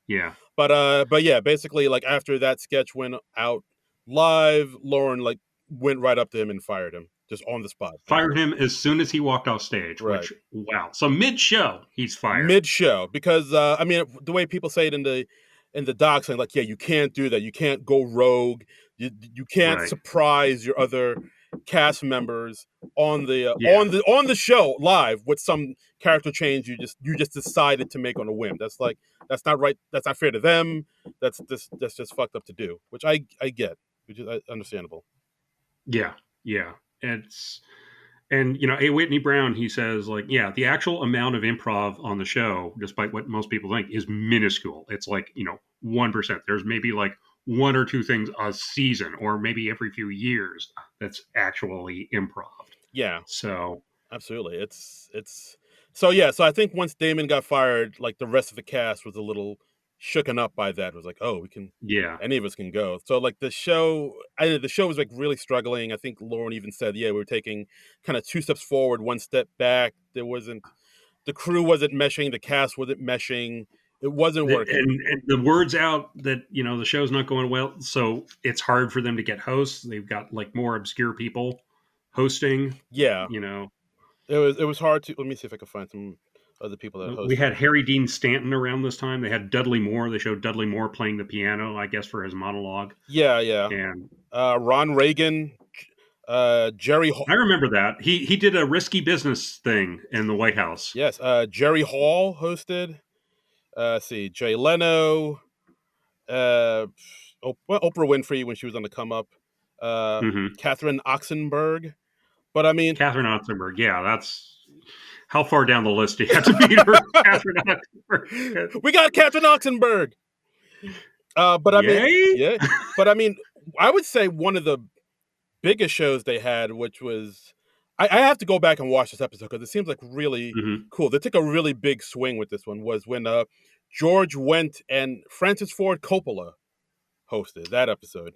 Yeah. But yeah, basically like after that sketch went out live, Lauren like went right up to him and fired him just on the spot. Fired him as soon as he walked off stage, Right. which, wow. So mid show, he's fired. Mid show because I mean the way people say it in the doc saying like, yeah, you can't do that, you can't go rogue, you can't Right. surprise your other cast members Yeah. on the show live with some character change you just decided to make on a whim. That's like that's not right. That's not fair to them. That's just fucked up to do, which I get, which is understandable. Yeah. Yeah. It's, and A. Whitney Brown, he says, like, yeah, the actual amount of improv on the show, despite what most people think, is minuscule. It's like 1%. There's maybe like one or two things a season, or maybe every few years that's actually improv. Yeah, So absolutely. It's so yeah. So I think once Damon got fired, like the rest of the cast was a little shooken up by that. It was like, oh, we can, yeah, any of us can go. So like the show was like really struggling. I think Lauren even said, yeah, we were taking kind of two steps forward, one step back. There wasn't the crew wasn't meshing, the cast wasn't meshing. It wasn't working. and the word's out that the show's not going well, so it's hard for them to get hosts. They've got like more obscure people hosting. Yeah, You know, it was hard to. Let me see if I can find some. of the people that We hosted. had Harry Dean Stanton around this time. They had Dudley Moore. They showed Dudley Moore playing the piano, I guess, for his monologue. Yeah, yeah. And Ron Reagan, Jerry. I remember that he did a risky business thing in the White House. Yes, Jerry Hall hosted. See, Jay Leno, uh, Oprah Winfrey when she was on the come up, Catherine Oxenberg. But I mean, Catherine Otzenberg. Yeah, that's how far down the list do you have to beat her, Catherine Otzenberg? We got Catherine Oxenberg. But I mean, Yay? yeah. But I mean, I would say one of the biggest shows they had, which was, I have to go back and watch this episode because it seems like really cool. They took a really big swing with this one. Was when George Wendt and Francis Ford Coppola hosted that episode.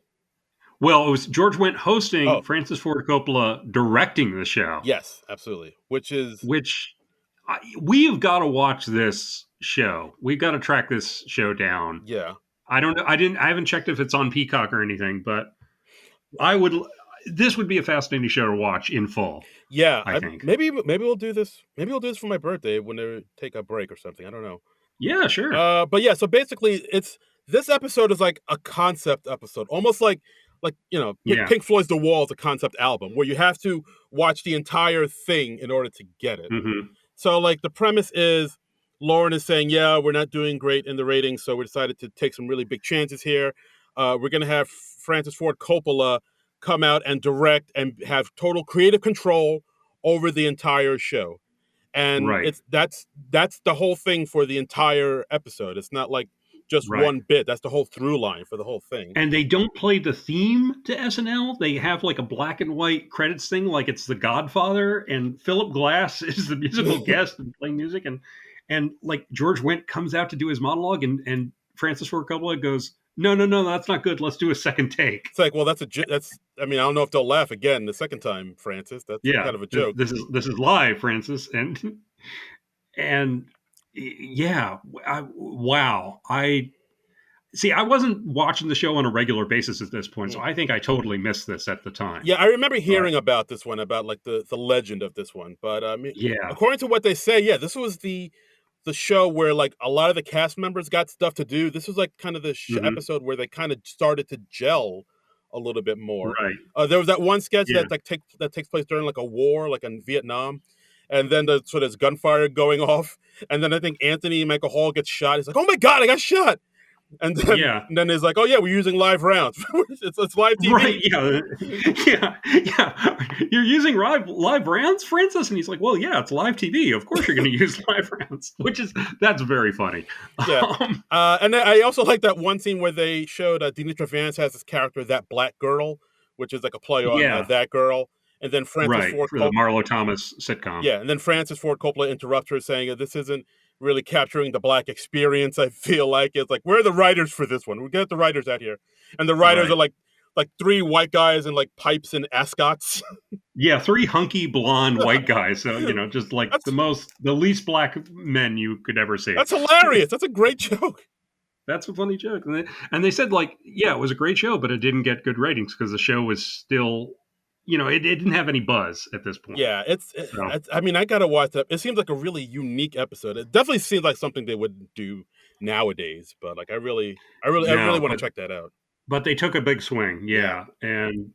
Well, it was George Wendt hosting, Oh. Francis Ford Coppola directing the show. Yes, absolutely. Which we've got to watch this show. We've got to track this show down. Yeah. I don't know. I haven't checked if it's on Peacock or anything, but this would be a fascinating show to watch in full. Yeah, I think maybe we'll do this. Maybe we'll do this for my birthday when they take a break or something. I don't know. Yeah, sure. But yeah, so basically, this episode is like a concept episode, almost like Pink Floyd's The Wall is a concept album where you have to watch the entire thing in order to get it. So like the premise is Lauren is saying, yeah, we're not doing great in the ratings, so we decided to take some really big chances here. We're going to have Francis Ford Coppola come out and direct and have total creative control over the entire show. And that's the whole thing for the entire episode. It's not like just one bit. That's the whole through line for the whole thing. And they don't play the theme to SNL. They have like a black and white credits thing, like it's The Godfather, and Philip Glass is the musical guest and playing music. And like George Wendt comes out to do his monologue, and Francis Ford Coppola goes, no, that's not good. Let's do a second take. It's like, well, I mean, I don't know if they'll laugh again the second time, Francis. That's kind of a joke. This is live, Francis. And yeah, wow. I wasn't watching the show on a regular basis at this point, so I think I totally missed this at the time. Yeah, I remember hearing about this one, about like the legend of this one. But I mean, according to what they say, this was the show where like a lot of the cast members got stuff to do. This was like kind of the episode where they kind of started to gel a little bit more. There was that one sketch that takes place during like a war, like in Vietnam. And then there's gunfire going off. And then I think Anthony Michael Hall gets shot. He's like, oh my God, I got shot. And then it's like, oh yeah, we're using live rounds. it's live TV. Right, You're using live rounds, Francis? And he's like, well, yeah, it's live TV. Of course you're going to use live rounds, that's very funny. Yeah. And then I also like that one scene where they showed Denitra Vance has this character, That Black Girl, which is like a play on That Girl. And then Francis Ford Coppola, the Marlo Thomas sitcom. Yeah, and then Francis Ford Coppola interrupts her saying this isn't really capturing the black experience. I feel like it's like, where are the writers for this one? We get the writers out here, and the writers are like three white guys in like pipes and ascots. Yeah, three hunky blonde white guys. So just like the least black men you could ever see. That's hilarious. That's a great joke. That's a funny joke. And they said like, yeah, it was a great show, but it didn't get good ratings because the show was still, it didn't have any buzz at this point. Yeah, it's I mean, I gotta watch that. It seems like a really unique episode. It definitely seems like something they would do nowadays. But like, I really want to check that out. But they took a big swing, and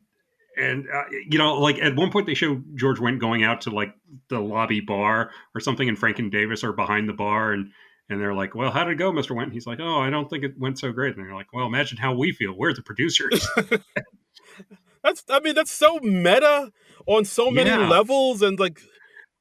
like at one point they show George Wendt going out to like the lobby bar or something, and Frank and Davis are behind the bar, and they're like, well, how did it go, Mr. Wendt? And he's like, oh, I don't think it went so great. And they're like, well, imagine how we feel. We're the producers. That's so meta on so many levels, and like,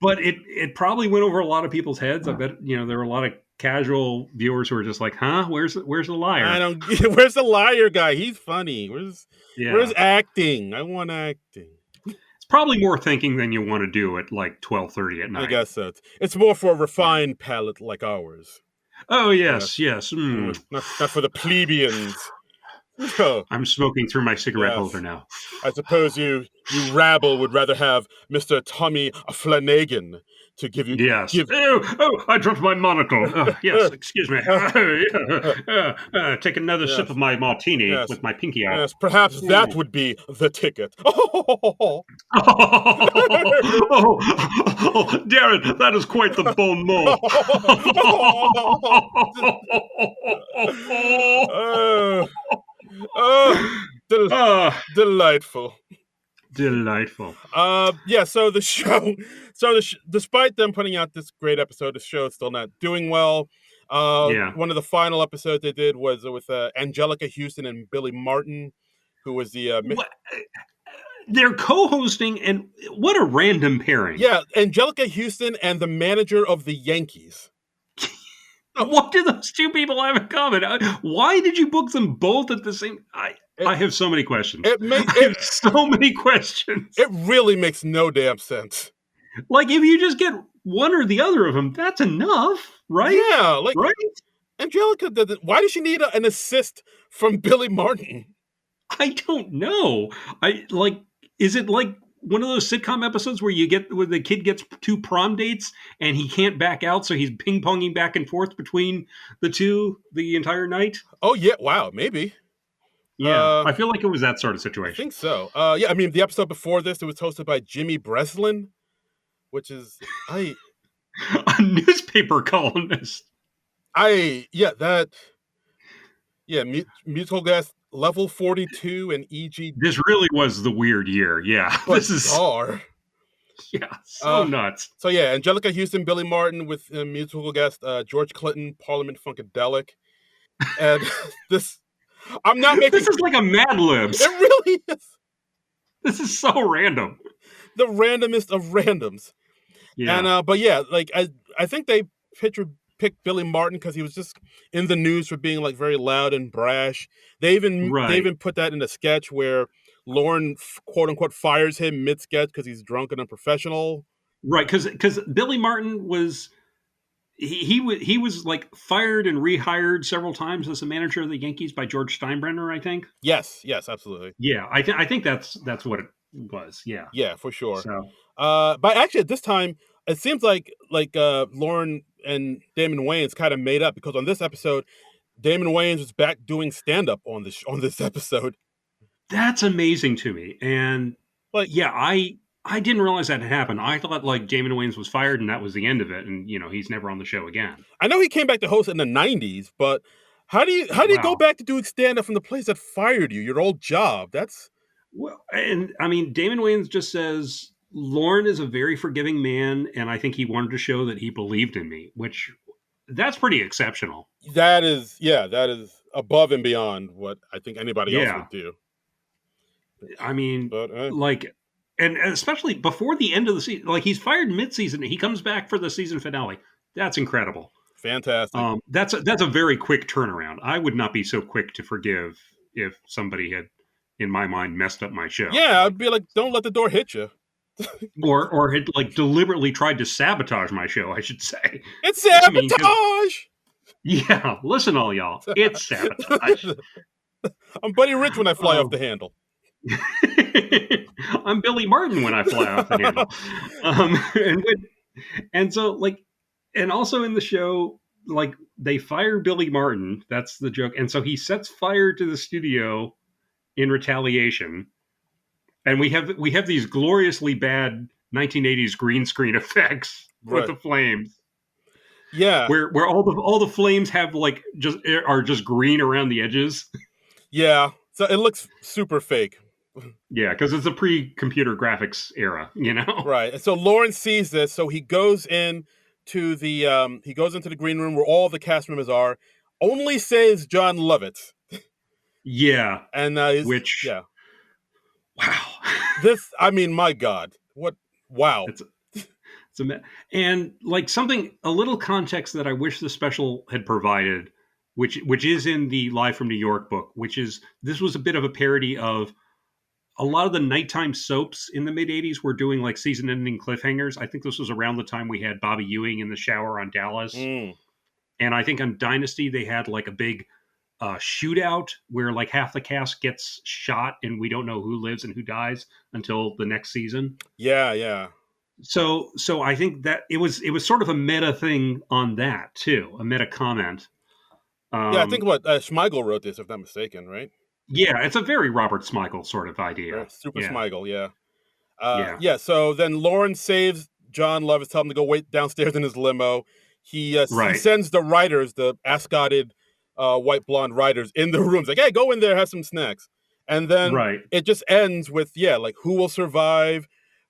but it probably went over a lot of people's heads. I bet there were a lot of casual viewers who were just like, huh, where's the liar? Where's the liar guy? He's funny. Where's acting? I want acting. It's probably more thinking than you want to do at like 12:30 at night. I guess so. It's more for a refined palate like ours. Oh yes. Not for the plebeians. I'm smoking through my cigarette holder now. I suppose you rabble would rather have Mr. Tommy Flanagan to give you. Yes. Oh, I dropped my monocle. Yes, excuse me. Take another sip of my martini with my pinky out. Yes, perhaps that would be the ticket. Oh, Darren, that is quite the bon mot. Oh, del- Ah, delightful. delightful. Yeah. So the show, despite them putting out this great episode, the show is still not doing well. Yeah. One of the final episodes they did was with Angelica Houston and Billy Martin, who was the What? They're co-hosting, and what a random pairing. yeah, Angelica Houston and the manager of the Yankees. What do those two people have in common? Why did you book them both at the same? I have so many questions. I have so many questions. It really makes no damn sense. Like, if you just get one or the other of them, that's enough, right? Yeah, like right. Angelica, why does she need an assist from Billy Martin? I don't know. Is it like one of those sitcom episodes where the kid gets 2 prom dates and he can't back out, so he's ping ponging back and forth between the two the entire night? Oh yeah, wow, maybe. Yeah, I feel like it was that sort of situation. I think so. Yeah, I mean, the episode before this, it was hosted by Jimmy Breslin, which is a newspaper columnist. Musical guest level 42 and EG. This really was the weird year. Yeah, this is bizarre. Yeah, so nuts. So yeah, Angelica Houston, Billy Martin with musical guest George Clinton, Parliament Funkadelic, and this. I'm not making. This is like a Mad Libs. It really is. This is so random. The randomest of randoms. Yeah. And but yeah, like I think they picked Billy Martin because he was just in the news for being like very loud and brash. They even put that in a sketch where Lauren quote unquote fires him mid sketch because he's drunk and unprofessional. Right, because Billy Martin was. He was like fired and rehired several times as the manager of the Yankees by George Steinbrenner, I think. Yes, absolutely. Yeah, I think that's what it was. Yeah, yeah, for sure. So, but actually, at this time, it seems like Lauren and Damon Wayans kind of made up because on this episode, Damon Wayans was back doing stand up on this episode. That's amazing to me, and yeah, I didn't realize that had happened. I thought like Damon Wayans was fired and that was the end of it, and he's never on the show again. I know he came back to host in the '90s, but how do you go back to doing stand up from the place that fired you, your old job? That's and I mean, Damon Wayans just says Lauren is a very forgiving man, and I think he wanted to show that he believed in me, which that's pretty exceptional. That is above and beyond what I think anybody else would do. I mean, and especially before the end of the season, like he's fired mid-season, he comes back for the season finale. That's incredible. Fantastic. That's a very quick turnaround. I would not be so quick to forgive if somebody had, in my mind, messed up my show. Yeah, I'd be like, don't let the door hit you. or had like deliberately tried to sabotage my show, I should say. It's sabotage! Yeah, listen all y'all. It's sabotage. I'm Buddy Rich when I fly off the handle. I'm Billy Martin when I fly off the handle. And so like, and also in the show, like they fire Billy Martin. That's the joke. And so he sets fire to the studio in retaliation. And we have these gloriously bad 1980s green screen effects with the flames. Yeah, where all the flames have like are just green around the edges. Yeah, so it looks super fake. Yeah, because it's a pre-computer graphics era, Right. And so Lawrence sees this, so he goes into the green room where all the cast members are. Only saves John Lovitz. Yeah, and wow. I mean, my God, what? Wow. And like a little context that I wish the special had provided, which is in the Live from New York book, this was a bit of a parody of a lot of the nighttime soaps in the mid 80s were doing like season ending cliffhangers. I think this was around the time we had Bobby Ewing in the shower on Dallas. And I think on Dynasty, they had like a big shootout where like half the cast gets shot and we don't know who lives and who dies until the next season. Yeah. So I think that it was sort of a meta thing on that too, a meta comment. I think Schmeigel wrote this, if I'm not mistaken, right? Yeah, it's a very Robert Smigel sort of idea. Super Smigel, yeah. Yeah. So then Lauren saves John Lovitz, tell him to go wait downstairs in his limo. He Right. sends the writers, the ascotted white blonde writers, in the rooms like, hey, go in there, have some snacks, and then Right. it just ends with like who will survive,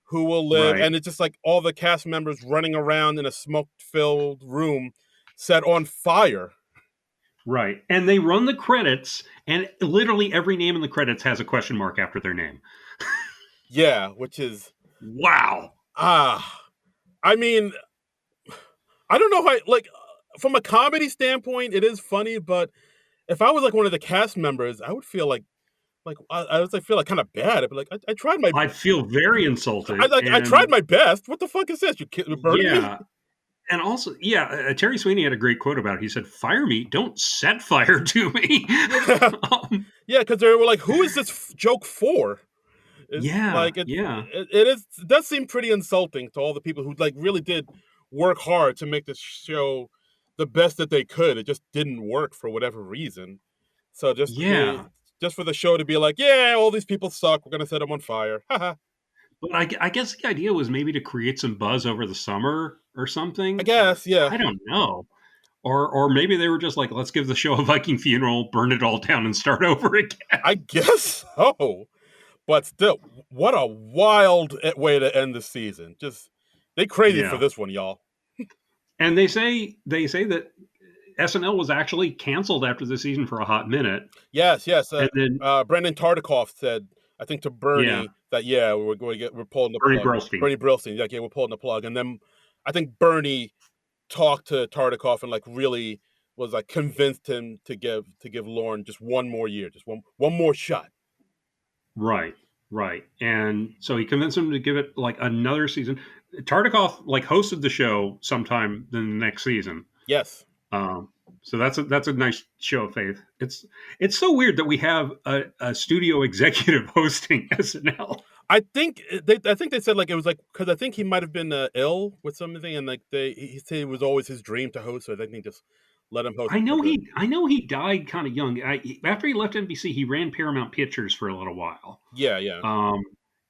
who will live, Right. and it's just like all the cast members running around in a smoke-filled room set on fire. Right. And they run the credits, and literally every name in the credits has a question mark after their name. Yeah, which is Wow. I mean, I don't know how, like, from a comedy standpoint, it is funny, but if I was like one of the cast members, I would feel like I was like feel like kind of bad. I'd be like, I tried my I feel very insulted. I tried And my best. What the fuck is this? You burning me? yeah. And also, Terry Sweeney had a great quote about it. He said, "Fire me, don't set fire to me." Yeah, um, yeah, because they were like, who is this joke for? It's yeah, like yeah, it does seem pretty insulting to all the people who like really did work hard to make this show the best that they could. It just didn't work for whatever reason. So yeah. just for the show to be like, yeah, all these people suck. We're gonna set them on fire. Haha. But I guess the idea was maybe to create some buzz over the summer or I something. guess, yeah. I don't know. Or maybe they were just like, let's give the show a Viking funeral, burn it all down, and start over again. I guess so. But still, what a wild way to end the season. Just they crazy for Yeah. this one, y'all. And they say that SNL was actually canceled after the season for a hot minute. Yes. And then Brendan Tartikoff said, I think to yeah, Bernie that we're pulling the Bernie plug. Brillstein. Bernie Brillstein, like, yeah, we're pulling the plug. And then I think Bernie talked to Tartikoff and like really was like convinced him to give Lorne just one more year, just one more shot. Right, right. And so he convinced him to give it like another season. Tartikoff like hosted the show sometime in the next season. Yes. Um, so that's a nice show of faith. It's so weird that we have a studio executive hosting SNL. I think they said like it was like because I think he might have been ill with something, and like he said it was always his dream to host. So I think they just let him host. I know he died kind of young. After he left NBC, he ran Paramount Pictures for a little while. Yeah, yeah.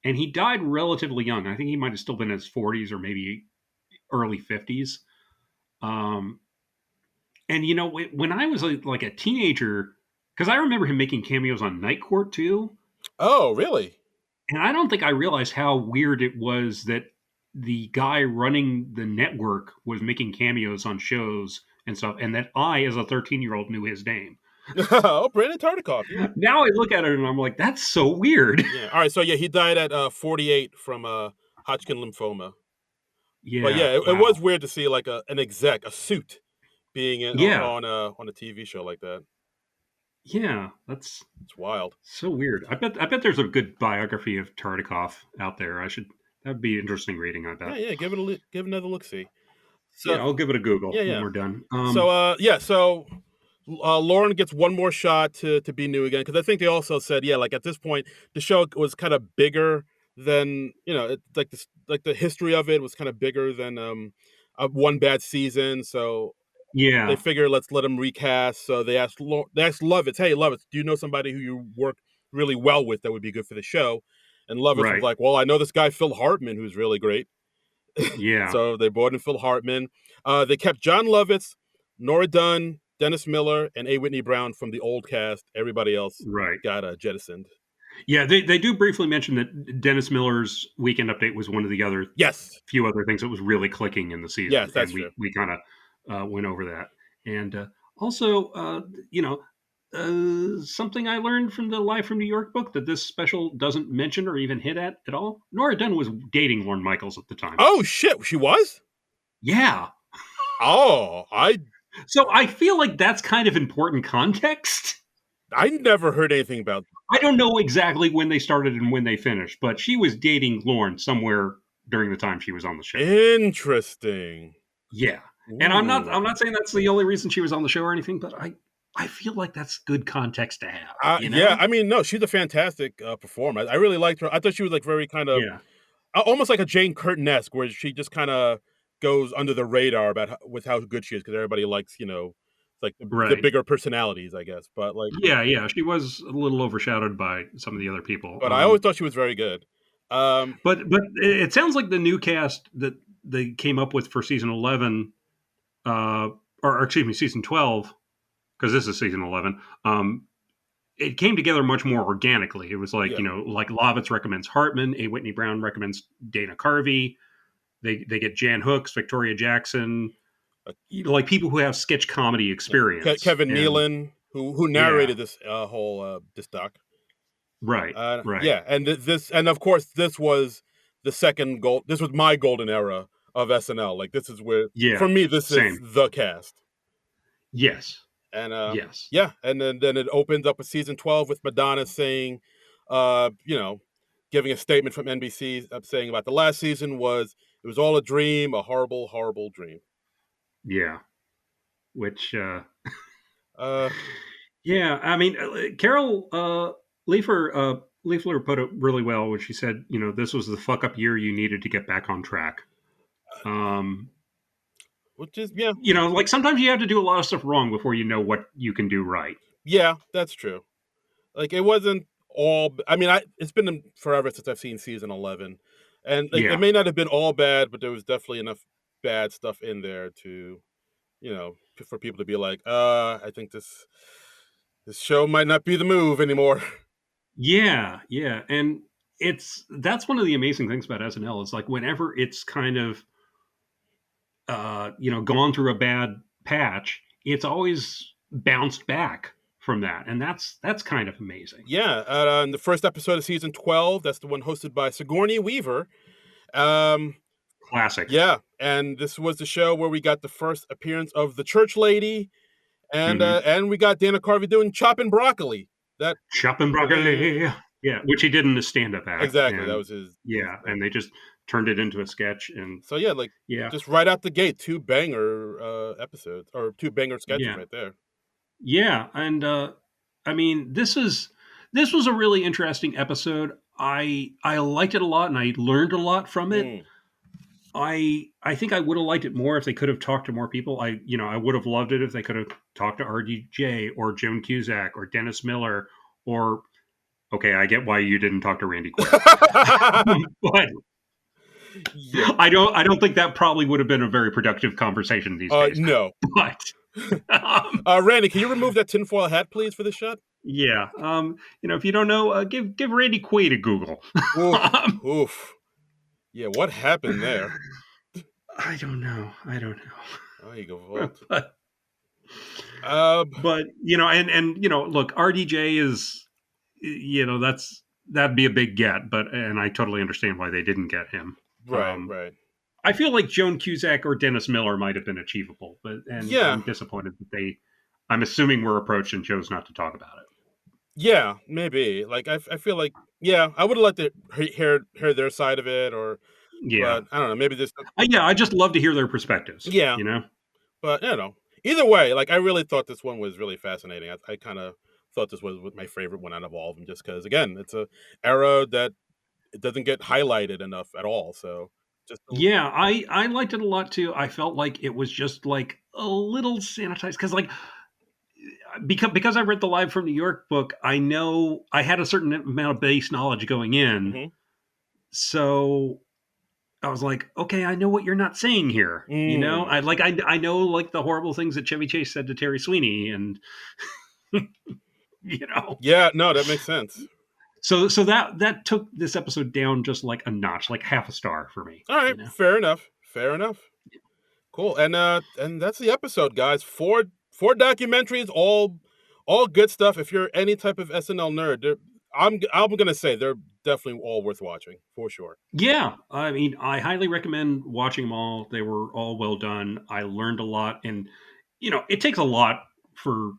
And he died relatively young. I think he might have still been in his 40s or maybe early 50s. And you know, when I was like a teenager, because I remember him making cameos on Night Court too. Oh, really? And I don't think I realized how weird it was that the guy running the network was making cameos on shows and stuff, and that I, as a 13-year-old, knew his name. Oh, Brandon Tartikoff. Yeah. Now I look at it and I'm like, that's so weird. Yeah. All right. So yeah, he died at 48 from Hodgkin lymphoma. Yeah. But yeah, it wow. was weird to see like an exec, a suit, being in on a TV show like that. Yeah, it's wild. So weird. I bet there's a good biography of Tartikoff out there. That'd be interesting reading, I bet. Yeah, give another look see. So, yeah, I'll give it a Google when we're done. So Lauren gets one more shot to be new again, because I think they also said, like at this point the show was kind of bigger than like the history of it was kind of bigger than one bad season. So yeah, they figure let's let them recast. So they asked Lovitz, hey Lovitz, do you know somebody who you work really well with that would be good for the show? And Lovitz was like, well, I know this guy Phil Hartman who's really great. Yeah. So they brought in Phil Hartman. They kept John Lovitz, Nora Dunn, Dennis Miller, and A. Whitney Brown from the old cast. Everybody else got jettisoned. Yeah, they do briefly mention that Dennis Miller's Weekend Update was one of the other few other things that was really clicking in the season. Yes, that's and true. We kind of went over that. And also, something I learned from the Live from New York book that this special doesn't mention or even hit at all. Nora Dunn was dating Lorne Michaels at the time. Oh, shit. She was? Yeah. So I feel like that's kind of important context. I never heard anything about that. I don't know exactly when they started and when they finished, but she was dating Lorne somewhere during the time she was on the show. Interesting. Yeah. And I'm not saying that's the only reason she was on the show or anything, but I feel like that's good context to have. Yeah, I mean, no, she's a fantastic performer. I really liked her. I thought she was like very kind of almost like a Jane Curtin-esque, where she just kind of goes under the radar with how good she is, because everybody likes, like the bigger personalities, I guess. But like, yeah, she was a little overshadowed by some of the other people. But I always thought she was very good. But it sounds like the new cast that they came up with for season 11, or excuse me, season 12, because this is season 11. It came together much more organically. It was like, Yeah. like Lovitz recommends Hartman, A. Whitney Brown recommends Dana Carvey. They get Jan Hooks, Victoria Jackson, like people who have sketch comedy experience. Kevin And Nealon, who yeah, narrated this whole this doc. right, right. Yeah, and this, and of course, this was the second gold. This was my golden era of SNL. Like, this is where, for Yeah, me, this is same. the cast. Yes, And yes. yeah, and then it opens up with season 12 with Madonna saying, giving a statement from NBC saying about the last season was, it was all a dream, a horrible, horrible dream. Yeah. Which, Uh, yeah, I mean, Carol Leafler put it really well when she said, this was the fuck up year you needed to get back on track. Um, which is, yeah, like sometimes you have to do a lot of stuff wrong before you know what you can do right. yeah, that's true. Like, it wasn't all. I mean, it's been forever since I've seen season 11, and like, it Yeah. may not have been all bad, but there was definitely enough bad stuff in there to, for people to be like, I think this show might not be the move anymore. Yeah, yeah. And that's one of the amazing things about SNL is like whenever it's kind of gone through a bad patch, it's always bounced back from that. And that's kind of amazing. Yeah, in the first episode of season 12, that's the one hosted by Sigourney Weaver. Um, Classic. yeah, and this was the show where we got the first appearance of the church lady, and we got Dana Carvey doing chopping broccoli. That Chopping broccoli. Yeah, which he did in a stand-up act. exactly, that And was his yeah, thing. and they just turned it into a sketch. And So yeah, like, yeah, just right out the gate, two banger episodes, or two banger sketches yeah, right there. yeah. And I mean, this was a really interesting episode. I liked it a lot, and I learned a lot from it. Mm. I think I would have liked it more if they could have talked to more people. I would have loved it if they could have talked to RDJ or Joan Cusack or Dennis Miller or okay, I get why you didn't talk to Randy Quaid. But Yeah. I don't think that probably would have been a very productive conversation these days. No. But Randy, can you remove that tinfoil hat, please, for this shot? yeah, if you don't know, give Randy Quaid a Google. Oof. Oof. Yeah, what happened there? I don't know. Oh, you go vault. But But and look, RDJ is, that'd be a big get, and I totally understand why they didn't get him. right. I feel like Joan Cusack or Dennis Miller might have been achievable, Yeah. I'm disappointed that I'm assuming were approached and chose not to talk about it. Yeah, maybe. Like, I feel like, yeah, I would have liked to hear their side of it, Yeah. but I don't know, maybe this. I just love to hear their perspectives. Yeah. But either way, like, I really thought this one was really fascinating. I kind of thought this was my favorite one out of all of them, just because, again, it's a era that it doesn't get highlighted enough at all. So just Yeah, I liked it a lot too. I felt like it was just like a little sanitized because because I read the Live from New York book, I know I had a certain amount of base knowledge going in. Mhm. So I was like, okay, I know what you're not saying here. Mm. I know like the horrible things that Chevy Chase said to Terry Sweeney, and Yeah, no, that makes sense. So that took this episode down just like a notch, like half a star for me. All right, fair enough. Cool. And that's the episode, guys. Four documentaries, all good stuff. If you're any type of SNL nerd, I'm gonna say they're definitely all worth watching for sure. Yeah, I mean, I highly recommend watching them all. They were all well done. I learned a lot, and it takes a lot for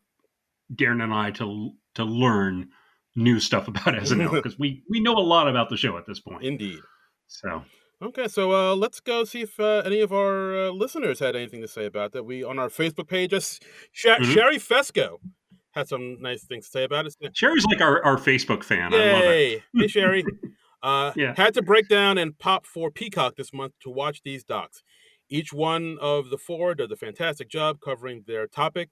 Darren and I to learn new stuff about SNL because we know a lot about the show at this point. Indeed. So okay, so let's go see if any of our listeners had anything to say about that. We on our Facebook page, Sherry Fesco had some nice things to say about it. Sherry's like our Facebook fan. Yay. I love it. Hey, Sherry. Yeah. Had to break down and pop for Peacock this month to watch these docs. Each one of the four does a fantastic job covering their topic.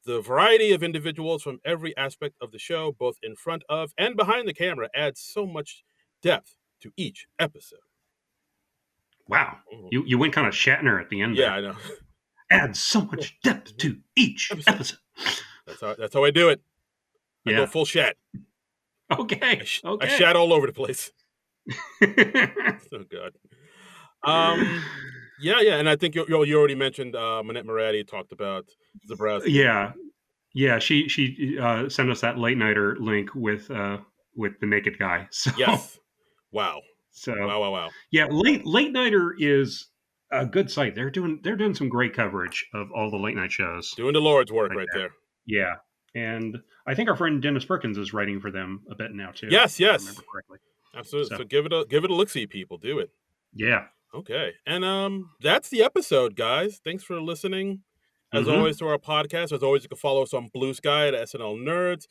The variety of individuals from every aspect of the show, both in front of and behind the camera, adds so much depth to each episode. Wow. You went kind of Shatner at the end. Yeah, there. I know. Add so much depth to each episode. That's how I do it. I go Yeah. full Shat. Okay. I Shat all over the place. Oh God. Yeah, and I think you already mentioned Manette Moretti talked about Zabrowski. Yeah. She sent us that late nighter link with the naked guy. So yes. Wow. So Wow. Yeah, late nighter is a good site. They're doing some great coverage of all the late night shows. Doing the Lord's work right there. Yeah, and I think our friend Dennis Perkins is writing for them a bit now too. Yes. If I remember correctly. Absolutely. So give it a look see, people. Do it. Yeah. Okay. And that's the episode, guys. Thanks for listening. As always, to our podcast. As always, you can follow us on Blue Sky at SNL Nerds.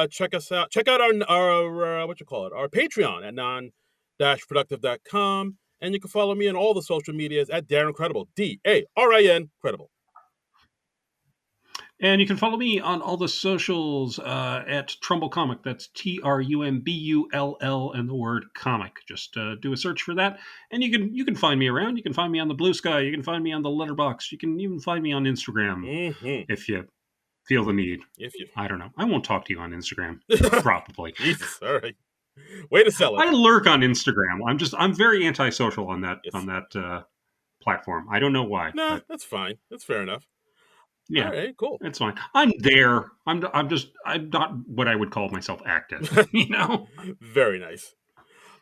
Check us out. Check out our our Patreon at Non-Productive.com. And you can follow me on all the social medias at Darren Credible. DARIN Credible. And you can follow me on all the socials at Trumbull Comic. That's TRUMBULL and the word comic. Just do a search for that, and you can find me around. You can find me on the Blue Sky. You can find me on the Letterboxd. You can even find me on Instagram if you feel the need. I don't know. I won't talk to you on Instagram. Probably. Jesus, all right. Way to sell it. I lurk on Instagram. I'm very antisocial on that platform. I don't know why. No, that's fine. That's fair enough. Yeah. All right, cool. That's fine. I'm there. I'm not what I would call myself active. Very nice.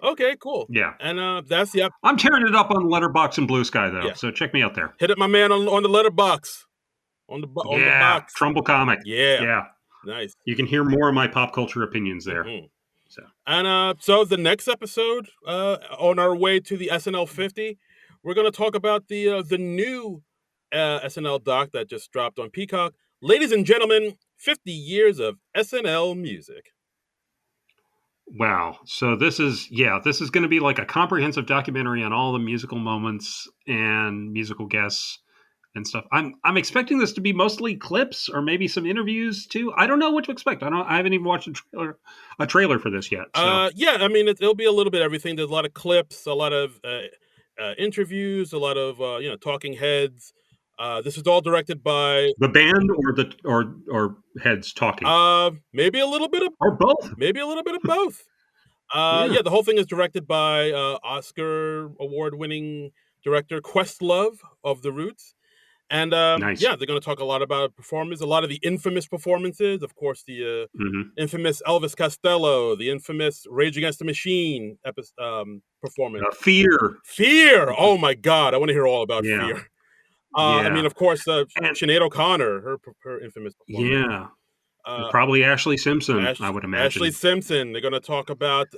Okay, cool. Yeah. And that's the I'm tearing it up on Letterboxd and Blue Sky though. Yeah. So check me out there. Hit up my man on the Letterboxd. On the box. Trumbull Comic. Yeah. Nice. You can hear more of my pop culture opinions there. So. And so the next episode, on our way to the SNL50, we're going to talk about the new SNL doc that just dropped on Peacock. Ladies and gentlemen, 50 years of SNL music. Wow. So this is going to be like a comprehensive documentary on all the musical moments and musical guests and stuff. I'm expecting this to be mostly clips or maybe some interviews too. I don't know what to expect. I haven't even watched a trailer for this yet. So. Yeah, I mean it'll be a little bit of everything. There's a lot of clips, a lot of interviews, a lot of talking heads. This is all directed by the band or heads talking. Maybe a little bit of or both. Maybe a little bit of both. The whole thing is directed by Oscar award-winning director Questlove of The Roots. And nice. They're going to talk a lot about performance, a lot of the infamous performances. Of course, the infamous Elvis Costello, the infamous Rage Against the Machine performance. Fear. Oh my God, I want to hear all about Fear. I mean, of course, Sinead O'Connor, her infamous performance. Yeah. Probably Ashley Simpson, I would imagine. Ashley Simpson. They're going to talk about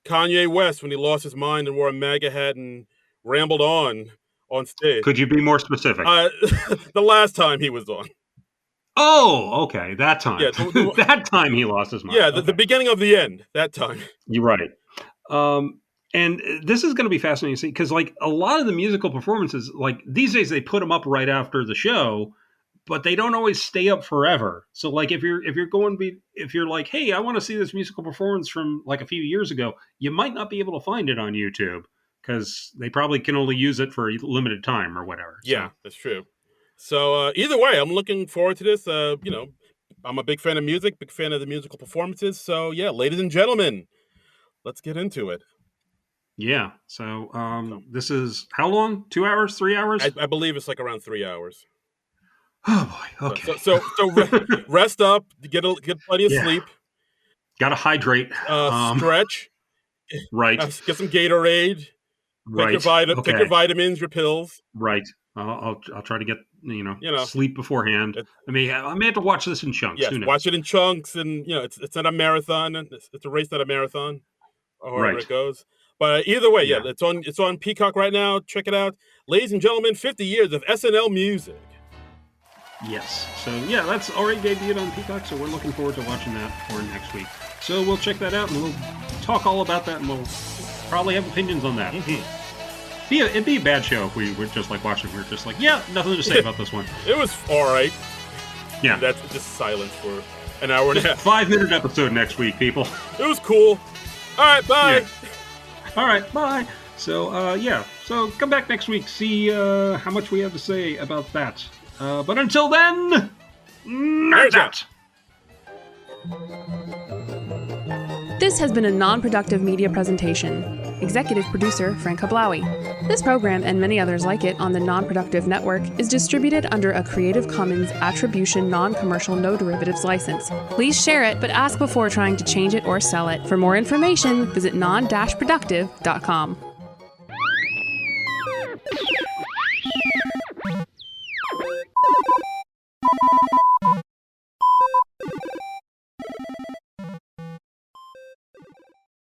Kanye West when he lost his mind and wore a MAGA hat and rambled on stage. Could you be more specific? The last time he was on. Oh, okay. That time. Yeah, that time he lost his mind. Yeah, the beginning of the end. That time. You're right. And this is going to be fascinating to see because, like, a lot of the musical performances, like these days, they put them up right after the show, but they don't always stay up forever. So, like, if you're like, hey, I want to see this musical performance from like a few years ago, you might not be able to find it on YouTube because they probably can only use it for a limited time or whatever. Yeah, that's true. So either way, I'm looking forward to this. I'm a big fan of music, big fan of the musical performances. So yeah, ladies and gentlemen, let's get into it. Yeah. So this is how long? 2 hours? 3 hours? I believe it's like around 3 hours. Oh boy. Okay. So rest up, get plenty of sleep. Got to hydrate. Stretch. Right. Get some Gatorade. Right. Take your vitamins, your pills. Right. I'll try to get sleep beforehand. I may have to watch this in chunks. Yes, watch it in chunks, and it's not a marathon. It's a race, not a marathon, or however it goes. But either way, it's on Peacock right now. Check it out, ladies and gentlemen. 50 years of SNL music. Yes. So that's already debuted on Peacock. So we're looking forward to watching that for next week. So we'll check that out, and we'll talk all about that, and we'll probably have opinions on that. It'd be a bad show if we were just like watching. We're just like, nothing to say about this one. It was all right. Yeah, that's just silence for an hour and a half. 5-minute episode next week, people. It was cool. All right, bye. All right, bye. So, so come back next week, see how much we have to say about that. But until then, nerds out! This has been a non-productive media presentation. Executive producer, Frank Hablawi. This program and many others like it on the Non-Productive Network is distributed under a Creative Commons Attribution Non-Commercial No Derivatives license. Please share it, but ask before trying to change it or sell it. For more information, visit non-productive.com.